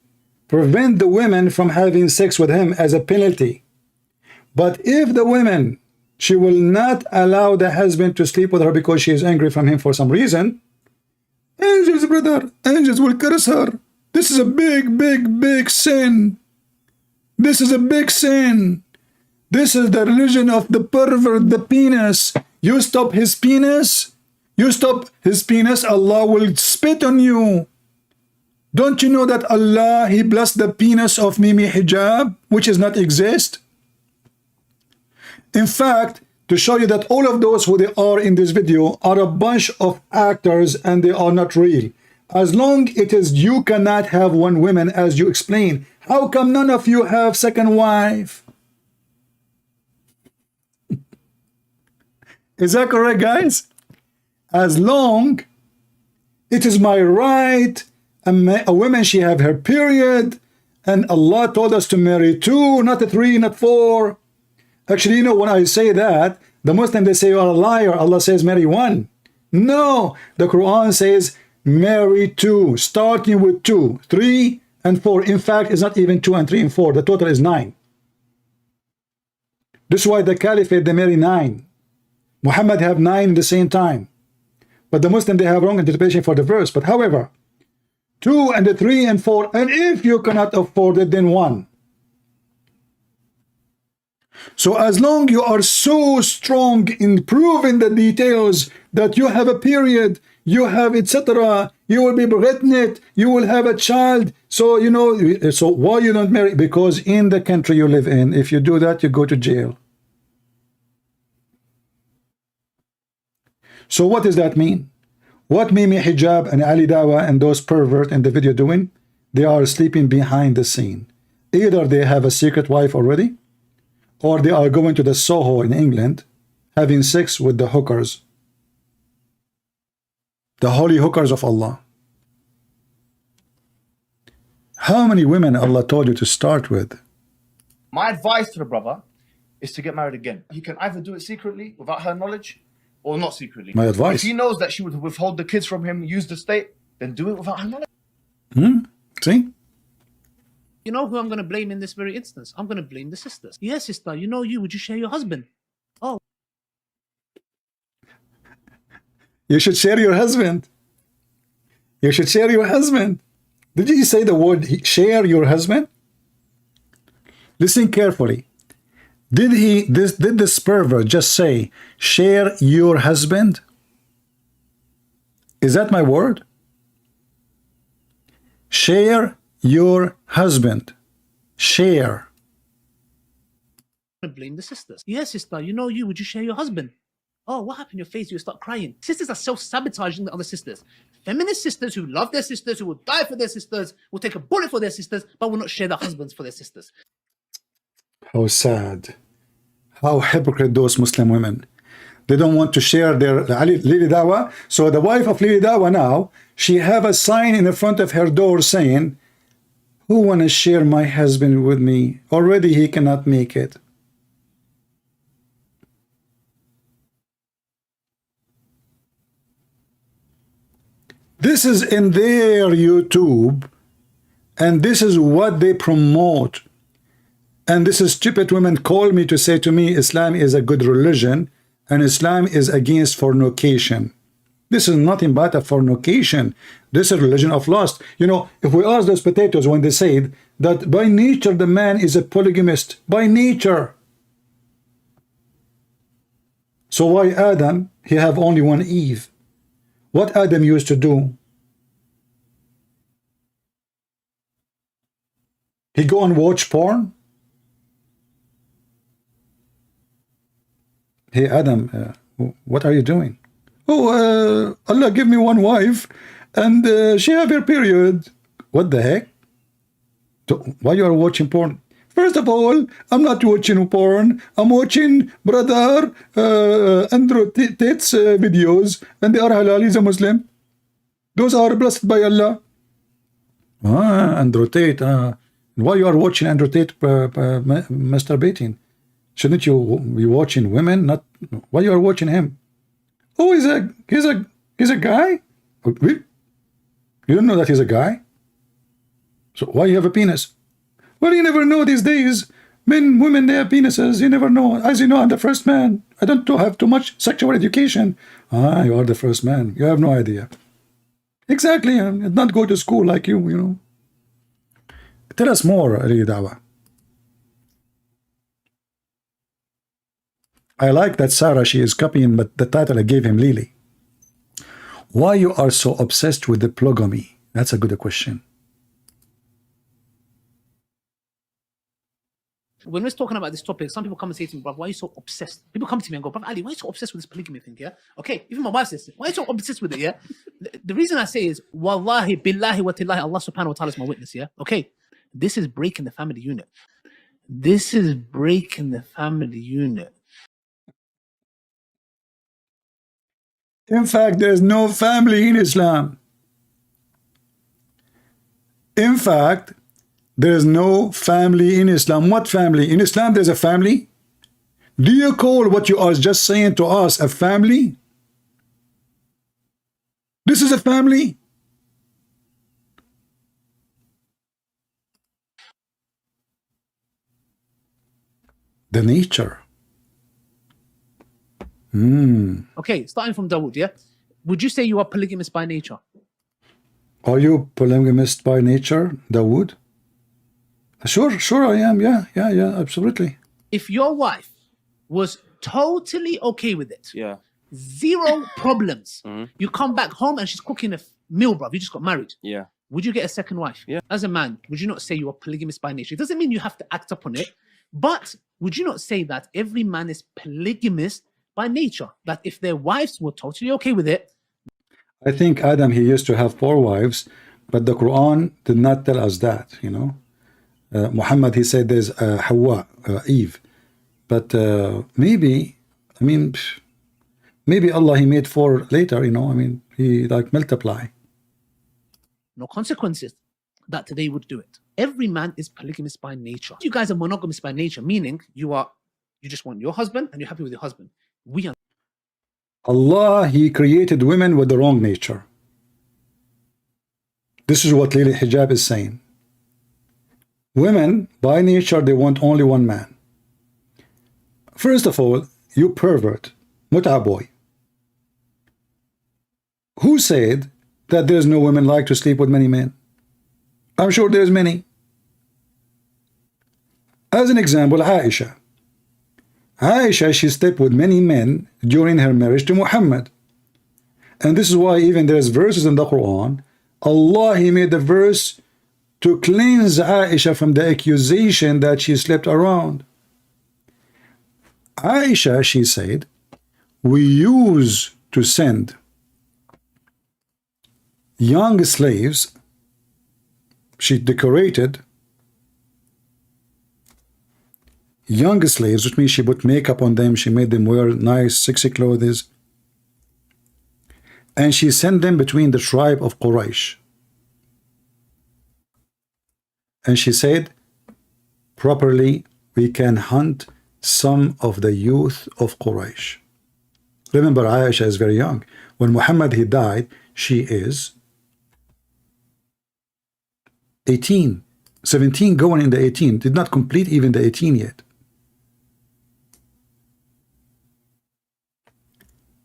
S1: prevent the women from having sex with him as a penalty. But if the woman, she will not allow the husband to sleep with her because she is angry from him for some reason, angels, brother, angels will curse her. This is a big, big, big sin. This is a big sin. This is the religion of the pervert, the penis. You stop his penis, Allah will spit on you. Don't you know that Allah, He blessed the penis of Mimi Hijab, which does not exist? In fact, to show you that all of those who they are in this video are a bunch of actors and they are not real. As long it is you cannot have one woman as you explain. How come none of you have second wife? Is that correct, guys? As long it is my right, a woman, she have her period, and Allah told us to marry 2, not 3, not 4. Actually, you know, when I say that, the Muslim, they say, you're a liar. Allah says marry 1. No, the Quran says marry 2, starting with 2, 3, and 4. In fact, it's not even 2 and 3 and 4. The total is 9. This is why the Caliphate, they marry 9. Muhammad have 9 at the same time. But the Muslim, they have wrong interpretation for the verse. But however, 2 and 3 and 4, and if you cannot afford it, then 1. So as long you are so strong in proving the details that you have a period, you have etc., you will be pregnant, you will have a child. So, you know, so why you don't marry? Because in the country you live in, if you do that, you go to jail. So what does that mean? What Mimi Hijab and Ali Dawah and those pervert in the video doing? They are sleeping behind the scene. Either they have a secret wife already, or they are going to the Soho in England, having sex with the hookers. The holy hookers of Allah. How many women Allah told you to start with?
S3: My advice to the brother is to get married again. He can either do it secretly without her knowledge, or not secretly.
S1: My advice.
S3: If he knows that she would withhold the kids from him, use the state, then do it without her knowledge.
S1: See?
S2: You know who I'm going to blame in this very instance? I'm going to blame the sisters. Yeah, sister, you know you. Would you share your husband? Oh.
S1: You should share your husband. You should share your husband. Did you say the word share your husband? Listen carefully. Did this pervert just say share your husband? Is that my word? Share your husband. Share.
S2: I'm going to blame the sisters. Yeah, sister, you know you. Would you share your husband? Oh, what happened? Your face, you start crying. Sisters are self-sabotaging the other sisters. Feminist sisters who love their sisters, who will die for their sisters, will take a bullet for their sisters, but will not share their husbands for their sisters.
S1: How sad. How hypocrite those Muslim women. They don't want to share their Lili Dawa. So the wife of Lili Dawa now, she have a sign in the front of her door saying, who want to share my husband with me? Already he cannot make it. This is in their YouTube, and this is what they promote. And this is stupid women call me to say to me, Islam is a good religion, and Islam is against fornication. This is nothing but a fornication. This is a religion of lust. You know, if we ask those potatoes when they said that by nature the man is a polygamist, by nature. So why Adam, he have only one Eve? What Adam used to do? He go and watch porn? Hey Adam, what are you doing? Oh, Allah give me one wife and she have her period. What the heck? Why you are watching porn? First of all, I'm not watching porn. I'm watching brother Andrew Tate's videos, and they are halal. He's a Muslim. Those are blessed by Allah. Andrew Tate. Why you are watching Andrew Tate masturbating? Shouldn't you be watching women? Not why you are watching him? Oh, he's a guy. You don't know that he's a guy. So why you have a penis? Well, you never know these days. Men, women, they have penises. You never know. As you know, I'm the first man. I don't have too much sexual education. You are the first man. You have no idea. Exactly. I did not go to school like you, you know. Tell us more, Ali Dawa. I like that Sarah, she is copying but the title I gave him, Lily. Why you are so obsessed with the polygamy? That's a good question.
S2: When we're talking about this topic, some people come and say to me, bro, why are you so obsessed? People come to me and go, bro, Ali, why are you so obsessed with this polygamy thing, yeah? Okay, even my wife says, why are you so obsessed with it, yeah? The reason I say is, wallahi, billahi, wa tillahi, Allah subhanahu wa ta'ala is my witness, yeah? Okay, this is breaking the family unit. This is breaking the family unit.
S1: In fact, there is no family in Islam. In fact, there is no family in Islam. What family? In Islam, there's a family. Do you call what you are just saying to us a family? This is a family. The nature.
S2: Okay, starting from Dawood, yeah? Would you say you are polygamous by nature?
S1: Are you polygamist by nature, Dawood? Sure I am. Yeah, absolutely.
S2: If your wife was totally okay with it,
S5: Yeah.
S2: zero problems, you come back home and she's cooking a meal, bruv, you just got married.
S5: Yeah.
S2: Would you get a second wife?
S5: Yeah.
S2: As a man, would you not say you are polygamous by nature? It doesn't mean you have to act upon it, but would you not say that every man is polygamous by nature? That if their wives were totally okay with it.
S1: I think Adam, he used to have 4 wives, but the Quran did not tell us that, you know. Muhammad, he said there's Hawa, Eve. But maybe, I mean, maybe Allah, he made 4 later, you know. I mean, he like multiply.
S2: No consequences, that they would do it. Every man is polygamous by nature. You guys are monogamous by nature, meaning you just want your husband and you're happy with your husband. We are.
S1: Allah, He created women with the wrong nature. This is what Lily Hijab is saying. Women, by nature, they want only one man. First of all, you pervert, mut'a boy. Who said that there's no women like to sleep with many men? I'm sure there's many. As an example, Aisha. Aisha, she slept with many men during her marriage to Muhammad. And this is why even there's verses in the Quran, Allah, He made the verse to cleanse Aisha from the accusation that she slept around. Aisha, she said, we used to send young slaves. She decorated young slaves, which means she put makeup on them, she made them wear nice, sexy clothes, and she sent them between the tribe of Quraysh. And she said, properly, we can hunt some of the youth of Quraysh. Remember, Aisha is very young. When Muhammad, he died, she is 18, 17 going in the 18, did not complete even the 18 yet.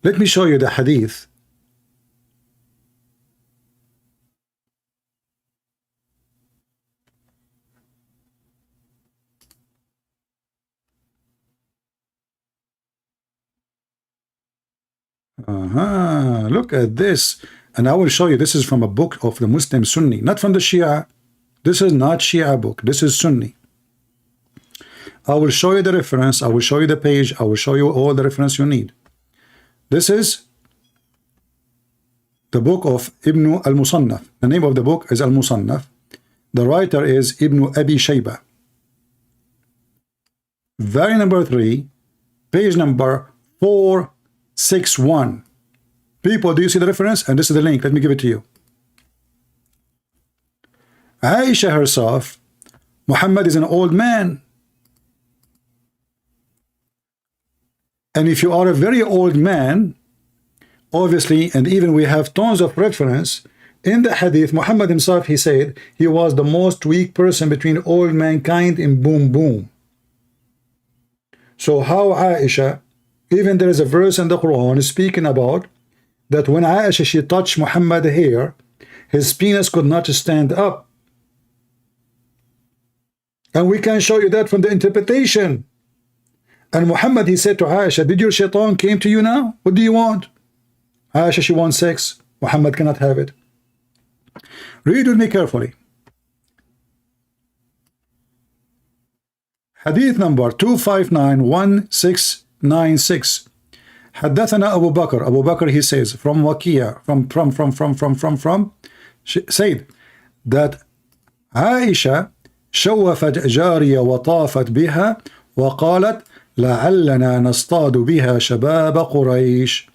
S1: Let me show you the hadith. Look at this. And I will show you, this is from a book of the Muslim Sunni, not from the Shia. This is not Shia book. This is Sunni. I will show you the reference. I will show you the page. I will show you all the reference you need. This is the book of Ibn al-Musannaf. The name of the book is al-Musannaf. The writer is Ibn Abi Shayba. Volume number 3, page number 461. People, do you see the reference? And this is the link. Let me give it to you. Aisha herself, Muhammad is an old man. And if you are a very old man, obviously, and even we have tons of reference in the hadith, Muhammad himself, he said he was the most weak person between all mankind in boom boom. So how Aisha, even there is a verse in the Quran speaking about that when Aisha, she touched Muhammad hair, his penis could not stand up. And we can show you that from the interpretation. And Muhammad, he said to Aisha, did your shaitan came to you now? What do you want? Aisha, she wants sex. Muhammad cannot have it. Read with me carefully. Hadith number 2591696. حدثنا أبو بكر. Abu Bakr, he says, from Waqiya, she said that Aisha شوفت جارية وطافت بها وقالت لعلنا نصطاد بها شباب قريش.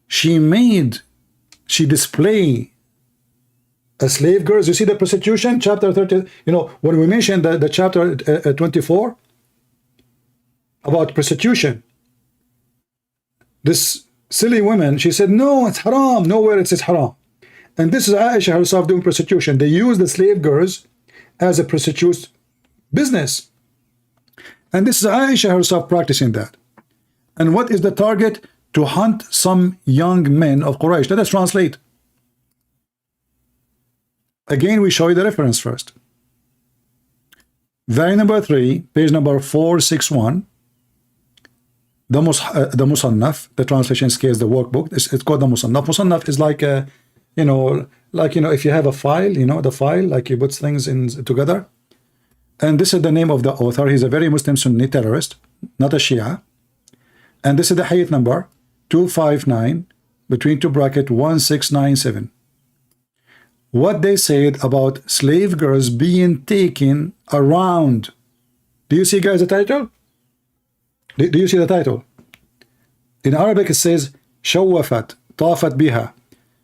S1: She displayed a slave girls. You see the prostitution, chapter 30, you know, when we mentioned the chapter 24 about prostitution, this silly woman, she said, no, it's haram. Nowhere it says haram. And this is Aisha herself doing prostitution. They use the slave girls as a prostitute business. And this is Aisha herself practicing that. And what is the target? To hunt some young men of Quraysh. Let us translate. Again, we show you the reference first. Volume number 3, page number 461. The Musannaf, the translation scales, the workbook. It's called the Musannaf. Musannaf is like a, if you have a file, the file, like you put things in together. And this is the name of the author. He's a very Muslim Sunni terrorist, not a Shia. And this is the hadith number 259 between two bracket 1697. What they said about slave girls being taken around. Do you see, guys, the title? Do you see the title? In Arabic it says shawafat tafat biha.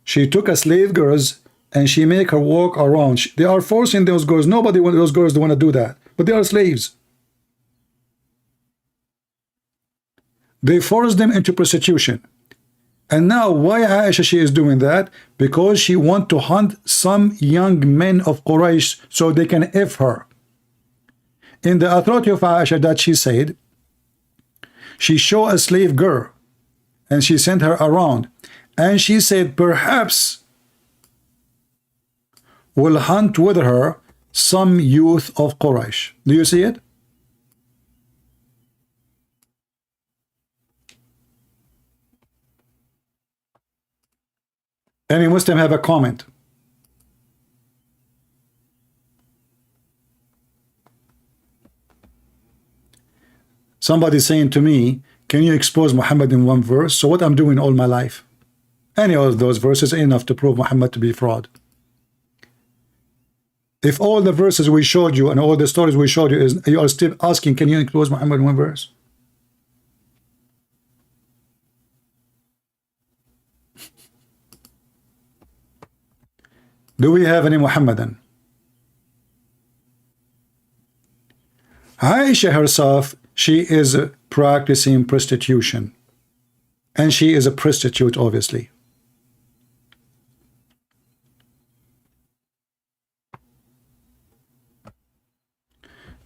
S1: She took a slave girls and she make her walk around. They are forcing those girls. Nobody want those girls to want to do that, but they are slaves. They forced them into prostitution. And now why Aisha she is doing that? Because she want to hunt some young men of Quraysh so they can F her. In the authority of Aisha that she said, she showed a slave girl and she sent her around. And she said, perhaps will hunt with her some youth of Quraysh. Do you see it? Any Muslim have a comment? Somebody saying to me, can you expose Muhammad in one verse? So what I'm doing all my life. Any of those verses ain't enough to prove Muhammad to be fraud. If all the verses we showed you and all the stories we showed you is you are still asking, can you expose Muhammad in one verse? Do we have any Muhammadan? Aisha herself, she is practicing prostitution. And she is a prostitute, obviously.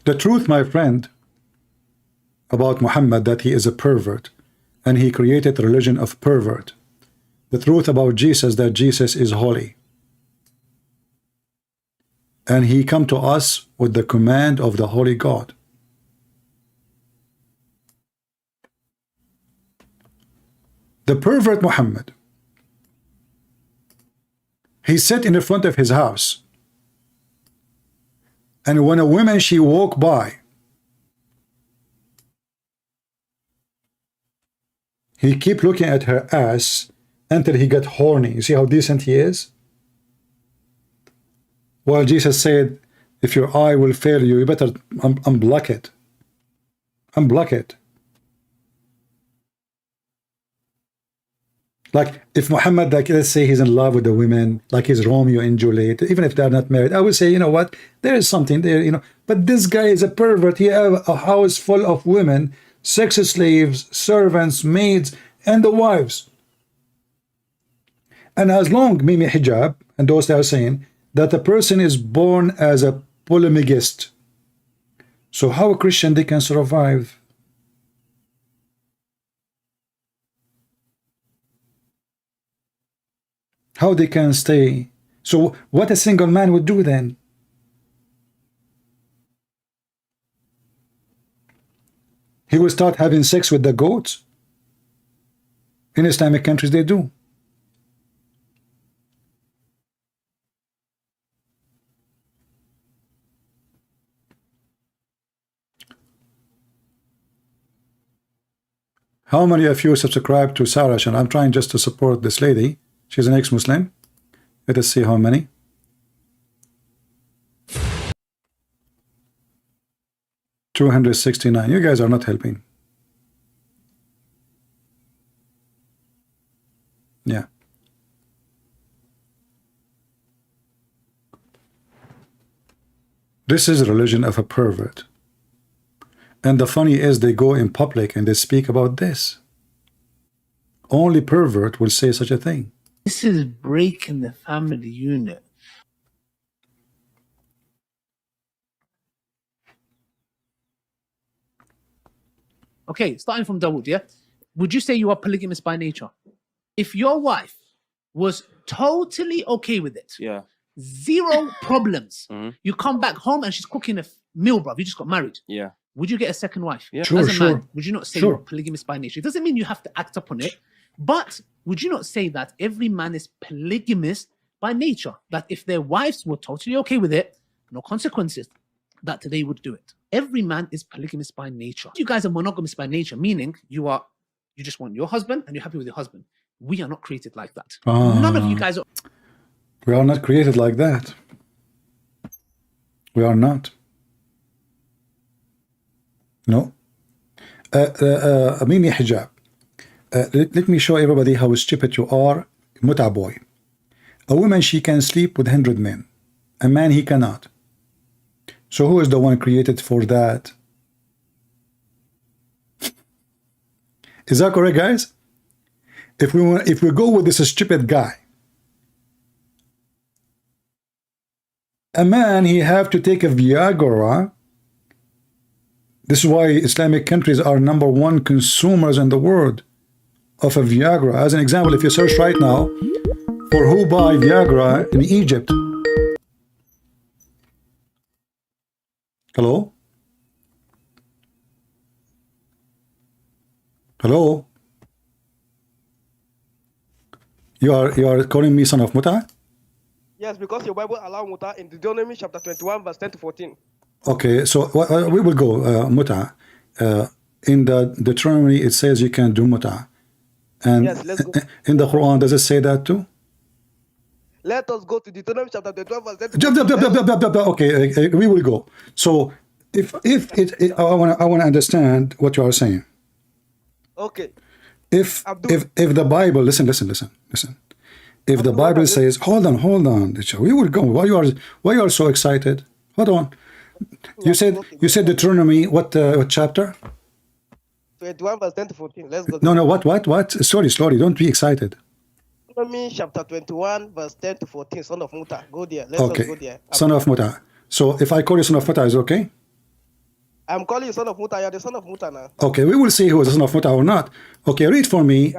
S1: The truth, my friend, about Muhammad, that he is a pervert, and he created a religion of pervert. The truth about Jesus, that Jesus is holy. And he come to us with the command of the Holy God. The pervert Muhammad, he sat in the front of his house, and when a woman she walked by, he kept looking at her ass until he got horny. You see how decent he is? Well, Jesus said, if your eye will fail you, you better unblock it. Unblock it. Like, if Muhammad, like, let's say he's in love with a woman, like he's Romeo and Juliet, even if they're not married, I would say, you know what, there is something there, you know. But this guy is a pervert. He has a house full of women, sex slaves, servants, maids, and the wives. And as long, Mimi Hijab, and those that are saying, that a person is born as a polygamist. So how a Christian they can survive? How they can stay? So what a single man would do then? He will start having sex with the goats. In Islamic countries they do. How many of you subscribe to Sarah? And I'm trying just to support this lady. She's an ex-Muslim. Let us see how many. $269. You guys are not helping. Yeah. This is a religion of a pervert. And the funny is they go in public and they speak about this. Only pervert will say such a thing.
S2: This is breaking the family unit. Okay, starting from Dawood, yeah? Would you say you are polygamous by nature? If your wife was totally okay with it,
S5: Yeah.
S2: zero problems, you come back home and she's cooking a meal, bruv, you just got married.
S5: Yeah.
S2: Would you get a second wife?
S5: Yeah.
S1: Sure,
S2: As a
S1: sure.
S2: man, would you not say
S1: Sure.
S2: you're polygamous by nature? It doesn't mean you have to act upon it, but would you not say that every man is polygamous by nature? That if their wives were totally okay with it, no consequences, that they would do it. Every man is polygamous by nature. You guys are monogamous by nature, meaning you just want your husband and you're happy with your husband. We are not created like that. None of you guys are.
S1: We are not created like that. We are not. No. Mimi Hijab. Let me show everybody how stupid you are, Muta boy. A woman, she can sleep with 100 men. A man, he cannot. So who is the one created for that? Is that correct, guys? If we go with this stupid guy, a man, he have to take a Viagra. This is why Islamic countries are #1 consumers in the world of a Viagra. As an example, if you search right now for who buy Viagra in Egypt. Hello? Hello? You are calling me son of Muta?
S5: Yes, because your Bible allows muta in Deuteronomy chapter 21, verse 10 to 14.
S1: Okay, so we will go muta. In the Deuteronomy, it says you can do muta. And
S5: Yes, let's go.
S1: in the Quran, does it say that too?
S5: Let us go to Deuteronomy chapter 21, verse 10 to 14.
S1: Okay, we will go. So if I want to understand what you are saying.
S5: Okay.
S1: If the Bible, listen. If the Bible says, hold on, we will go. Why you are so excited? Hold on. You said Deuteronomy, what chapter?
S5: 21, verse 10 to 14. Let's go.
S1: No, what? Sorry, don't be excited.
S5: Deuteronomy chapter 21, verse 10 to 14. Son of Muta. Go there. Let's
S1: Okay.
S5: go there.
S1: Son of Muta. So if I call you son of Muta, is okay?
S5: I'm calling you son of Muta. You're the son of Muta now.
S1: Okay, we will see who is the son of Muta or not. Okay, read for me.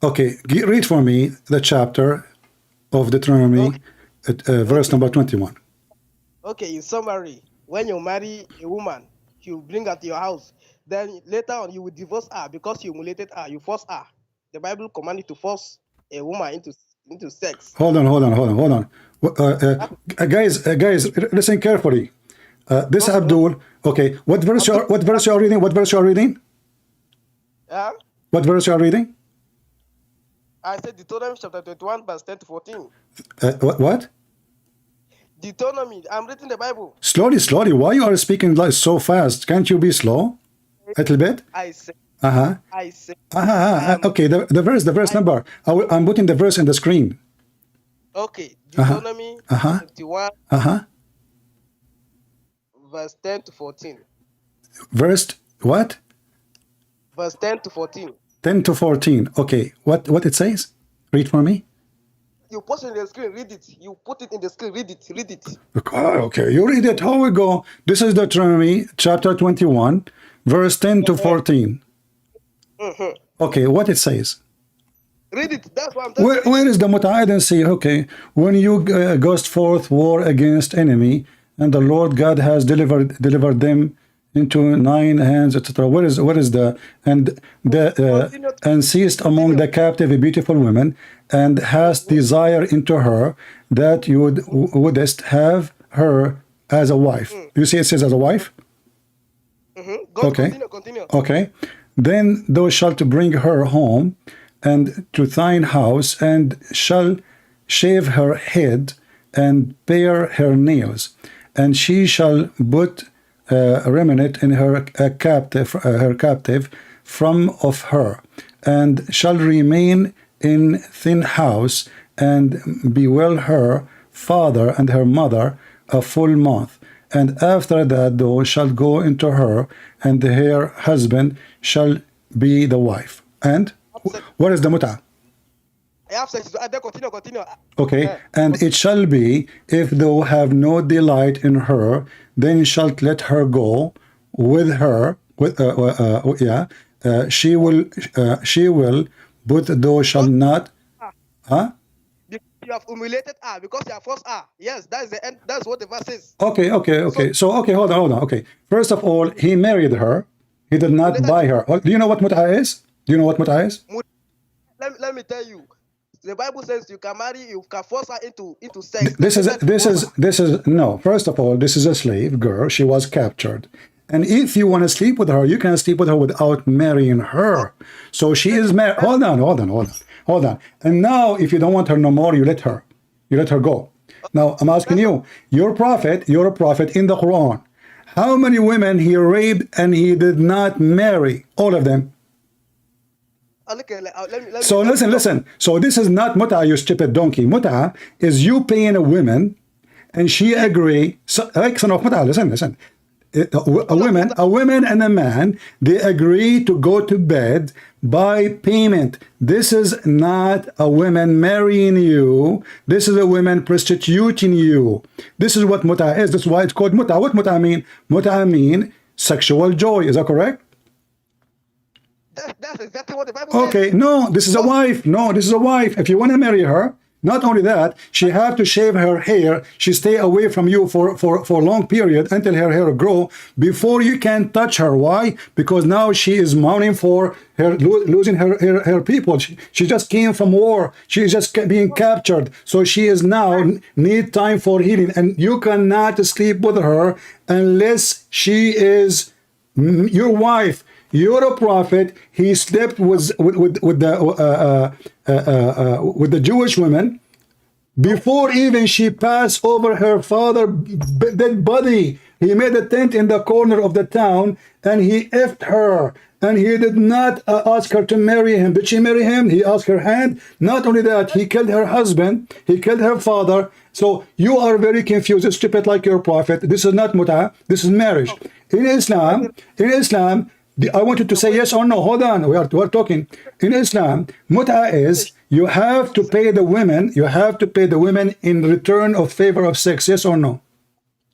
S1: Okay, read for me the chapter of Deuteronomy, verse number 21.
S5: Okay, in summary, when you marry a woman, you bring her to your house. Then later on, you will divorce her because you humiliated her. You force her. The Bible commands you to force a woman into sex.
S1: Hold on. Guys, listen carefully. This Abdul. Okay, what verse you are reading? What verse you are reading? What verse you are reading?
S5: I said Deuteronomy chapter 21, verse 10 to 14.
S1: What?
S5: Deuteronomy. I'm reading the Bible.
S1: Slowly. Why you are speaking like so fast? Can't you be slow? A little bit?
S5: I said.
S1: Okay, the verse number. I'm putting the verse in the screen.
S5: Okay, Deuteronomy 21, verse 10 to 14.
S1: Verse what?
S5: Verse 10 to 14.
S1: 10 to 14. Okay, what it says? Read for me.
S5: You post it in the screen, read it. You put it in the screen, read it.
S1: Okay, you read it. How we go? This is Deuteronomy chapter 21, verse 10 to 14. Okay, what it says?
S5: Read it. That's what I'm telling you.
S1: Where is the muta? I didn't see. Okay, when you goes forth war against enemy, and the Lord God has delivered them into 9 hands, etc. What is the and seized among the captive a beautiful woman, and hast desire into her, that you wouldest have her as a wife. You see, it says as a wife. Okay.
S5: Continue.
S1: Okay. Then thou shalt bring her home and to thine house, and shall shave her head and pare her nails, and she shall put a remnant in her captive from of her, and shall remain in thin house, and bewail her father and her mother a full month. And after that thou shalt go into her, and her husband shall be the wife. And what is the muta?
S5: Continue.
S1: Okay, and it shall be, if thou have no delight in her, then shalt let her go with her. She will, but thou shalt not. Huh?
S5: You have humiliated her because you have forced her. Yes, that's the end. That's what the verse says.
S1: Okay. So hold on. Okay. First of all, he married her. He did not buy her. Do you know what muta is?
S5: Let me tell you. The Bible says you can marry, you can force her into sex.
S1: This is no. First of all, this is a slave girl. She was captured. And if you want to sleep with her, you can sleep with her without marrying her. So she is married. Hold on. And now, if you don't want her no more, you let her go. Now, I'm asking you, you're a prophet in the Quran. How many women he raped and he did not marry? All of them.
S5: Okay,
S1: So listen. So this is not muta, you stupid donkey. Muta is you paying a woman, and she agree. So, like son of muta, listen. A woman and a man, they agree to go to bed by payment. This is not a woman marrying you. This is a woman prostituting you. This is what muta is. That's why it's called muta. What muta mean? Muta mean sexual joy. Is that correct?
S5: That's exactly what the Bible says.
S1: Okay, no, this is a wife. No, this is a wife. If you want to marry her, not only that, she have to shave her hair. She stay away from you for a long period until her hair grow before you can touch her. Why? Because now she is mourning for her losing her people. She just came from war. She is just being captured. So she is now need time for healing. And you cannot sleep with her unless she is your wife. You're a prophet. He slept with the Jewish women before even she passed over her father's dead body. He made a tent in the corner of the town and he effed her. And he did not ask her to marry him. Did she marry him? He asked her hand. Not only that, he killed her husband. He killed her father. So you are very confused, stupid like your prophet. This is not muta. This is marriage. In Islam, I want you to say yes or no. Hold on. We are talking. In Islam, muta is you have to pay the women. You have to pay the women in return of favor of sex. Yes or no?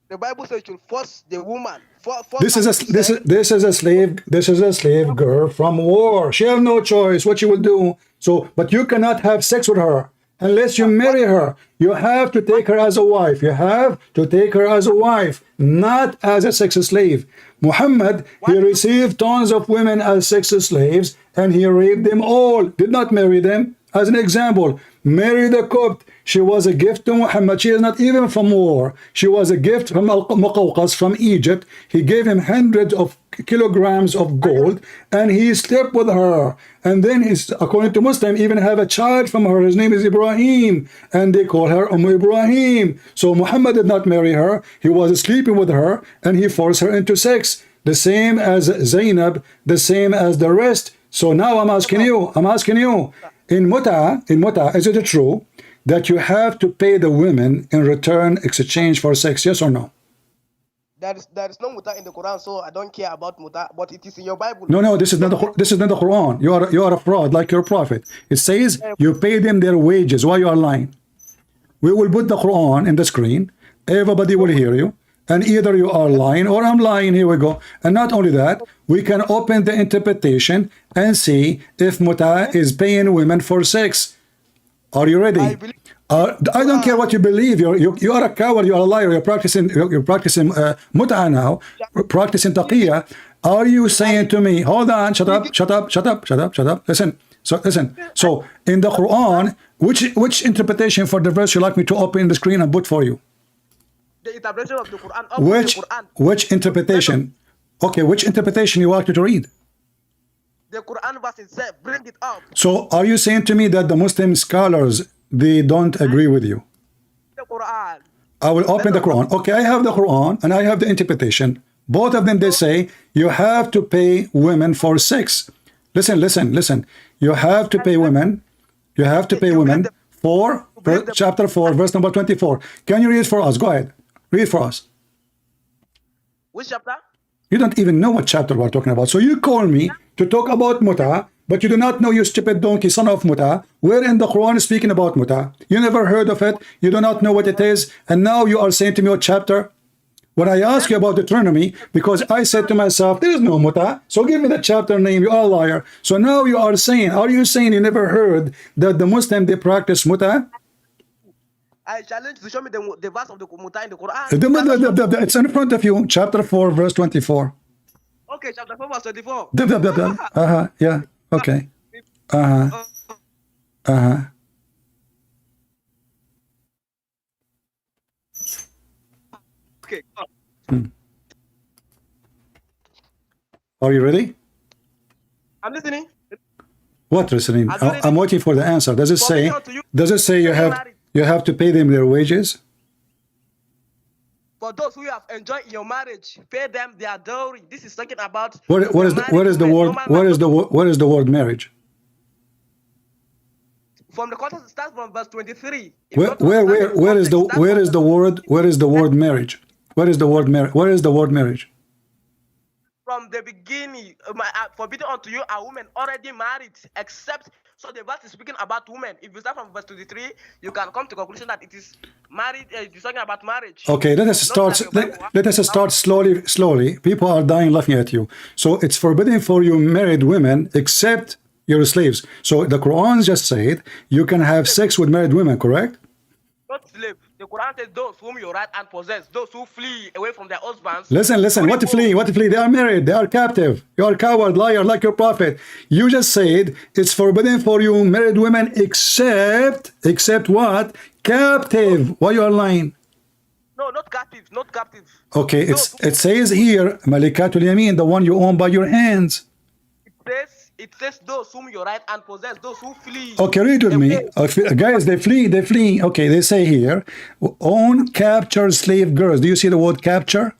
S5: The Bible says you should force the woman.
S1: This is a slave girl from war. She has no choice what she will do. So, but you cannot have sex with her unless you marry her. You have to take her as a wife. You have to take her as a wife, not as a sex slave. Muhammad, he received tons of women as sex slaves and he raped them all, did not marry them. As an example, Mary the Copt, she was a gift to Muhammad. She is not even from war. She was a gift from Al-Muqawqas, from Egypt. He gave him hundreds of kilograms of gold and he slept with her. And then he's, according to Muslim, even have a child from her. His name is Ibrahim and they call her Ibrahim. So Muhammad did not marry her. He was sleeping with her and he forced her into sex. The same as Zainab, the same as the rest. So now I'm asking you, in muta, is it true that you have to pay the women in return exchange for sex? Yes or no?
S5: There is no muta in the Quran, so I don't care about muta, but it is in your Bible.
S1: No, this is not the Quran. You are a fraud like your prophet. It says you pay them their wages. Why you are lying? We will put the Quran in the screen. Everybody will hear you. And either you are lying or I'm lying. Here we go. And not only that, we can open the interpretation and see if muta is paying women for sex. Are you ready? I don't care what you believe. You are a coward. You are a liar. You're practicing muta now. Practicing taqiyya. Are you saying to me? Hold on. Shut up. Listen. So in the Quran, which interpretation for the verse you like me to open the screen and put for you?
S5: The interpretation of the Quran.
S1: Which interpretation? Okay, which interpretation you want to read?
S5: The Quran verse itself. Bring it up.
S1: So are you saying to me that the Muslim scholars, they don't agree with you?
S5: The Quran.
S1: I will open the Quran. Okay, I have the Quran and I have the interpretation. Both of them, they say you have to pay women for sex. Listen. You have to pay women. You have to pay women for chapter 4, verse number 24. Can you read for us? Go ahead. Read for us.
S5: Which chapter?
S1: You don't even know what chapter we're talking about. So you call me to talk about muta, but you do not know, you stupid donkey, son of muta. Where in the Quran is speaking about muta? You never heard of it. You do not know what it is. And now you are saying to me what chapter? When I ask you about Deuteronomy, because I said to myself, there is no muta. So give me the chapter name. You are a liar. So now you are saying, are you saying you never heard that the Muslim, they practice muta?
S5: I challenge you to show me the verse of the muta in the Quran.
S1: It's in front of you. Chapter 4, verse 24.
S5: Okay, chapter 4, verse 24.
S1: Yeah. Okay.
S5: Okay.
S1: Are you ready?
S5: I'm listening.
S1: What listening? I'm waiting for the answer. Does it say you have to pay them their wages?
S5: For those who have enjoyed your marriage, pay them their dowry. This is talking about
S1: Where is the word marriage?
S5: From the context, it starts from verse 23.
S1: Where is the word marriage? Where is the word marriage?
S5: from the beginning, forbidden unto you are women already married, except, so the verse is speaking about women. If you start from verse 23, you can come to conclusion that it is married, it is talking about marriage.
S1: Okay, let us start. Let us start slowly. People are dying laughing at you. So it's forbidden for you married women except your slaves. So the Quran just said you can have sex with married women, correct?
S5: Not slave. The Quran says those whom you right and possess, those who flee away from their husbands.
S1: Listen. What flee? What flee? They are married. They are captive. You are a coward, liar, like your prophet. You just said it's forbidden for you married women except what? Captive. Why you are lying?
S5: No, not captive. Not captive.
S1: Okay, it says here, Malikatul Yamin, the one you own by your hands.
S5: It says those whom you right and possess, those who flee.
S1: Okay, read with me. Guys, they flee. Okay, they say here, own captured slave girls. Do you see the word capture?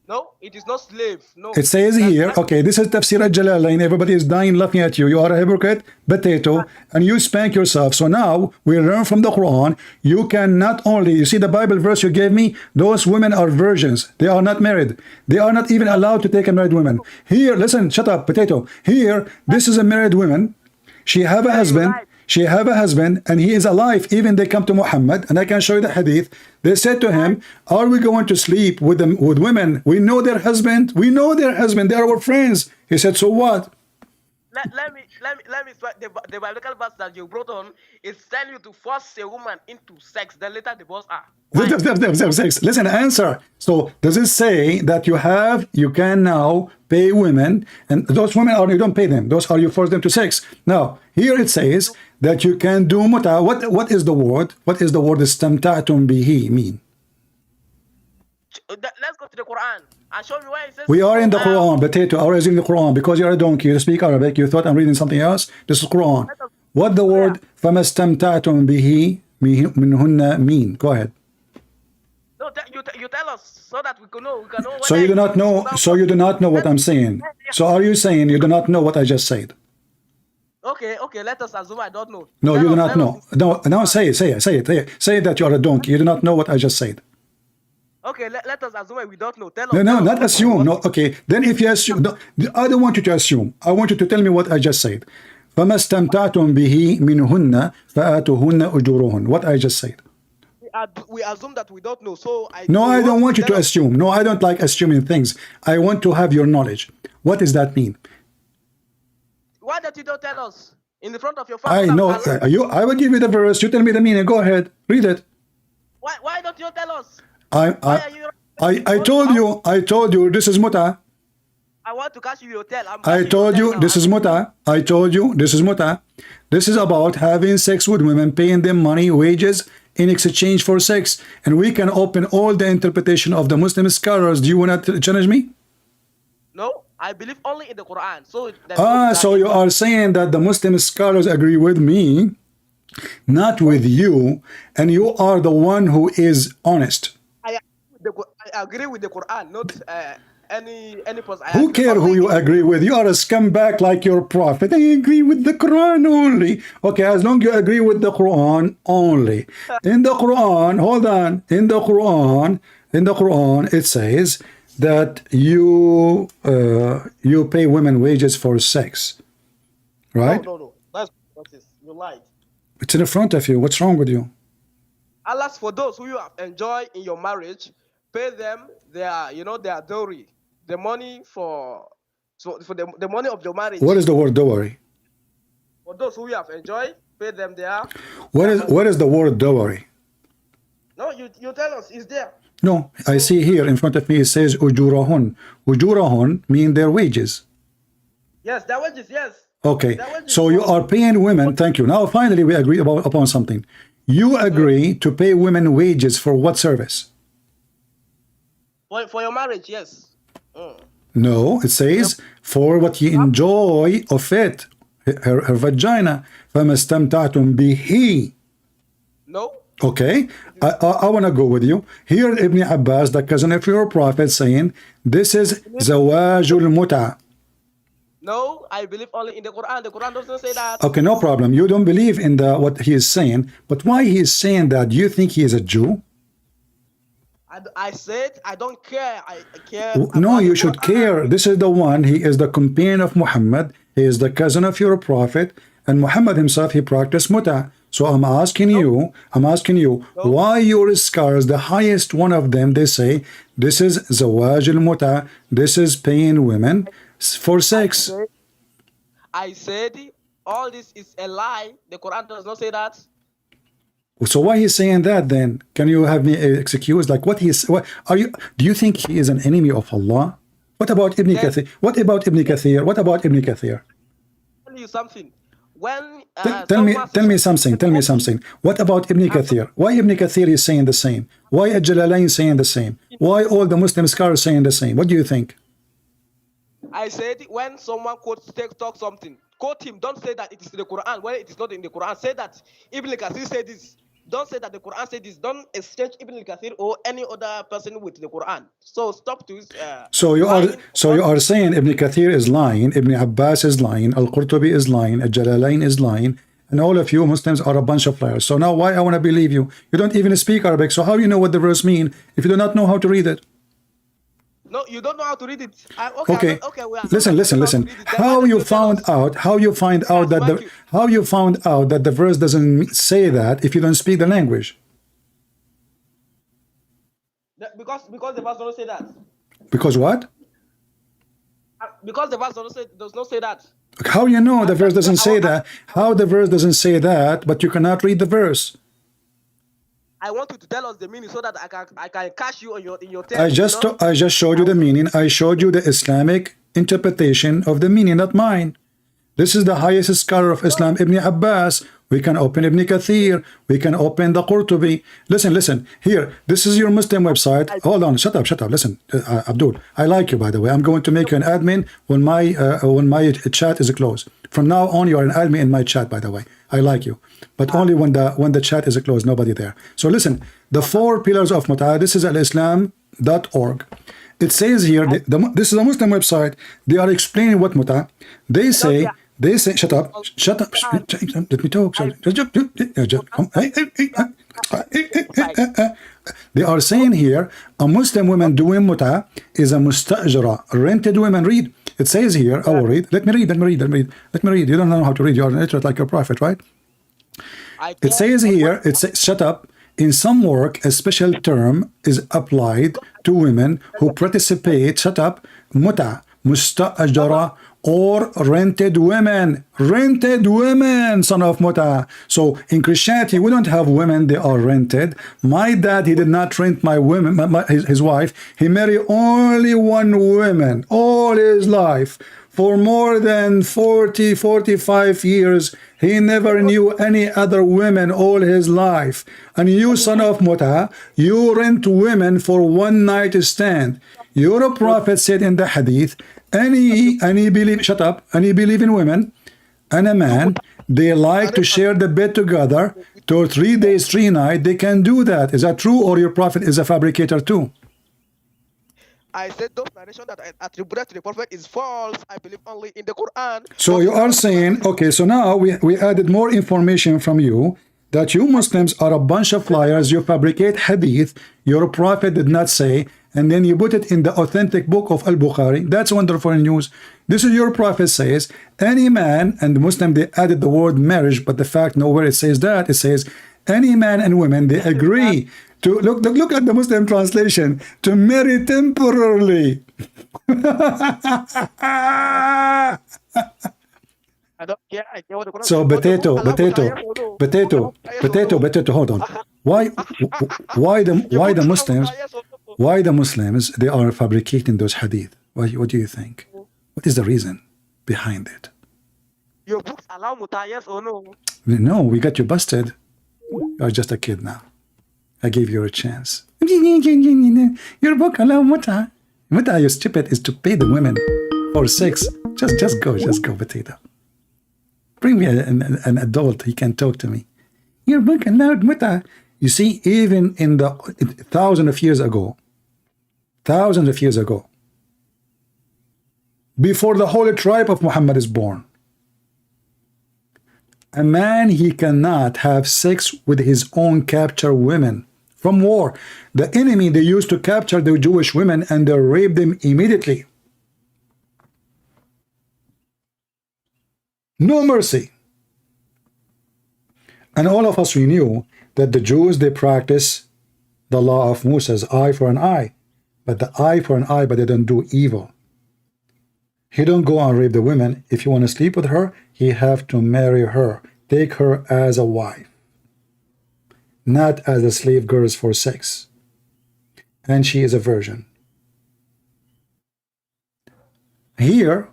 S5: No, it is not slave. No.
S1: It says here, okay, this is Tafsir al-Jalalain. Everybody is dying laughing at you. You are a hypocrite, potato, and you spank yourself. So now we learn from the Quran, you can not only, you see the Bible verse you gave me, those women are virgins. They are not married. They are not even allowed to take a married woman. Here, listen, shut up, potato. Here, this is a married woman. She have a husband. She have a husband and he is alive. Even they come to Muhammad, and I can show you the hadith. They said to him, are we going to sleep with them, with women? We know their husband. We know their husband. They are our friends. He said, so what?
S5: Let me the biblical verse that you brought on is telling you to force a woman into sex, then later divorce her.
S1: Listen, answer. So does it say that you can now pay women, and those women are, you don't pay them, those are you force them to sex? Now here it says that you can do muta. What is the word? What is the word istamta'tum bihi mean?
S5: Let's go to the Quran and show me where it says.
S1: We are in the Quran, potato. I was in the Quran because you're a donkey. You speak Arabic. You thought I'm reading something else. This is Quran. What the word فَمَسْتَمْتَعْتُمْ بِهِ مِنْهُنَّ mean? Go ahead.
S5: No, you tell us so that we can know.
S1: So you do not know. So you do not know what I'm saying. So are you saying you do not know what I just said?
S5: Okay. Let us assume I don't know.
S1: No, you do not know. No, say it. Say that you are a donkey. You do not know what I just said.
S5: Okay, let us assume we don't know. Tell us.
S1: No, not assume. No, okay. Then if you assume, I don't want you to assume. I want you to tell me what I just said. فَمَا اسْتَمْتَعْتُمْ بِهِ مِنْهُنَّ فَآتُوهُنَّ أُجُورُهُنَّ. What I just said.
S5: We assume that we don't know. So I
S1: don't want you to assume. No, I don't like assuming things. I want to have your knowledge. What does that mean?
S5: Why don't you tell us in the front of your family?
S1: I know. I will give you the verse. You tell me the meaning. Go ahead. Read it.
S5: Why don't you tell us?
S1: I told you this is muta.
S5: I want to catch you your tail.
S1: I told you this is muta. I told you this is muta. This is about having sex with women, paying them money, wages in exchange for sex. And we can open all the interpretation of the Muslim scholars. Do you want to challenge me?
S5: No, I believe only in the Quran.
S1: So you are saying that the Muslim scholars agree with me, not with you, and you are the one who is honest.
S5: I agree with the Quran, not any person.
S1: Who cares who you agree with? You are a scumbag like your prophet. I agree with the Quran only. Okay, as long as you agree with the Quran only. In the Quran, hold on. In the Quran, it says that you pay women wages for sex, right?
S5: No. That's you lied.
S1: It's in front of you. What's wrong with you?
S5: Alas, for those who you have enjoyed in your marriage, pay them their dowry, the money for the money of your marriage.
S1: What is the word dowry?
S5: For those who you have enjoyed, pay them their.
S1: What is the word dowry?
S5: No, you tell us. It's there.
S1: No, I see here in front of me. It says ujurahun. Ujurahun mean their wages.
S5: Yes, their wages. Yes.
S1: Okay, so you are paying women. Thank you. Now finally we agree upon something. You agree to pay women wages for what service?
S5: For your marriage, yes.
S1: No, it says for what you enjoy of it, her vagina. فَمَا اسْتَمْتَعْتُمْ بِهِ.
S5: No.
S1: Okay, I want to go with you. Here Ibn Abbas, the cousin of your prophet, saying this is zawajul muta.
S5: No, I believe only in the Quran. The Quran doesn't say that.
S1: Okay, no problem. You don't believe in what he is saying, but why he is saying that? Do you think he is a Jew?
S5: I said I don't care. I care.
S1: No,
S5: about
S1: you
S5: the
S1: should
S5: Quran.
S1: care. This is the one. He is the companion of Muhammad. He is the cousin of your prophet. And Muhammad himself, he practiced muta. So I'm asking you, why your scholars, the highest one of them, they say, this is zawaj al-muta, this is paying women for sex.
S5: I said all this is a lie. The Quran does not say that.
S1: So why he's saying that then? Can you have me excuse? Like what he's, what are you, do you think he is an enemy of Allah? What about Ibn Kathir? What about Ibn Kathir? What about Ibn Kathir?
S5: Tell you something. When
S1: tell me something. What about Ibn Kathir? Why Ibn Kathir is saying the same? Why Al-Jalalain saying the same? Why all the Muslim scholars saying the same? What do you think?
S5: I said when someone quotes talk something, quote him. Don't say that it is in the Quran when it is not in the Quran. Say that Ibn Kathir said this. Don't say that the Quran said this. Don't exchange Ibn Kathir or any other person with the Quran. So stop to.
S1: So you are saying Ibn Kathir is lying, Ibn Abbas is lying, Al-Qurtubi is lying, Al-Jalalain is lying, and all of you Muslims are a bunch of liars. So now why I want to believe you? You don't even speak Arabic. So how do you know what the verse mean if you do not know how to read it?
S5: No, you don't know how to read it.
S1: Okay. Listen. How you find out that the verse doesn't say that if you don't speak the language?
S5: Because the verse doesn't say that.
S1: Because what?
S5: Because the verse does not say that.
S1: How you know the verse doesn't say that? How the verse doesn't say that, but you cannot read the verse?
S5: I want you to tell us the meaning so that I can catch you in your text.
S1: I just showed you the meaning. I showed you the Islamic interpretation of the meaning, not mine. This is the highest scholar of Islam, Ibn Abbas. We can open Ibn Kathir. We can open the Qurtubi. Listen. Here, this is your Muslim website. Hold on. Shut up. Listen, Abdul. I like you, by the way. I'm going to make you an admin when my chat is closed. From now on, you are an admin in my chat, by the way. I like you, but only when the chat is closed, nobody there. So listen, the 4 pillars of Mut'ah. This is alislam.org. It says here, this is a Muslim website. They are explaining what Mut'ah. They say, shut up. Let me talk. They are saying here, a Muslim woman doing Mut'ah is a mustajara, rented woman. Read. It says here, I will read. Let me read. You don't know how to read. You are an illiterate like your prophet, right? It says here, shut up. In some work, a special term is applied to women who participate, shut up, muta, mustajara, or rented women, son of muta. So in Christianity, we don't have women, they are rented. My dad, he did not rent my women, his wife. He married only one woman all his life. For more than 45 years, he never knew any other women all his life. And you, son of muta, you rent women for one night stand. Your prophet said in the hadith, any believe, shut up, any believe in women and a man, they like to share the bed together to 3 days, 3 nights. They can do that. Is that true, or your prophet is a fabricator too?
S5: I said those narrations that I attributed to the prophet is false. I believe only in the Quran.
S1: So you are saying, okay, so now we added more information from you that you Muslims are a bunch of liars. You fabricate hadith your prophet did not say, and then you put it in the authentic book of Al-Bukhari. That's wonderful news. This is your prophet says, any man, and the Muslim, they added the word marriage, but the fact nowhere it says that. It says, any man and women, they agree to, look at the Muslim translation, to marry temporarily. So potato, hold on. Why the Muslims, they are fabricating those hadith? What do you think? What is the reason behind it?
S5: Your books allow muta, yes or no?
S1: No, we got you busted. You are just a kid now. I gave you a chance. Your book allow muta. Muta, you stupid, is to pay the women for sex. Just go, potato. Bring me an adult, he can talk to me. Your book allowed muta. You see, even in the thousands of years ago, before the whole tribe of Muhammad is born, a man, he cannot have sex with his own captured women from war. The enemy, they used to capture the Jewish women and they raped them immediately. No mercy. And all of us, we knew that the Jews, they practice the law of Moses, eye for an eye. But the eye for an eye, but they don't do evil. He don't go and rape the women. If you want to sleep with her, he have to marry her. Take her as a wife. Not as a slave girls for sex. And she is a virgin. Here,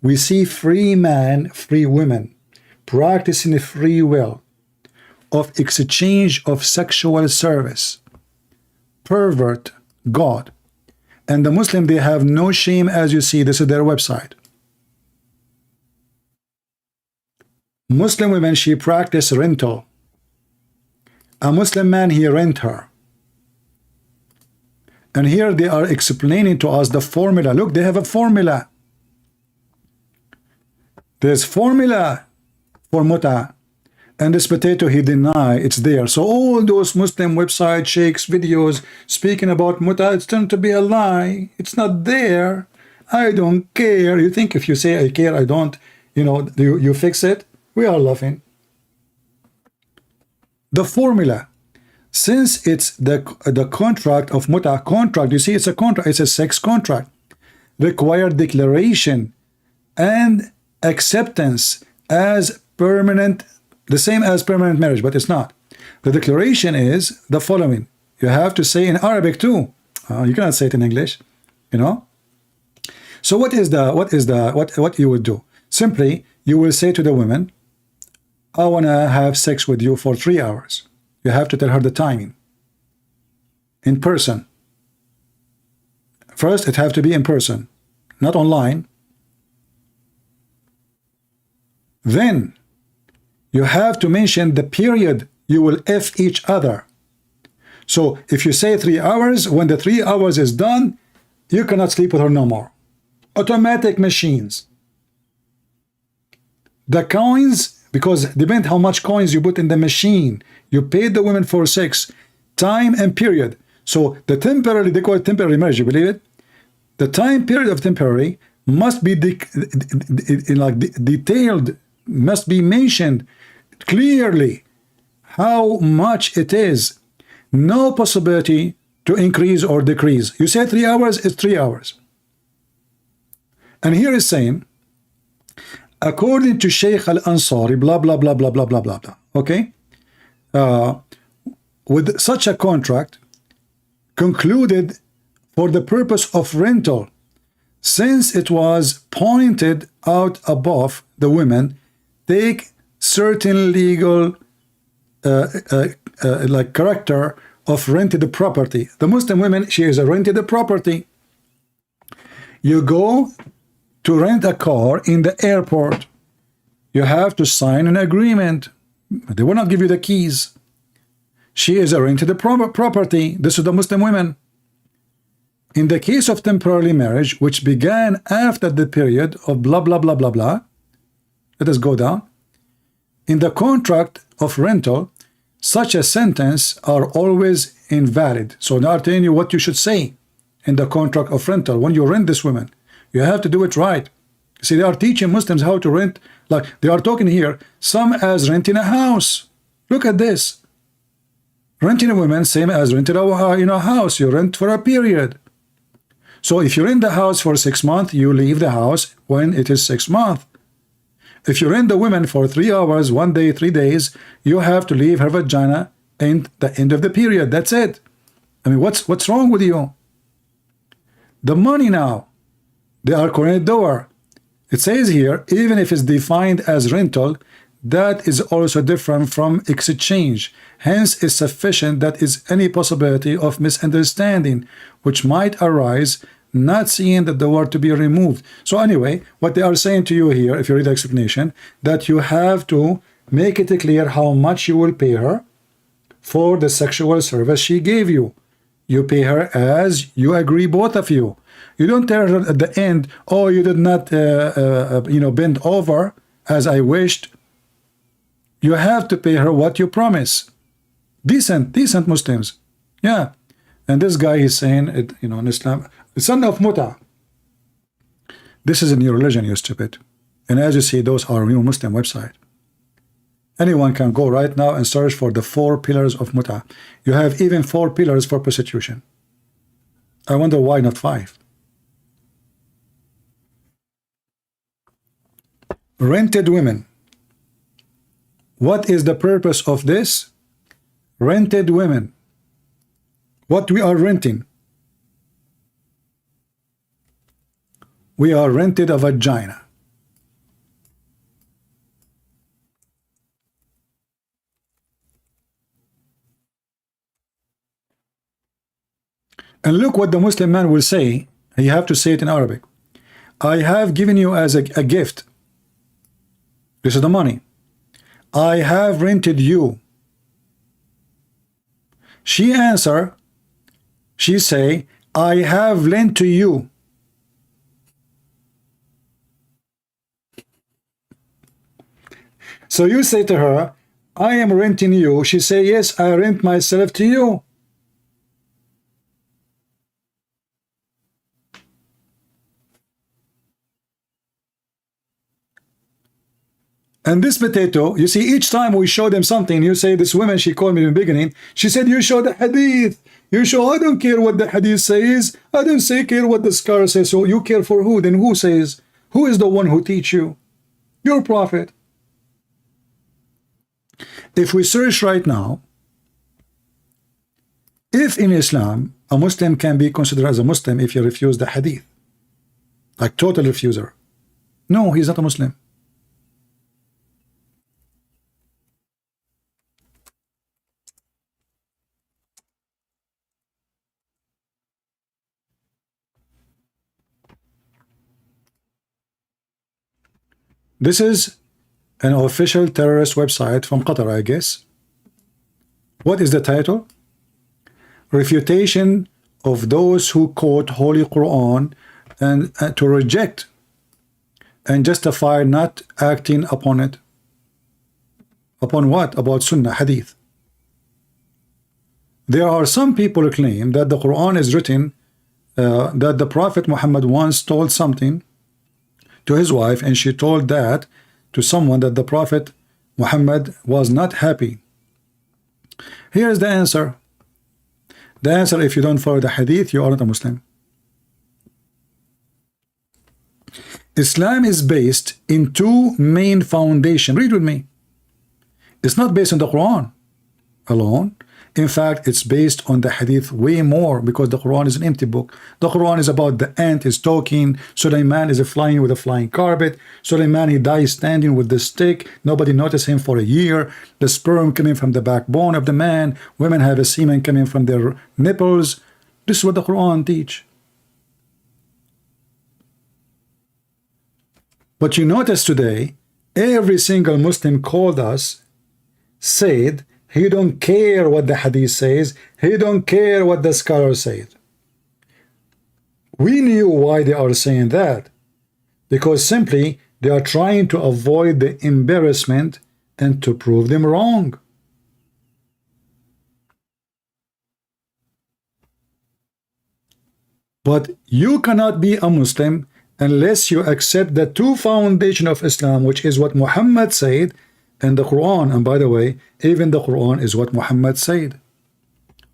S1: we see free man, free women, practicing the free will of exchange of sexual service. Pervert God. And the Muslim, they have no shame, as you see. This is their website. Muslim women, she practice rental. A Muslim man, he rent her. And here they are explaining to us the formula. Look, they have a formula. There's formula for muta. And this potato, he deny it's there. So all those Muslim website sheikhs videos speaking about muta, it's turned to be a lie. It's not there. I don't care. You think if you say I care, I don't, you fix it? We are laughing. The formula, since it's the contract of muta, contract, you see, it's a contract, it's a sex contract, required declaration and acceptance as permanent, the same as permanent marriage, but it's not. The declaration is the following. You have to say in Arabic too. You cannot say it in English, So what you would do? Simply, you will say to the woman, I want to have sex with you for 3 hours. You have to tell her the timing. In person. First, it have to be in person, not online. Then, you have to mention the period you will F each other. So, if you say 3 hours, when the 3 hours is done, you cannot sleep with her no more. Automatic machines. The coins, because depend how much coins you put in the machine. You paid the women for sex, time and period. So the temporary, they call it temporary marriage, you believe it? The time period of temporary must be detailed, must be mentioned clearly how much it is. No possibility to increase or decrease. You say 3 hours, it's 3 hours. And here is saying, according to Sheikh Al-Ansari, blah, blah, blah, blah, blah, blah, blah, blah. Okay? With such a contract, concluded for the purpose of rental, since it was pointed out above, the women take certain legal character of rented property. The Muslim women, she is a rented property. You go to rent a car in the airport, you have to sign an agreement. They will not give you the keys. She is a rented property. This is the Muslim women. In the case of temporary marriage, which began after the period of blah, blah, blah, blah, blah, let us go down. In the contract of rental, such a sentence are always invalid. So now I'm telling you what you should say in the contract of rental. When you rent this woman, you have to do it right. See, they are teaching Muslims how to rent, like they are talking here, some as renting a house. Look at this. Renting a woman, same as renting a house. You rent for a period. So if you rent the house for 6 months, you leave the house when it is 6 months. If you rent the woman for 3 hours, 1 day, 3 days, you have to leave her vagina in the end of the period. That's it. I mean, what's wrong with you? The money now, they are calling it door. It says here, even if it's defined as rental, that is also different from exchange. Hence, is sufficient that is any possibility of misunderstanding, which might arise, not seeing that the word to be removed. So anyway, what they are saying to you here, if you read the explanation, that you have to make it clear how much you will pay her for the sexual service she gave you. You pay her as you agree, both of you. You don't tell her at the end, oh, you did not, bend over as I wished. You have to pay her what you promise. Decent Muslims. Yeah. And this guy is saying, it, you know, in Islam, son of muta. This is in your religion, you stupid. And as you see, those are your Muslim website. Anyone can go right now and search for the 4 pillars of muta. You have even 4 pillars for prostitution. I wonder why not 5. Rented women. What is the purpose of this? Rented women. What we are renting? We are rented a vagina. And look what the Muslim man will say. You have to say it in Arabic. I have given you as a gift. This is the money. I have rented you. She answer. She say, I have lent to you. So you say to her, I am renting you. She say, yes, I rent myself to you. And this potato, you see, each time we show them something, you say, this woman, she called me in the beginning, she said, you show the hadith. You show, I don't care what the hadith says. I don't say care what the scholar says. So you care for who? Then who says? Who is the one who teach you? Your prophet. If we search right now, if in Islam, a Muslim can be considered as a Muslim if you refuse the hadith. Like total refuser. No, he's not a Muslim. This is an official terrorist website from Qatar, I guess. What is the title? Refutation of those who quote Holy Quran and to reject and justify not acting upon it. Upon what? About Sunnah, Hadith. There are some people who claim that the Quran is written, that the Prophet Muhammad once told something to his wife, and she told that to someone that the Prophet Muhammad was not happy. Here's the answer. The answer, if you don't follow the hadith, you are not a Muslim. Islam is based in 2 main foundations. Read with me. It's not based on the Quran alone. In fact, it's based on the hadith way more, because the Quran is an empty book. The Quran is about the ant is talking, Sulaiman is flying with a flying carpet, Sulaiman, he dies standing with the stick, nobody noticed him for a year, the sperm coming from the backbone of the man, women have a semen coming from their nipples. This is what the Quran teach. But you notice today, every single Muslim called us, said, he don't care what the hadith says. He don't care what the scholar said. We knew why they are saying that. Because simply they are trying to avoid the embarrassment and to prove them wrong. But you cannot be a Muslim unless you accept the 2 foundations of Islam, which is what Muhammad said, and the Quran. And by the way, even the Quran is what Muhammad said.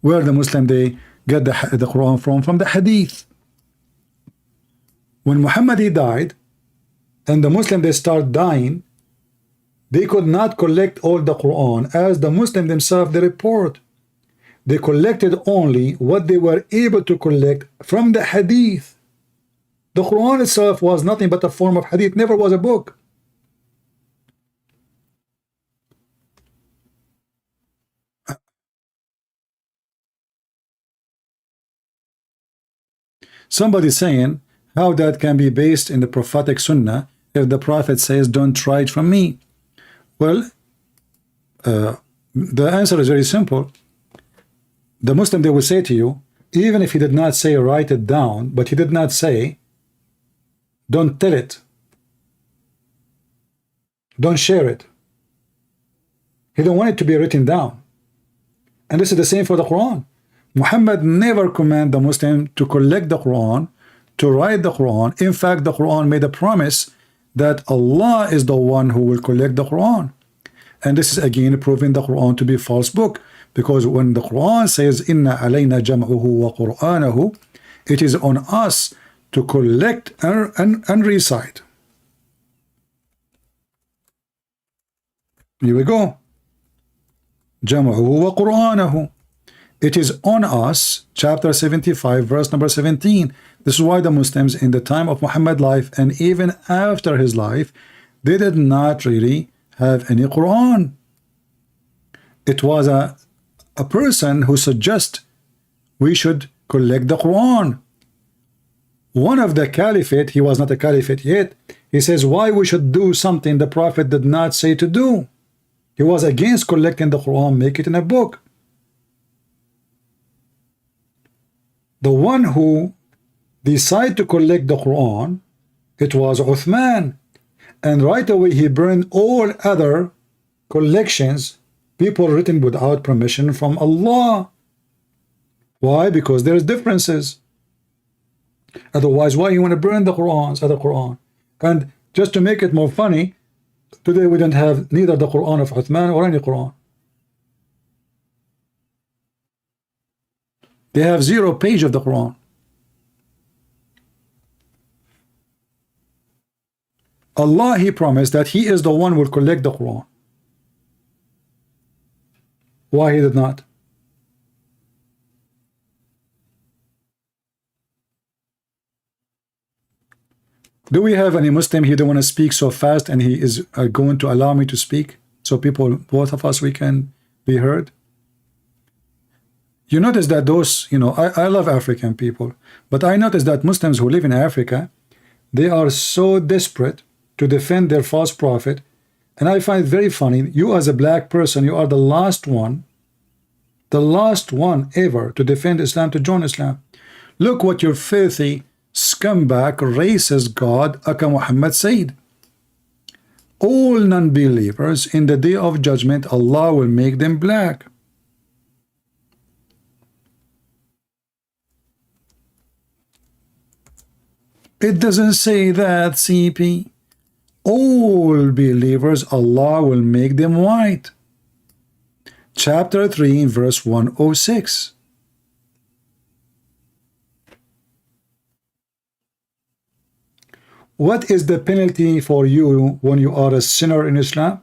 S1: Where the Muslim they get the Quran from the Hadith. When Muhammad he died, and the Muslim they start dying, they could not collect all the Quran as the Muslim themselves they report. They collected only what they were able to collect from the Hadith. The Quran itself was nothing but a form of Hadith, never was a book. Somebody saying how that can be based in the prophetic Sunnah if the Prophet says, don't try it from me. Well, the answer is very simple. The Muslim, they will say to you, even if he did not say write it down, but he did not say don't tell it, don't share it. He don't want it to be written down. And this is the same for the Quran. Muhammad never commanded the Muslim to collect the Quran, to write the Quran. In fact, the Quran made a promise that Allah is the one who will collect the Quran. And this is again proving the Quran to be a false book, because when the Quran says Inna alayna jam'uhu wa Qur'anahu, it is on us to collect and recite. Here we go. Jam'uhu wa Qur'anahu. It is on us, chapter 75, verse number 17. This is why the Muslims in the time of Muhammad's life and even after his life, they did not really have any Quran. It was a person who suggests we should collect the Quran. One of the caliphate, he was not a caliphate yet, he says why we should do something the Prophet did not say to do. He was against collecting the Quran, make it in a book. The one who decided to collect the Quran, it was Uthman. And right away he burned all other collections, people written without permission from Allah. Why? Because there's differences. Otherwise, why you want to burn the Qurans, other Quran? And just to make it more funny, today we don't have neither the Quran of Uthman or any Quran. They have 0 page of the Quran. Allah, he promised that he is the one who will collect the Quran. Why he did not? Do we have any Muslim he don't want to speak so fast and he is going to allow me to speak so people, both of us, we can be heard? You notice that those, I love African people, but I notice that Muslims who live in Africa, they are so desperate to defend their false prophet. And I find it very funny, you as a black person, you are the last one ever to defend Islam, to join Islam. Look what your filthy, scumbag, racist God, Aka Muhammad said. All non-believers in the day of judgment, Allah will make them black. It doesn't say that, CP. All believers, Allah will make them white. Chapter 3, verse 106. What is the penalty for you when you are a sinner in Islam?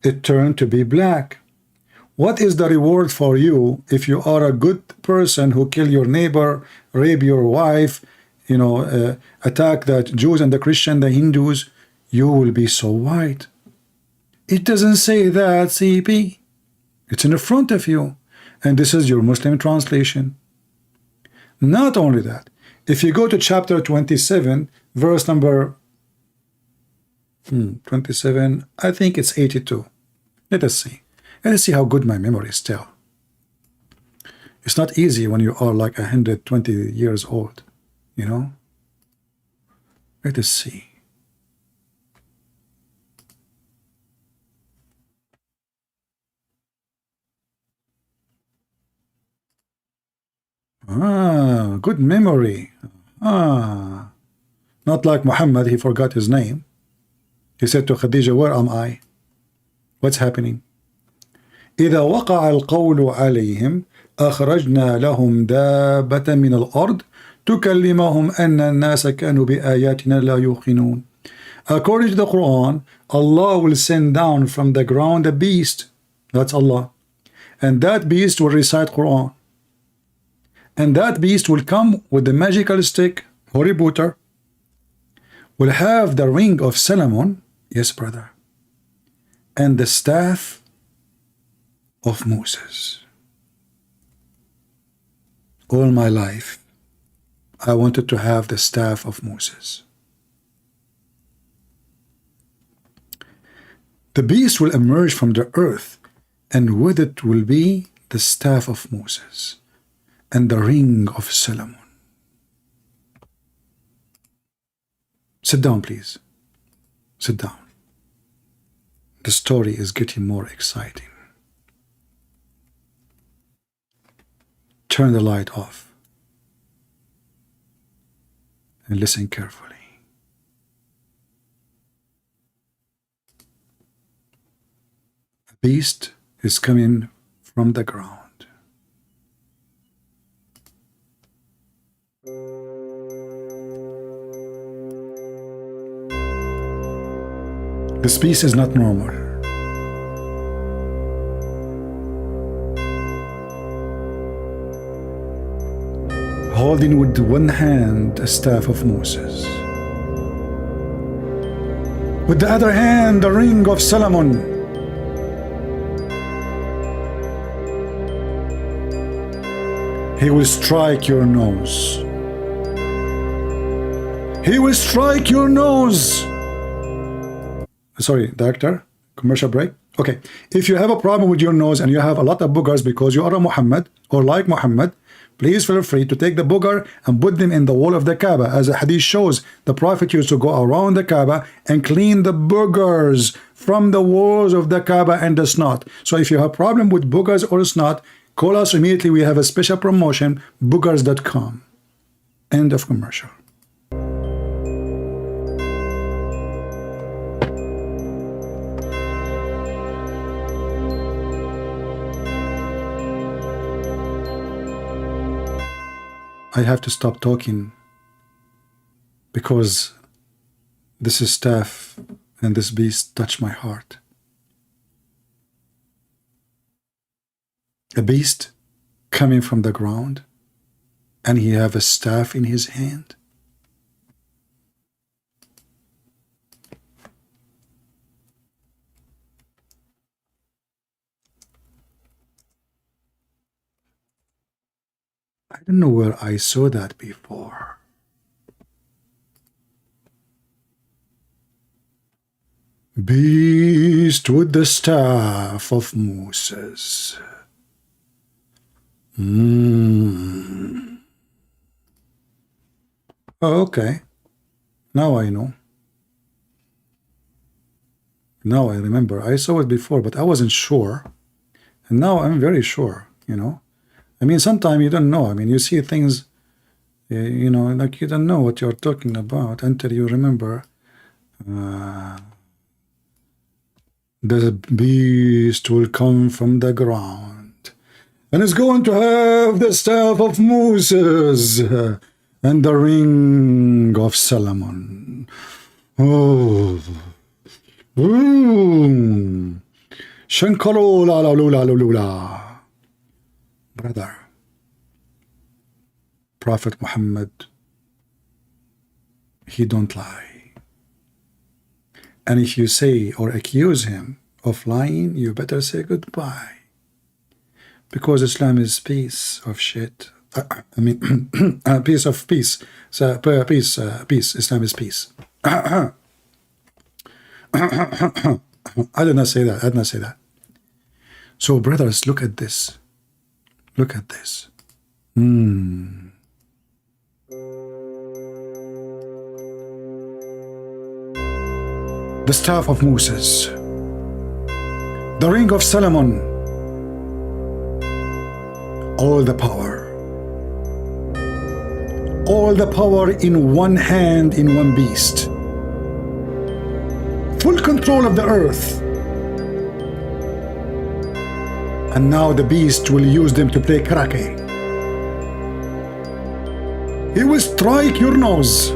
S1: It turned to be black. What is the reward for you if you are a good person who kill your neighbor, rape your wife, attack the Jews and the Christian, the Hindus? You will be so white. It doesn't say that, CP. It's in the front of you. And this is your Muslim translation. Not only that, if you go to chapter 27, verse number 27, I think it's 82. Let us see. Let us see how good my memory is still. It's not easy when you are like 120 years old, Let us see. Good memory. Not like Muhammad, he forgot his name. He said to Khadija, where am I? What's happening? إذا وقع القول عليهم أخرجنا لهم دابة من الأرض تكلمهم أن الناس كانوا بآياتنا لا يوقنون. According to the Quran, Allah will send down from the ground a beast. That's Allah. And that beast will recite Quran. And that beast will come with the magical stick, Horibooter, will have the ring of Solomon, yes brother, and the staff of Moses. All my life, I wanted to have the staff of Moses. The beast will emerge from the earth, and with it will be the staff of Moses and the ring of Solomon. Sit down, please. Sit down. The story is getting more exciting. turn the light off and listen carefully. A beast is coming from the ground. This beast is not normal. Holding with one hand a staff of Moses, with the other hand the ring of Solomon. He will strike your nose. He will strike your nose. Sorry, director, commercial break. Okay, if you have a problem with your nose and you have a lot of boogers because you are a Muhammad or like Muhammad, please feel free to take the booger and put them in the wall of the Kaaba. As the hadith shows, the Prophet used to go around the Kaaba and clean the boogers from the walls of the Kaaba and the snot. So if you have a problem with boogers or snot, call us immediately. We have a special promotion, boogers.com. End of commercial. I have to stop talking because this staff and this beast touch my heart. A beast coming from the ground, and he have a staff in his hand. I don't know where I saw that before. Beast with the staff of Moses. Okay. Now I know. Now I remember. I saw it before, but I wasn't sure. And now I'm very sure, you know. I mean, sometimes you don't know. I mean, you see things, you know, like you don't know what you're talking about until you remember. The beast will come from the ground, and is going to have the staff of Moses and the ring of Solomon. Oh. Shankaro la la lula lula. Brother, Prophet Muhammad, he don't lie. And if you say or accuse him of lying, you better say goodbye. Because Islam is peace of shit. I mean, peace of peace. So, peace, peace. Islam is peace. I did not say that. I did not say that. So, brothers, look at this. Look at this. The staff of Moses, the ring of Solomon, all the power in one hand, in one beast, full control of the earth. And now the beast will use them to play karate. He will strike your nose,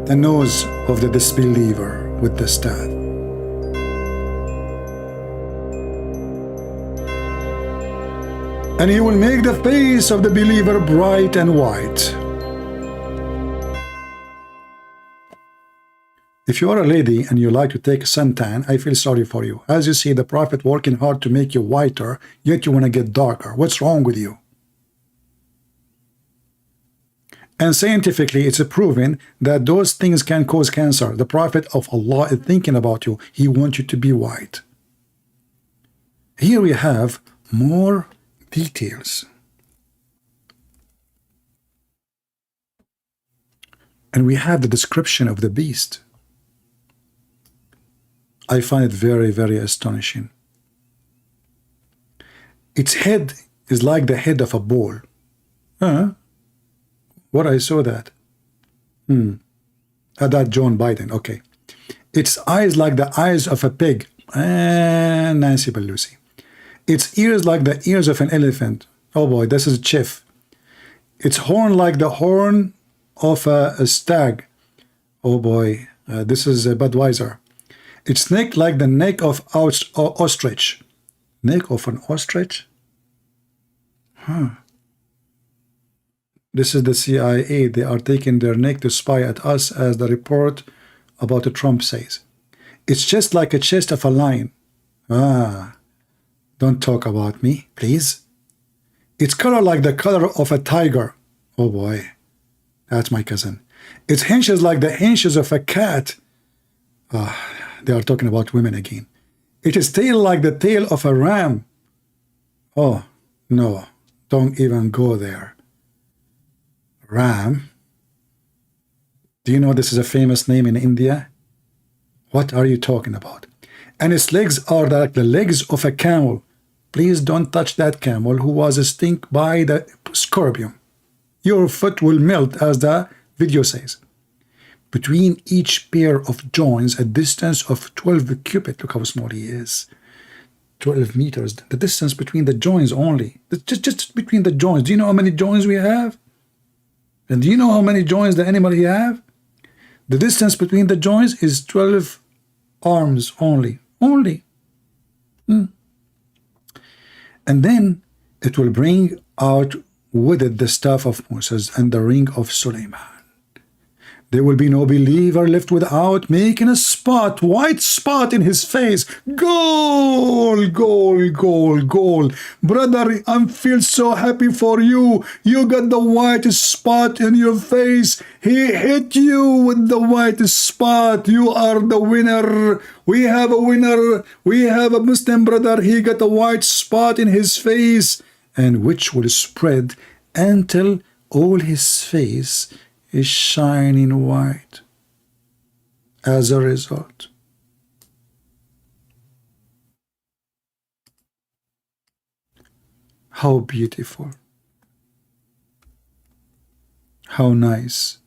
S1: the nose of the disbeliever with the staff. And he will make the face of the believer bright and white. If you are a lady and you like to take a suntan, I feel sorry for you. As you see the Prophet working hard to make you whiter, yet you want to get darker. What's wrong with you? And scientifically, it's proven that those things can cause cancer. The Prophet of Allah is thinking about you. He wants you to be white. Here we have more details. And we have the description of the beast. I find it very, very astonishing. Its head is like the head of a bull. What I saw that. That John Biden. Okay. Its eyes like the eyes of a pig. Nancy Pelosi. Its ears like the ears of an elephant. Oh boy, this is Chief. Its horn like the horn of a stag. Oh boy, this is Budweiser. Its neck like the neck of ostrich. Neck of an ostrich? This is the CIA. They are taking their neck to spy at us, as the report about Trump says. It's just like a chest of a lion. Don't talk about me, please. Its color like the color of a tiger. Oh boy, that's my cousin. Its hinges like the hinges of a cat. They are talking about women again. Its tail like the tail of a ram. Oh, no, don't even go there. Ram? Do you know this is a famous name in India? What are you talking about? And its legs are like the legs of a camel. Please don't touch that camel who was stung by the scorpion. Your foot will melt, as the video says. Between each pair of joints, a distance of 12 cubits. Look how small he is. 12 meters. The distance between the joints only. Just between the joints. Do you know how many joints we have? And do you know how many joints the animal he have? The distance between the joints is 12 arms only. Only. And then it will bring out with it the staff of Moses and the ring of Suleiman. There will be no believer left without making a spot, white spot in his face. Goal, goal, goal, goal. Brother, I feel so happy for you. You got the white spot in your face. He hit you with the white spot. You are the winner. We have a winner. We have a Muslim brother. He got a white spot in his face, and which will spread until all his face is shining white. As a result, how beautiful, how nice.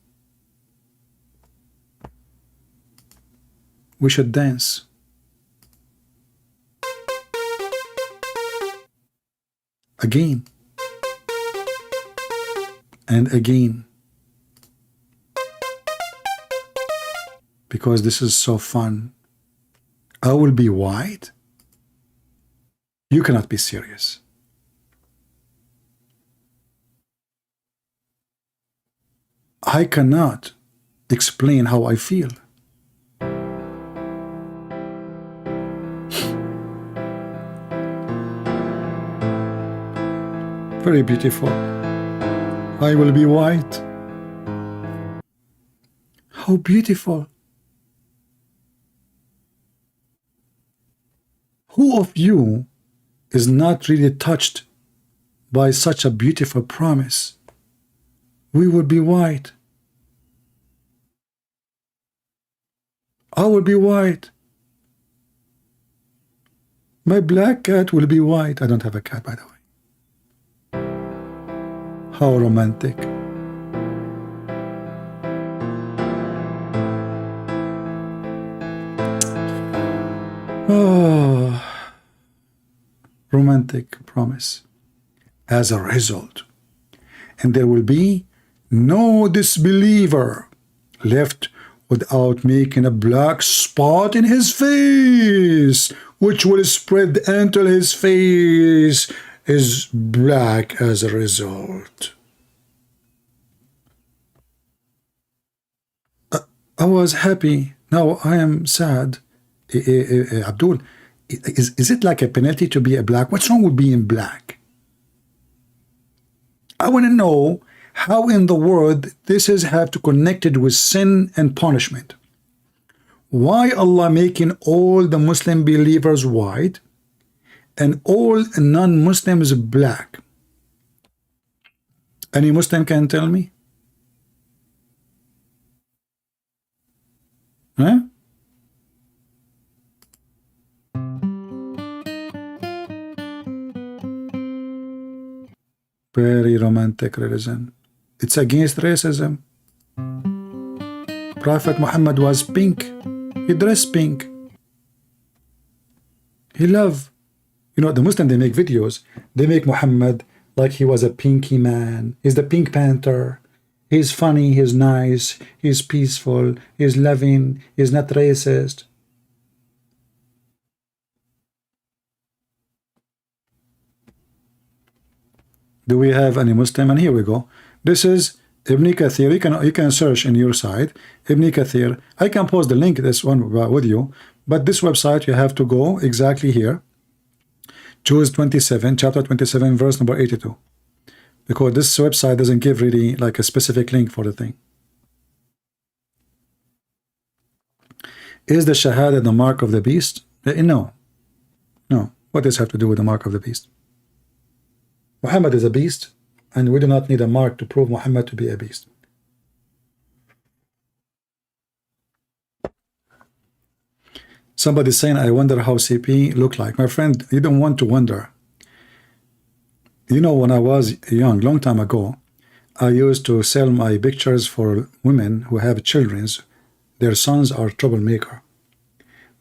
S1: We should dance. Again and again. Because this is so fun. I will be white? You cannot be serious. I cannot explain how I feel. Very beautiful. I will be white. How beautiful. Who of you is not really touched by such a beautiful promise? We will be white. I will be white. My black cat will be white. I don't have a cat, by the way. How romantic. Oh, romantic promise. As a result, and there will be no disbeliever left without making a black spot in his face, which will spread until his face is black as a result. I was happy. Now I am sad. Abdul, is it like a penalty to be a black? What's wrong with being black? I want to know how in the world this is have to connected with sin and punishment. Why Allah making all the Muslim believers white and all non-Muslims black? Any Muslim can tell me? Huh? Very romantic religion. It's against racism. Prophet Muhammad was pink. He dressed pink. He loved. You know, the Muslim, they make videos. They make Muhammad like he was a pinky man. He's the Pink Panther. He's funny. He's nice. He's peaceful. He's loving. He's not racist. Do we have any Muslim? And here we go. This is Ibn Kathir. You can search in your site Ibn Kathir. I can post the link this one with you, but this website you have to go exactly here. Choose 27, chapter 27, verse number 82, because this website doesn't give really like a specific link for the thing. Is the Shahada the mark of the beast? No. No. What does it have to do with the mark of the beast? Muhammad is a beast, and we do not need a mark to prove Muhammad to be a beast. Somebody's saying, I wonder how CP look like. My friend, you don't want to wonder. You know, when I was young, long time ago, I used to sell my pictures for women who have children. Their sons are troublemaker.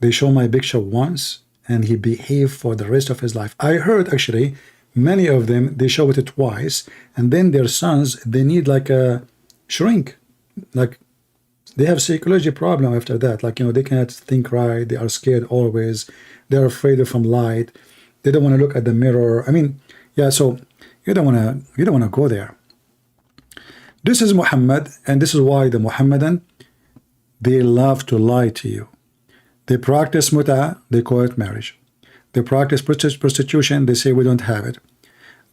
S1: They show my picture once, and he behaved for the rest of his life. I heard, actually, many of them, they show it twice, and then their sons, they need like a shrink. Like, they have psychology problem after that. Like, you know, they cannot think right. They are scared always. They're afraid from light. They don't want to look at the mirror. I mean, yeah, so you don't want to go there. This is Muhammad, and this is why the Muhammadan, they love to lie to you. They practice mut'a, they call it marriage. They practice prostitution, they say we don't have it.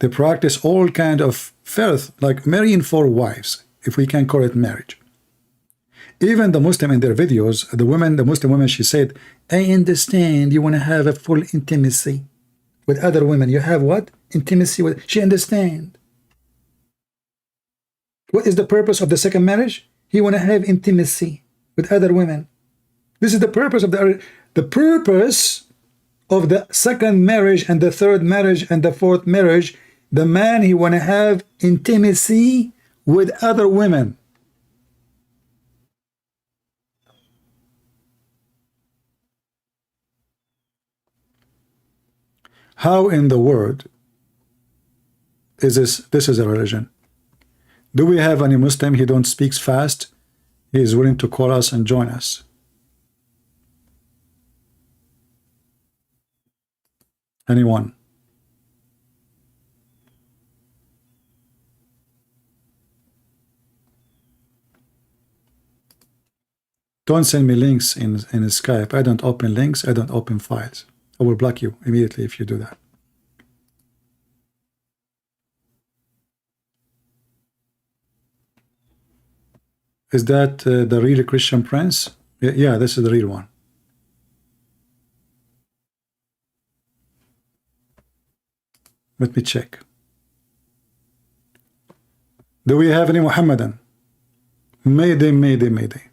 S1: They practice all kind of filth, like marrying 4 wives, if we can call it marriage. Even the Muslim in their videos, the Muslim woman, she said, I understand you want to have a full intimacy with other women. You have what? Intimacy with, she understand. What is the purpose of the second marriage? He want to have intimacy with other women. This is the purpose of the purpose of the second marriage and the third marriage and the fourth marriage. The man, he want to have intimacy with other women. How in the world is this is a religion? Do we have any Muslim, he don't speak fast, he is willing to call us and join us? Anyone? Don't send me links in Skype. I don't open links, I don't open files. I will block you immediately if you do that. Is that the real Christian Prince? Yeah, this is the real one. Let me check. Do we have any Muhammadan? Mayday, mayday, mayday.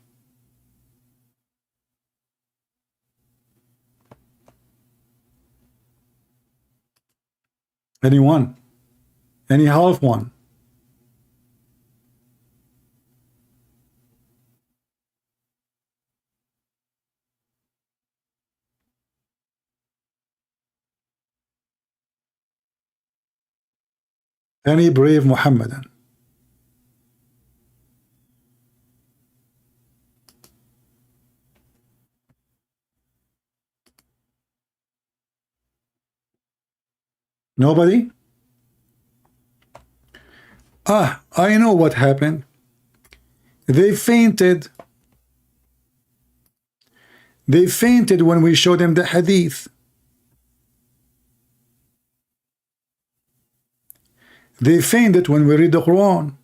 S1: Anyone? Any half one? Any brave Muhammadan? Nobody? Ah, I know what happened. They fainted. They fainted when we showed them the hadith. They fainted when we read the Quran.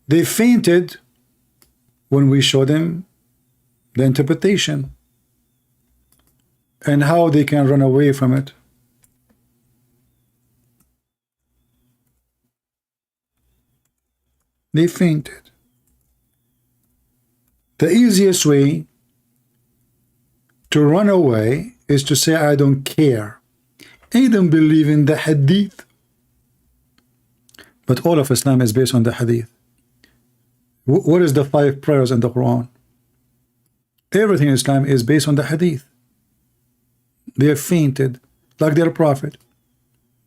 S1: They fainted when we showed them the interpretation and how they can run away from it. They fainted. The easiest way to run away is to say, I don't care. I don't believe in the hadith. But all of Islam is based on the hadith. What is the 5 prayers in the Quran? Everything in Islam is based on the hadith. They have fainted like their prophet.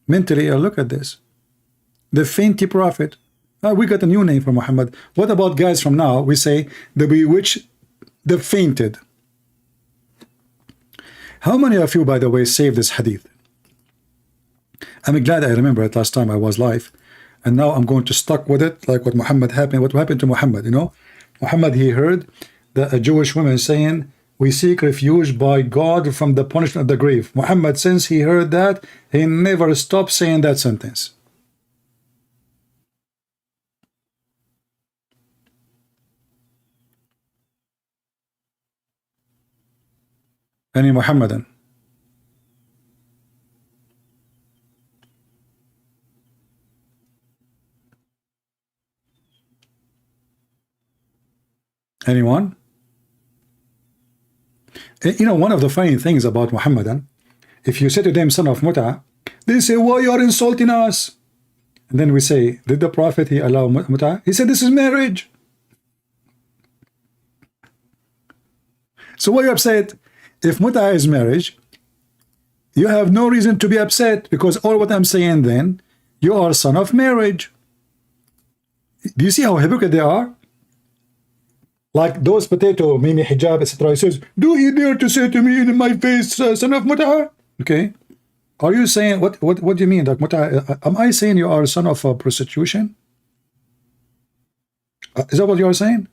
S1: Mentally ill, look at this. The fainty prophet. We got a new name for Muhammad. What about guys from now? We say the bewitched, the fainted. How many of you, by the way, saved this hadith? I'm glad I remember it last time I was live, and now I'm going to stuck with it, like what Muhammad happened. What happened to Muhammad? You know, Muhammad, he heard that a Jewish woman saying, "We seek refuge by God from the punishment of the grave." Muhammad, since he heard that, he never stopped saying that sentence. Any Muhammadan? Anyone? You know, one of the funny things about Muhammadan, if you say to them, son of Muta, they say, why you are insulting us? And then we say, did the Prophet, he allow Muta? He said, this is marriage. So why are you upset? If Muta is marriage, you have no reason to be upset, because all what I'm saying then, you are son of marriage. Do you see how hypocrite they are? Like those potato, Mimi hijab, etc. He says, do you dare to say to me in my face, son of Muta? Okay. Are you saying, what do you mean? Like Muta, am I saying you are a son of prostitution? Is that what you are saying?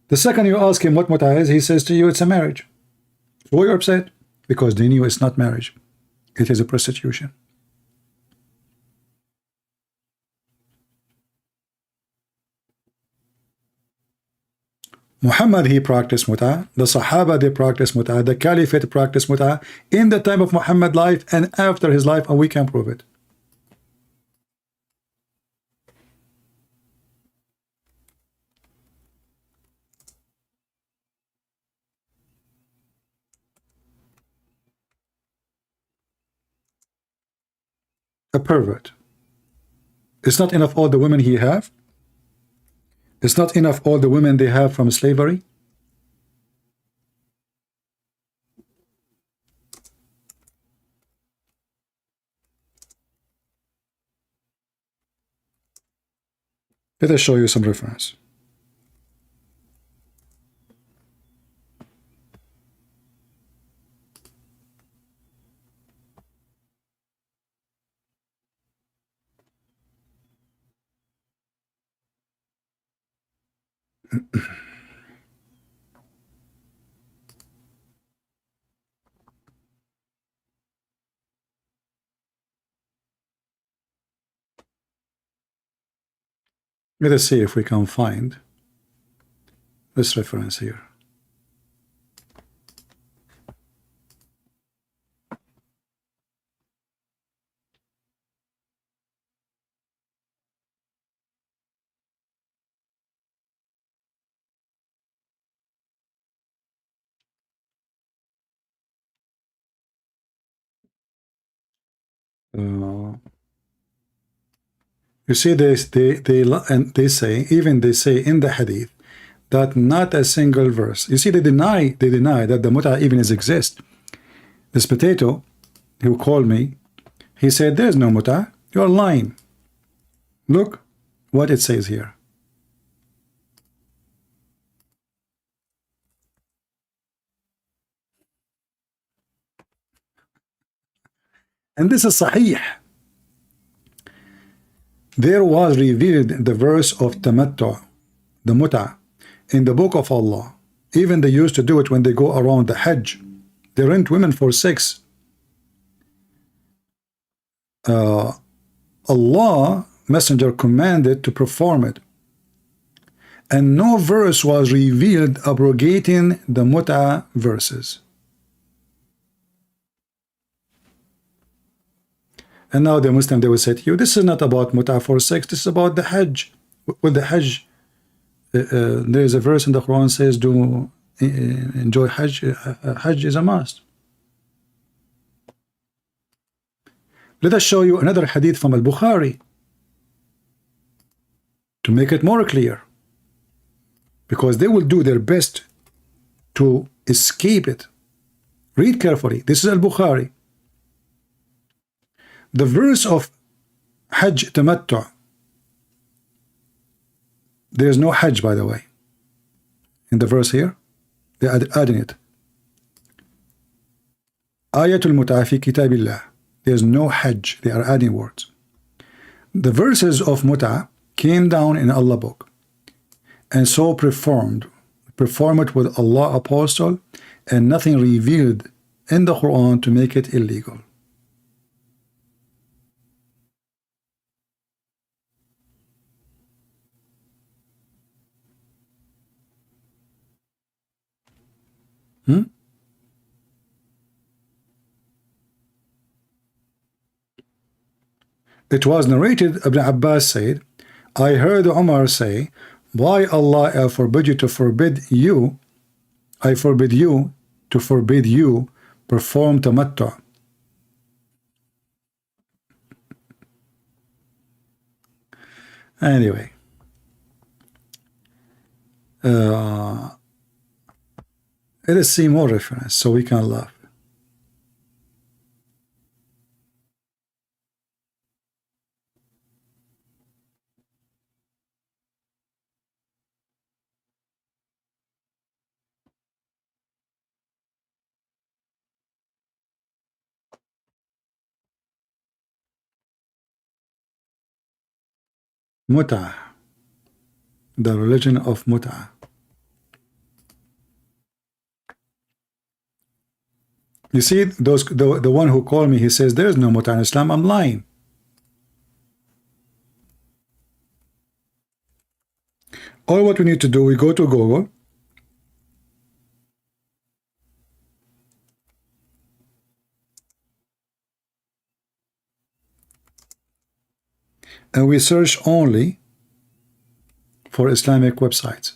S1: The second you ask him what Muta is, he says to you, it's a marriage. So why are you upset? Because they knew it's not marriage. It is a prostitution. Muhammad, he practiced Muta. The Sahaba, they practiced Muta. The Caliphate practiced Muta in the time of Muhammad's life and after his life, and we can prove it. A pervert. It's not enough all the women he have. It's not enough all the women they have from slavery. Let us show you some reference. Let us see if we can find this reference here. You see, they say, even they say in the hadith that not a single verse. You see, they deny that the muta even exists. This potato who called me, he said there's no muta. You're lying. Look what it says here. And this is sahih. There was revealed the verse of tamattu, the muta, in the book of Allah. Even they used to do it when they go around the Hajj. They rent women for sex. Allah, Messenger, commanded to perform it. And no verse was revealed abrogating the muta verses. And now the Muslim, they will say to you, this is not about muta for sex, this is about the Hajj. With the Hajj, there is a verse in the Quran says, do enjoy Hajj. Hajj is a must. Let us show you another hadith from Al-Bukhari. to make it more clear, because they will do their best to escape it. Read carefully. This is Al-Bukhari. The verse of Hajj Tamattu. There is no Hajj, by the way, in the verse here. They are adding it. Ayatul Mut'a fi kitabillah. There is no Hajj. They are adding words. The verses of Mut'a came down in Allah book, and so perform it with Allah apostle, and nothing revealed in the Quran to make it illegal. It was narrated, Ibn Abbas said, I heard Umar say, why Allah I forbid you to forbid you, I forbid you to forbid you perform tamattu. Anyway, let us see more reference so we can laugh. Mut'ah, the religion of Mut'ah. You see, the one who called me, he says there is no Mut'ah in Islam. I'm lying. All what we need to do, we go to Google, and we search only for Islamic websites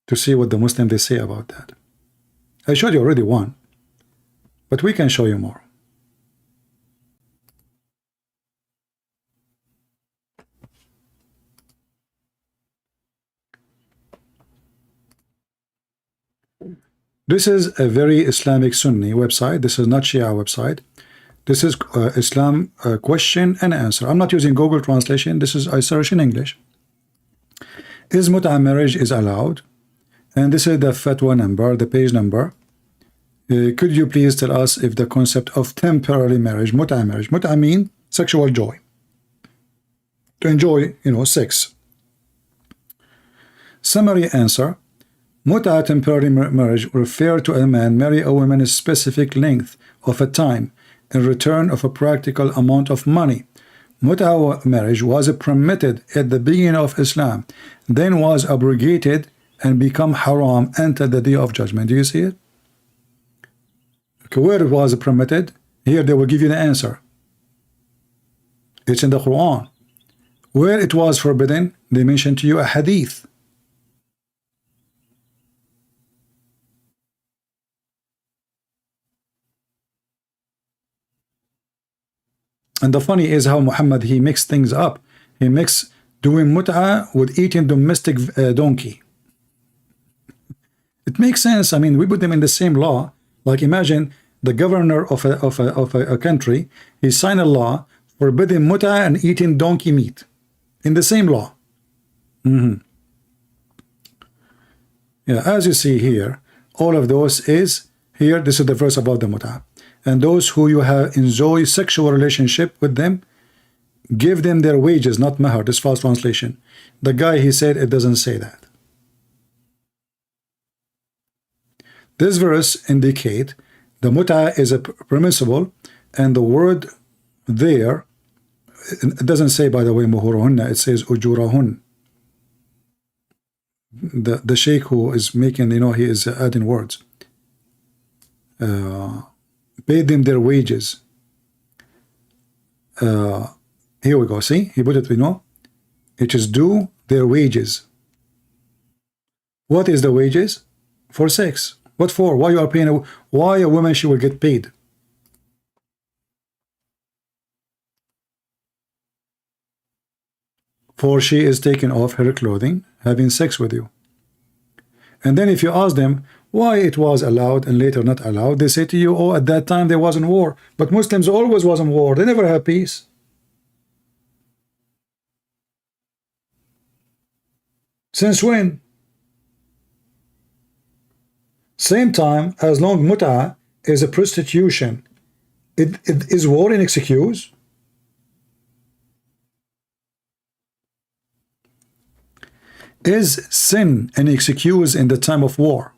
S1: to see what the Muslims they say about that. I showed you already one, but we can show you more. This is a very Islamic Sunni website. This is not Shia website. This is Islam question and answer. I'm not using Google translation. This is I search in English. Is Mut'ah marriage is allowed? And this is the fatwa number, the page number. Could you please tell us if the concept of temporary marriage, Mut'ah mean sexual joy, to enjoy, sex. Summary answer: Mut'ah temporary marriage refer to a man marry a woman a specific length of a time in return of a practical amount of money. Mut'ah marriage was permitted at the beginning of Islam, then was abrogated and become haram until the day of judgment. Do you see it? Okay, where it was permitted, here they will give you the answer. It's in the Quran. Where it was forbidden, they mention to you a hadith. And the funny is how Muhammad, he mixed things up. He mixed doing mut'ah with eating domestic donkey. It makes sense. I mean, we put them in the same law. Like imagine the governor of a country, he signed a law forbidding mut'ah and eating donkey meat in the same law. Yeah, as you see here, all of those is here. This is the verse about the mut'ah. And those who you have enjoy sexual relationship with them, give them their wages, not mahar. This false translation. The guy, he said it doesn't say that. This verse indicate the mut'ah is a permissible, and the word there, it doesn't say, by the way, muhuruhunna, it says ujurahun. The sheikh who is making, he is adding words. Pay them their wages. Here we go. See, he put it. It is due their wages. What is the wages? For sex. What for? Why you are paying? Why a woman she will get paid? for she is taking off her clothing, having sex with you. And then if you ask them why it was allowed and later not allowed, they say to you, oh, at that time there wasn't war. But Muslims always was in war. They never had peace. Since when? Same time as long mut'a is a prostitution, is war an excuse? Is sin an excuse in the time of war?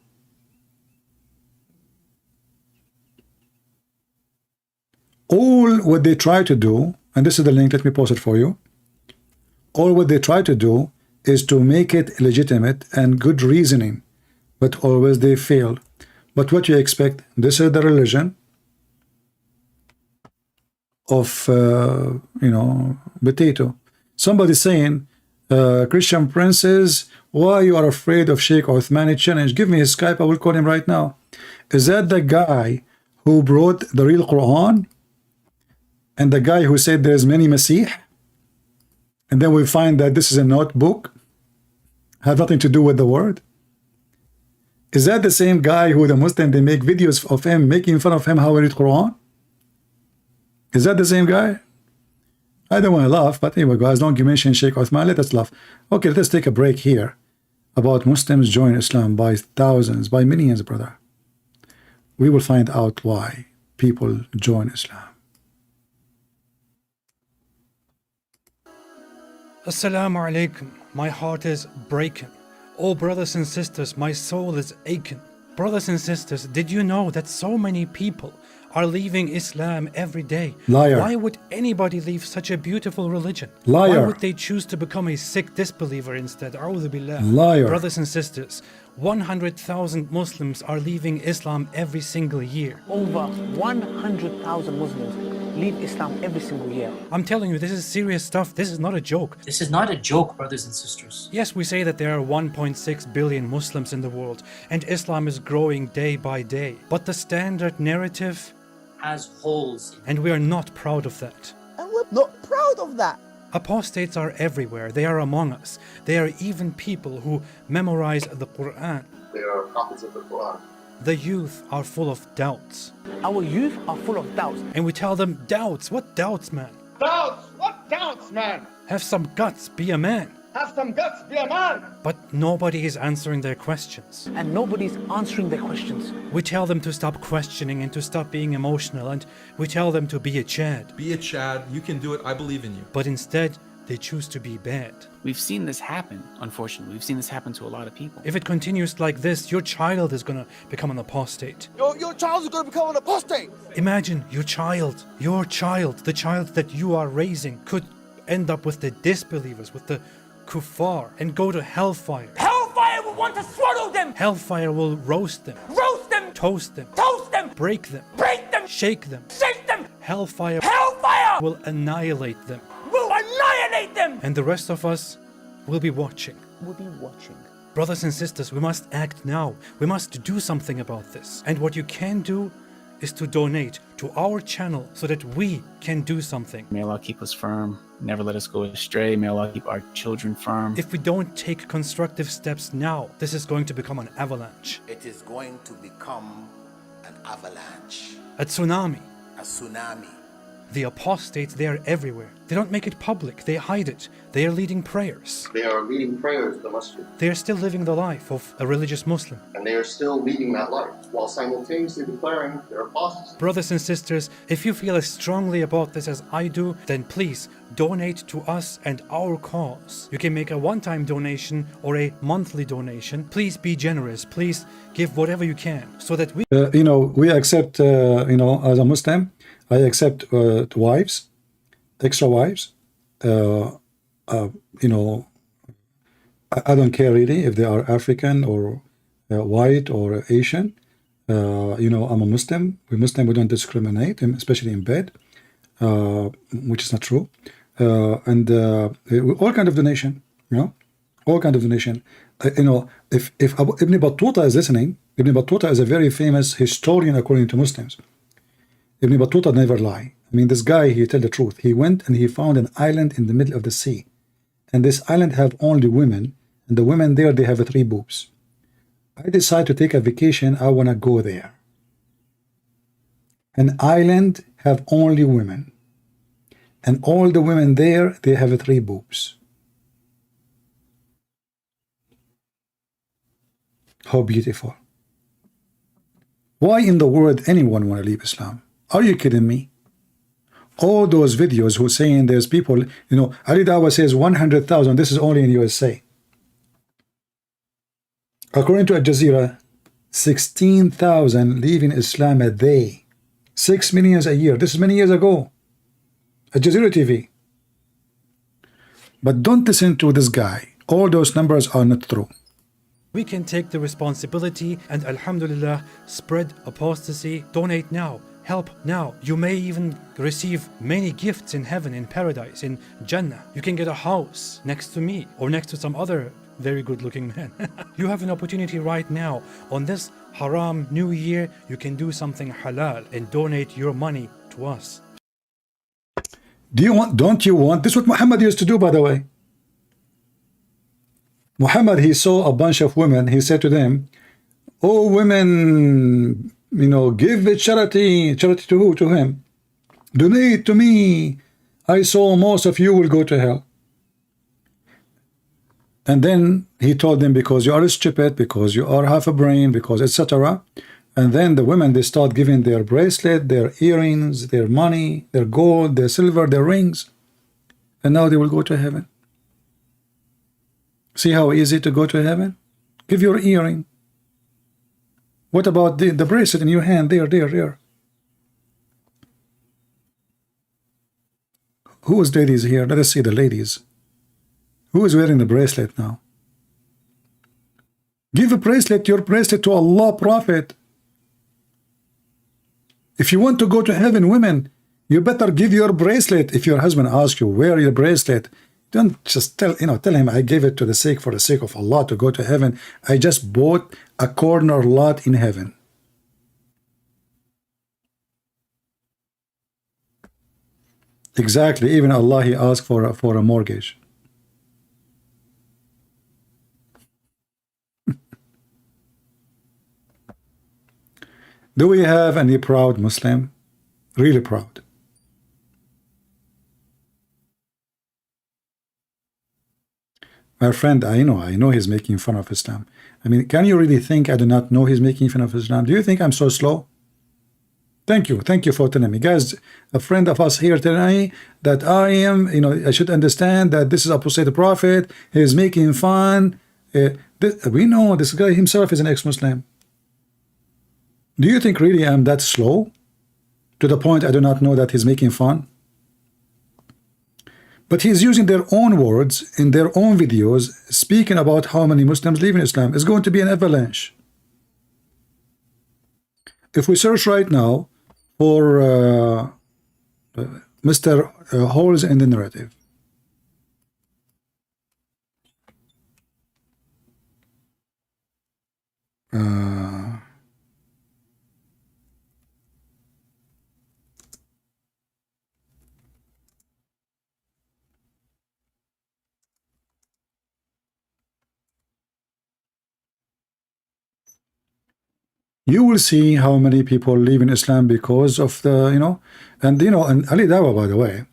S1: All what they try to do, and this is the link, let me post it for you. All what they try to do is to make it legitimate and good reasoning, but always they fail. But what you expect? This is the religion of, potato. Somebody saying, Christian princes, why you are afraid of Sheikh Uthmani challenge? Give me his Skype, I will call him right now. Is that the guy who brought the real Quran? And the guy who said there's many Masih? And then we find that this is a notebook, have nothing to do with the word? Is that the same guy who the Muslim, they make videos of him, making fun of him how he read Quran? Is that the same guy? I don't want to laugh, but anyway, guys, don't you mention Sheikh Uthman, let us laugh. Okay, let's take a break here about Muslims join Islam by thousands, by millions, brother. We will find out why people join Islam.
S6: Assalamu alaikum. My heart is breaking. Oh, brothers and sisters, my soul is aching. Brothers and sisters, did you know that so many people are leaving Islam every day?
S1: Liar.
S6: Why would anybody leave such a beautiful religion?
S1: Liar.
S6: Why would they choose to become a sick disbeliever instead? A'udhu billah.
S1: Liar.
S6: Brothers and sisters, 100,000 Muslims are leaving Islam every single year.
S2: Over 100,000 Muslims leave Islam every single year.
S6: I'm telling you, this is serious stuff. This is not a joke.
S7: This is not a joke, brothers and sisters.
S6: Yes, we say that there are 1.6 billion Muslims in the world, and Islam is growing day by day. But the standard narrative
S7: Has holes.
S6: and we are not proud of that.
S8: And we're not proud of that.
S6: Apostates are everywhere. They are among us. They are even people who memorize the Quran.
S3: They are copies of the Quran.
S6: The youth are full of doubts.
S2: Our youth are full of doubts.
S6: And we tell them, doubts? What doubts, man?
S3: Doubts! What doubts, man?
S6: Have some guts, be a man.
S3: Have some guts, be a man!
S6: But nobody is answering their questions.
S2: And nobody's answering their questions.
S6: We tell them to stop questioning and to stop being emotional, and we tell them to be a Chad.
S9: Be a Chad, you can do it, I believe in you.
S6: But instead, they choose to be bad.
S10: We've seen this happen, unfortunately. We've seen this happen to a lot of people.
S6: If it continues like this, your child is gonna become an apostate.
S8: Your child is going to become an apostate.
S6: Imagine your child, the child that you are raising, could end up with the disbelievers, with the kuffar, and go to hellfire.
S11: Hellfire will want to swallow them!
S6: Hellfire will roast them,
S11: Roast them!
S6: toast them,
S11: Toast them!
S6: break them,
S11: Break them!
S6: shake them.
S11: Shake them!
S6: Hellfire
S11: Hellfire
S6: will annihilate them.
S11: will annihilate them!
S6: And the rest of us will be watching.
S2: We'll be watching.
S6: Brothers and sisters, we must act now. We must do something about this. And what you can do is to donate to our channel so that we can do something.
S10: May Allah keep us firm, never let us go astray. May Allah keep our children firm.
S6: If we don't take constructive steps now, this is going to become an avalanche,
S12: It is going to become an avalanche,
S6: a tsunami.
S12: a tsunami.
S6: The apostates, they are everywhere. They don't make it public, they hide it. They are leading prayers.
S3: They are leading prayers in the masjid,
S6: They are still living the life of a religious Muslim.
S3: and they are still leading that life while simultaneously declaring their apostasy.
S6: Brothers and sisters, if you feel as strongly about this as I do, then please donate to us and our cause. You can make a one-time donation or a monthly donation. Please be generous. Please give whatever you can so that we
S1: We accept, as a Muslim, I accept wives, extra wives. I don't care really if they are African or white or Asian. I'm a Muslim. We we don't discriminate, especially in bed, which is not true. And all kind of donation, all kind of donation. If Ibn Battuta is listening, Ibn Battuta is a very famous historian according to Muslims. Ibn Battuta never lie. I mean, this guy, he tell the truth. He went and he found an island in the middle of the sea, and this island have only women, and the women there, they have 3 boobs. I decide to take a vacation. I want to go there. An island have only women, and all the women there, they have 3 boobs. How beautiful. Why in the world anyone want to leave Islam? Are you kidding me? All those videos who saying there's people, you know, Ali Dawa says 100,000. This is only in USA. According to Al Jazeera, 16,000 leaving Islam a day. 6 million a year. This is many years ago. Al Jazeera TV. But don't listen to this guy. All those numbers are not true.
S6: We can take the responsibility and alhamdulillah spread apostasy. Donate now, help now. You may even receive many gifts in heaven, in paradise, in Jannah. You can get a house next to me or next to some other very good looking man. You have an opportunity right now. On this haram new year, you can do something halal and donate your money to us.
S1: Don't you want, this is what Muhammad used to do, by the way. Muhammad, he saw a bunch of women, he said to them, oh women, you know, give it charity to who? To him. Donate to me. I saw most of you will go to hell. And then he told them, because you are stupid, because you are half a brain, because etc. And then the women, they start giving their bracelet, their earrings, their money, their gold, their silver, their rings. And now they will go to heaven. See how easy to go to heaven? Give your earring. What about the bracelet in your hand? There. Who is ladies here? Let us see the ladies. Who is wearing the bracelet now? Give a bracelet, your bracelet to Allah, Prophet. If you want to go to heaven, women, you better give your bracelet. If your husband asks you, wear your bracelet. Don't just tell him I gave it for the sake of Allah to go to heaven. I just bought a corner lot in heaven. Exactly. Even Allah, he asked for a mortgage. Do we have any proud Muslim? Really proud. My friend, I know he's making fun of Islam. I mean, can you really think I do not know he's making fun of Islam? Do you think I'm so slow? Thank you for telling me. Guys, a friend of us here telling me that I am, I should understand that this is apostate prophet, he's making fun. We know this guy himself is an ex-Muslim. Do you think really I'm that slow? To the point I do not know that he's making fun? But he's using their own words in their own videos, speaking about how many Muslims leave in Islam. It's going to be an avalanche. If we search right now for Mr. Holes in the Narrative, you will see how many people leave in Islam because of the, and Ali Dawa, by the way,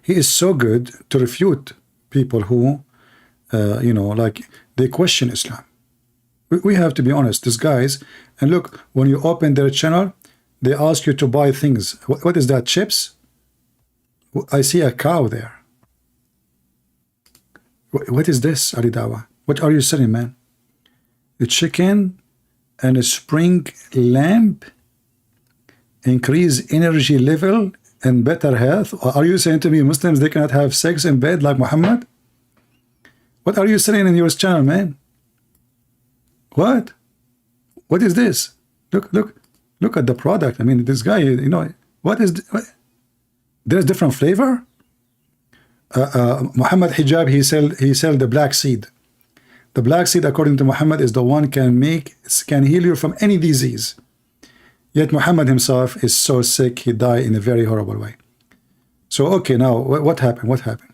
S1: he is so good to refute people who, like they question Islam. We have to be honest, these guys, and look, when you open their channel, they ask you to buy things. What is that, chips? I see a cow there. What is this, Ali Dawa? What are you selling, man? A chicken and a spring lamp, increase energy level and better health. Are you saying to me Muslims, they cannot have sex in bed like Muhammad? What are you saying in your channel, man? What is this? Look at the product. I mean, this guy, what is there's different flavor. Muhammad hijab, he sell the black seed. The black seed, according to Muhammad, is the one can heal you from any disease. Yet Muhammad himself is so sick, he died in a very horrible way. So, okay, now what happened? What happened?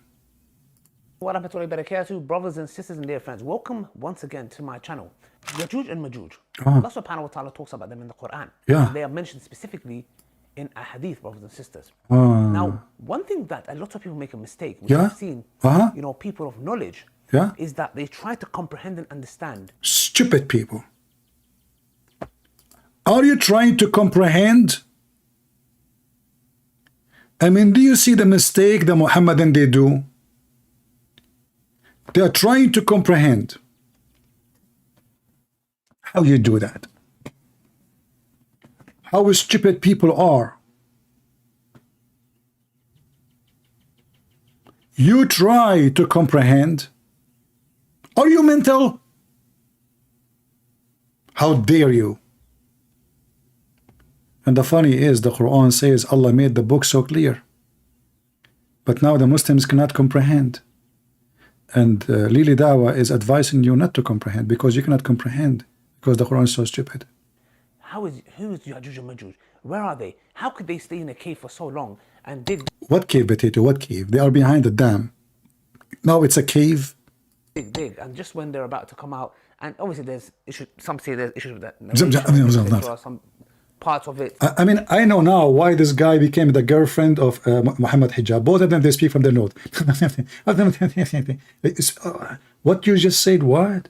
S2: Wa rahmatullahi wa barakatuh, brothers and sisters and dear friends. Welcome once again to my channel. Yajuj and Majuj. Allah subhanahu wa ta'ala talks about them in the Quran.
S1: Yeah.
S2: And they are mentioned specifically in a hadith, brothers and sisters. Now, one thing that a lot of people make a mistake, which I've seen, you know, people of knowledge, is that they try to comprehend and understand.
S1: Stupid people. Are you trying to comprehend? I mean, do you see the mistake that Muhammadan they do? They are trying to comprehend. How you do that? How stupid people are. You try to comprehend. Are you mental? How dare you? And the funny is, the Quran says Allah made the book so clear. But now the Muslims cannot comprehend. And Lili Dawa is advising you not to comprehend, because you cannot comprehend, because the Quran is so stupid.
S2: Who is Yajuj and Majuj? Where are they? How could they stay in a cave for so long and dig?
S1: What cave, Potato? What cave? They are behind the dam. Now it's a cave.
S2: Dig, and just when they're about to come out, and obviously there's issues. Some say there's issues with that. Some parts of it.
S1: I mean, I know now why this guy became the girlfriend of Muhammad Hijab. Both of them, they speak from the note. What you just said, what?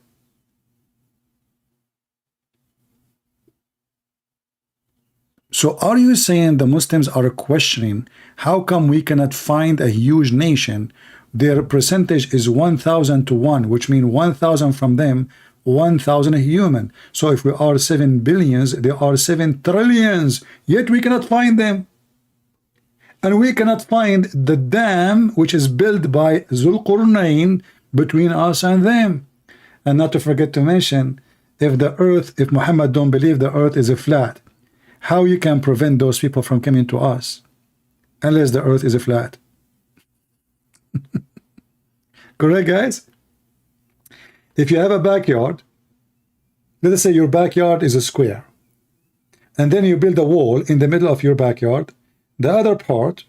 S1: So are you saying the Muslims are questioning how come we cannot find a huge nation? Their percentage is 1,000 to 1, which means 1,000 from them, 1,000 human. So if we are 7 billions, there are 7 trillions, yet we cannot find them. And we cannot find the dam which is built by Zulqarnain between us and them. And not to forget to mention, if the earth, if Muhammad don't believe the earth is a flat, how you can prevent those people from coming to us unless the earth is a flat? Correct, guys? If you have a backyard, let us say your backyard is a square, and then you build a wall in the middle of your backyard, the other part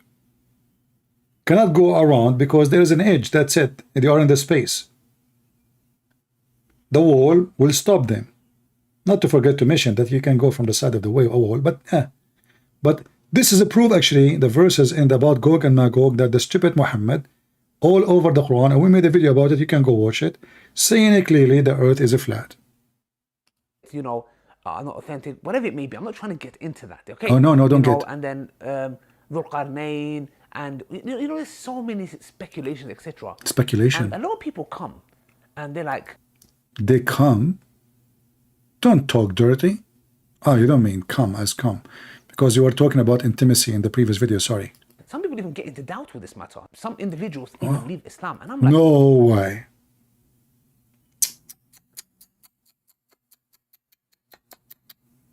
S1: cannot go around because there is an edge, that's it, they are in the space. The wall will stop them. Not to forget to mention that you can go from the side of the wall, but this is a proof, actually, the verses in about Gog and Magog, that the stupid Muhammad all over the Quran, and we made a video about it, you can go watch it, saying it clearly the earth is a flat.
S2: You know, not authentic, whatever it may be. I'm not trying to get into that, okay?
S1: Oh, no, don't get.
S2: And then Dhul-Qarnayn, and you know, there's so many speculations, etc.
S1: Speculation.
S2: And a lot of people come, and they're like...
S1: They come? Don't talk dirty. Oh, you don't mean come as come. Because you were talking about intimacy in the previous video, sorry.
S2: Some people even get into doubt with this matter. Some individuals even leave Islam. And I'm like...
S1: No way.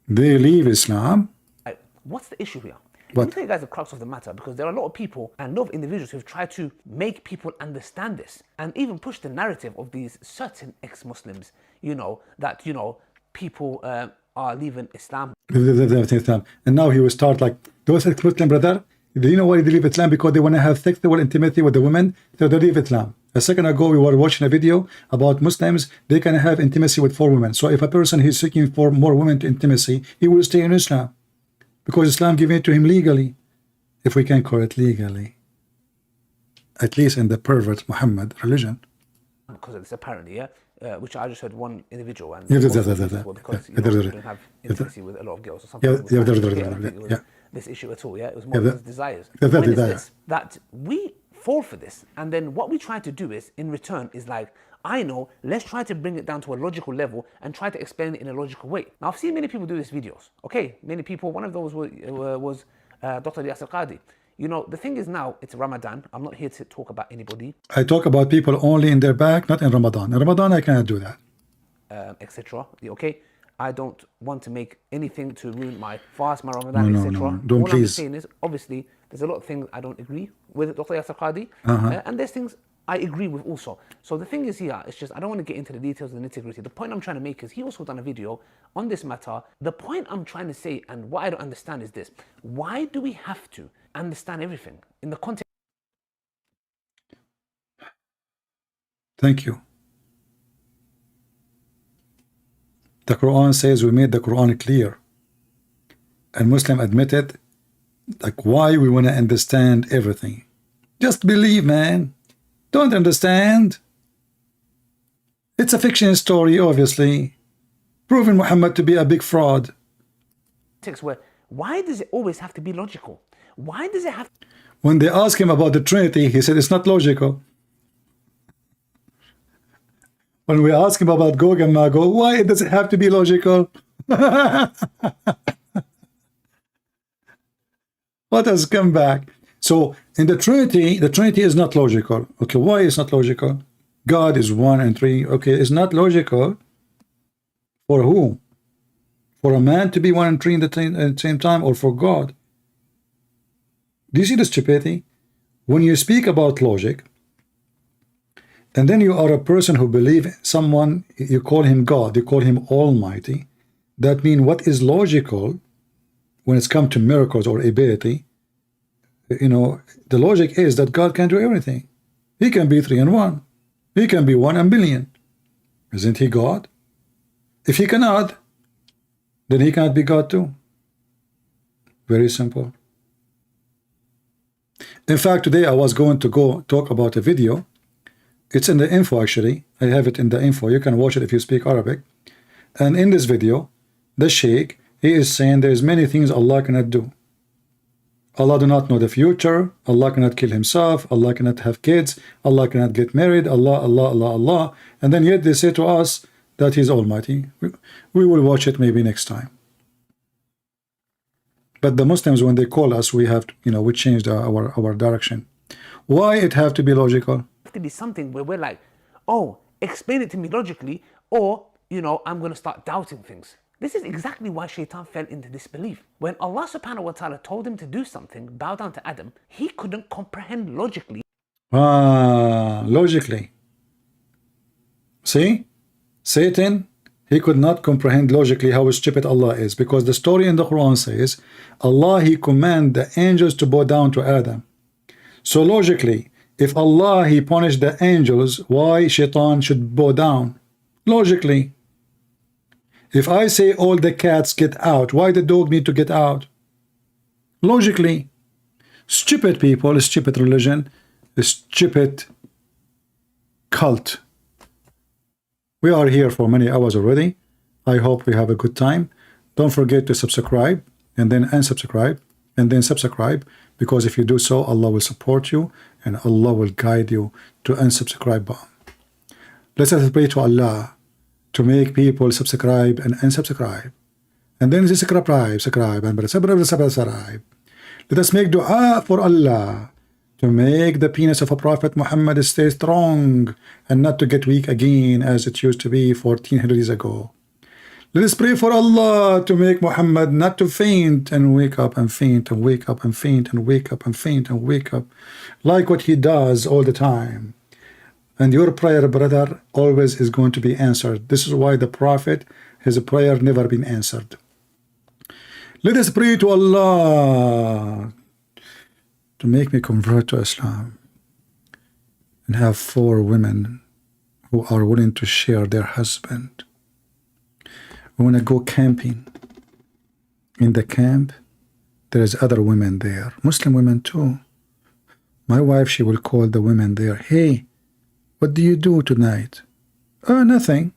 S1: They leave Islam?
S2: What's the issue here?
S1: What?
S2: Let me tell you guys the crux of the matter, because there are a lot of people and a lot of individuals who've tried to make people understand this and even push the narrative of these certain ex-Muslims, you know, that, you know, people are leaving Islam.
S1: And now he will start like, those ex-Muslim brother, do you know why they leave Islam? Because they want to have sexual intimacy with the women, so they leave Islam. A second ago, we were watching a video about Muslims, they can have intimacy with 4 women. So if a person is seeking for more women to intimacy, he will stay in Islam. Because Islam given it to him legally. If we can call it legally. At least in the pervert Muhammad religion.
S2: Because of this, apparently, yeah? Which I just heard one individual, and
S1: because
S2: you didn't have intimacy with a lot of girls or something. This issue at all, yeah? It was more his desires. The point is this, that we fall for this, and then what we try to do is, in return, is like, I know, let's try to bring it down to a logical level and try to explain it in a logical way. Now, I've seen many people do these videos, okay? Many people, one of those was Dr. Yasir Qadi. You know, the thing is now, it's Ramadan. I'm not here to talk about anybody.
S1: I talk about people only in their back, not in Ramadan. In Ramadan, I cannot do that.
S2: Etc. Okay? I don't want to make anything to ruin my fast, my Ramadan, etc.
S1: No, don't
S2: All
S1: please.
S2: I'm saying is, obviously, there's a lot of things I don't agree with Dr. Yasir Qadi. And there's things I agree with also. So the thing is here, it's just, I don't want to get into the details and the nitty-gritty. The point I'm trying to make is, he also done a video on this matter. The point I'm trying to say, and what I don't understand is this: why do we have to understand everything in the context?
S1: Thank you. The Quran says we made the Quran clear. And Muslim admitted, like, why we want to understand everything. Just believe, man. Don't understand. It's a fiction story, obviously, proving Muhammad to be a big fraud.
S11: Where, why does it always have to be logical? Why does it have to...
S1: When they asked him about the Trinity, he said it's not logical. When we ask him about Gog and Magog, why does it have to be logical? What has come back? So in the Trinity is not logical. Okay, why is not logical? God is 1 and 3. Okay, it's not logical. For who? For a man to be 1 and 3 at the same time, or for God? Do you see the stupidity? When you speak about logic, and then you are a person who believes someone, you call him God, you call him Almighty. That means what is logical when it's come to miracles or ability, you know, the logic is that God can do everything. He can be 3 and 1. He can be 1 and billion. Isn't he God? If he cannot, then he cannot be God too. Very simple. In fact, today I was going to go talk about a video. It's in the info, actually. I have it in the info. You can watch it if you speak Arabic. And in this video, the Sheikh, he is saying there's many things Allah cannot do. Allah do not know the future. Allah cannot kill himself. Allah cannot have kids. Allah cannot get married. Allah. And then yet they say to us that he's Almighty. We will watch it maybe next time. But the Muslims, when they call us, we have to, you know, we changed our direction. Why it have to be logical?
S11: to be something where we're like, oh, explain it to me logically, or, you know, I'm going to start doubting things. This is exactly why Shaitan fell into disbelief. When Allah subhanahu wa ta'ala told him to do something, bow down to Adam, he couldn't comprehend logically.
S1: Logically. See? Satan, he could not comprehend logically how stupid Allah is, because the story in the Quran says, Allah, he commanded the angels to bow down to Adam. So logically, if Allah, he punished the angels, why Shaitan should bow down? Logically. If I say all the cats get out, why the dog need to get out? Logically. Stupid people, stupid religion, stupid cult. We are here for many hours already. I hope we have a good time. Don't forget to subscribe, and then unsubscribe, and then subscribe, because if you do so, Allah will support you, and Allah will guide you to unsubscribe button. Let us pray to Allah to make people subscribe and unsubscribe, and then subscribe, and subscribe. Let us make dua for Allah to make the penis of a Prophet Muhammad stay strong and not to get weak again as it used to be 1400 years ago. Let us pray for Allah to make Muhammad not to faint and wake up and faint and wake up and faint and wake up and faint and wake up like what he does all the time. And your prayer, brother, always is going to be answered. This is why the Prophet, his prayer never been answered. Let us pray to Allah to make me convert to Islam and have 4 women who are willing to share their husband. We want to go camping. In the camp, there is other women there, Muslim women too. My wife, she will call the women there, hey, what do you do tonight? Oh, nothing.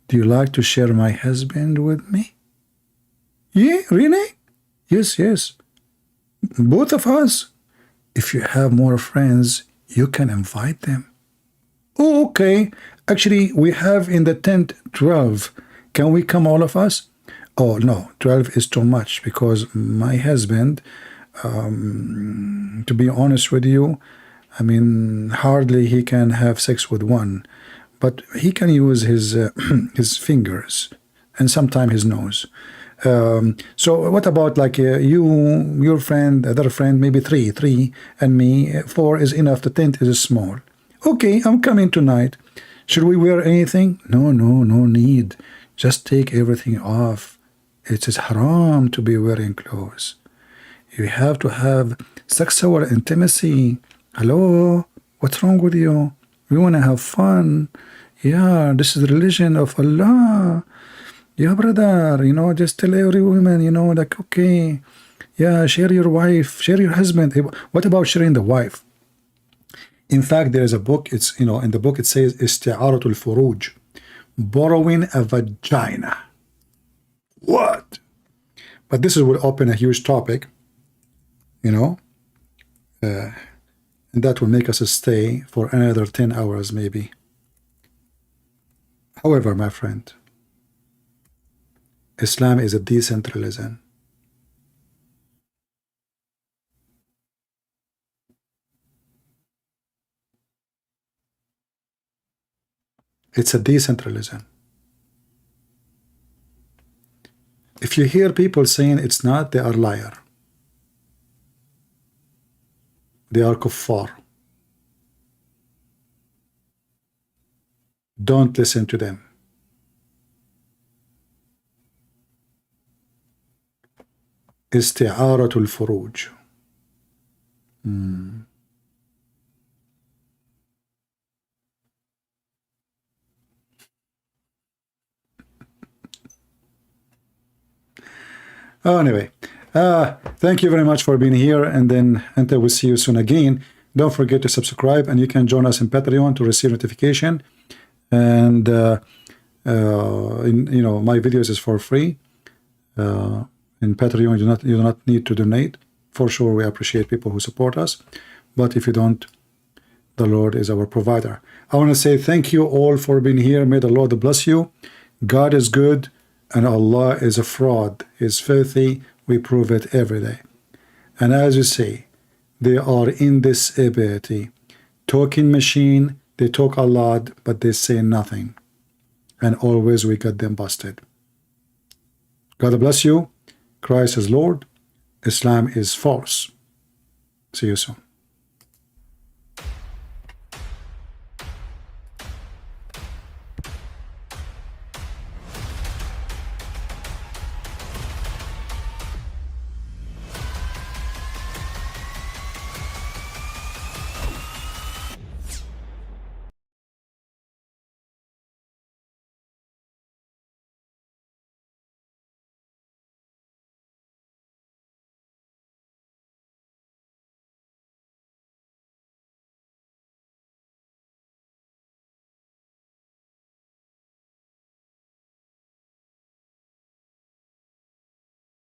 S1: Do you like to share my husband with me? Yeah, really? Yes, yes. Both of us. If you have more friends, you can invite them. Oh, okay. Actually, we have in the tent 12. Can we come, all of us? Oh, no, 12 is too much, because my husband, to be honest with you, I mean, hardly he can have sex with one, but he can use his his fingers and sometimes his nose. So what about like you, your friend, other friend, maybe three, and me, 4 is enough. The tent is small. Okay, I'm coming tonight. Should we wear anything? No need. Just take everything off. It is haram to be wearing clothes. You have to have sexual intimacy. Hello? What's wrong with you? We want to have fun. Yeah, this is the religion of Allah. Yeah, brother, you know, just tell every woman, you know, like, okay, yeah, share your wife, share your husband. What about sharing the wife? In fact, there is a book, it's, you know, in the book it says, Isti'aratul Furuj, borrowing a vagina. What? But this will open a huge topic, you know, and that will make us stay for another 10 hours maybe. However, my friend, Islam is a decentralism. It's a decentralism. If you hear people saying it's not, they are liar. They are kuffar. Don't listen to them. Isti'aratul furuj. Oh, anyway, thank you very much for being here, and then until we see you soon again, don't forget to subscribe, and you can join us in Patreon to receive notification. And you know, my videos is for free. In Patreon, you do not need to donate. For sure, we appreciate people who support us, but if you don't, the Lord is our provider. I want to say thank you all for being here. May the Lord bless you. God is good, and Allah is a fraud. He's filthy. We prove it every day. And as you say, they are in this ability, talking machine. They talk a lot, but they say nothing. And always we got them busted. God bless you. Christ is Lord. Islam is false. See you soon.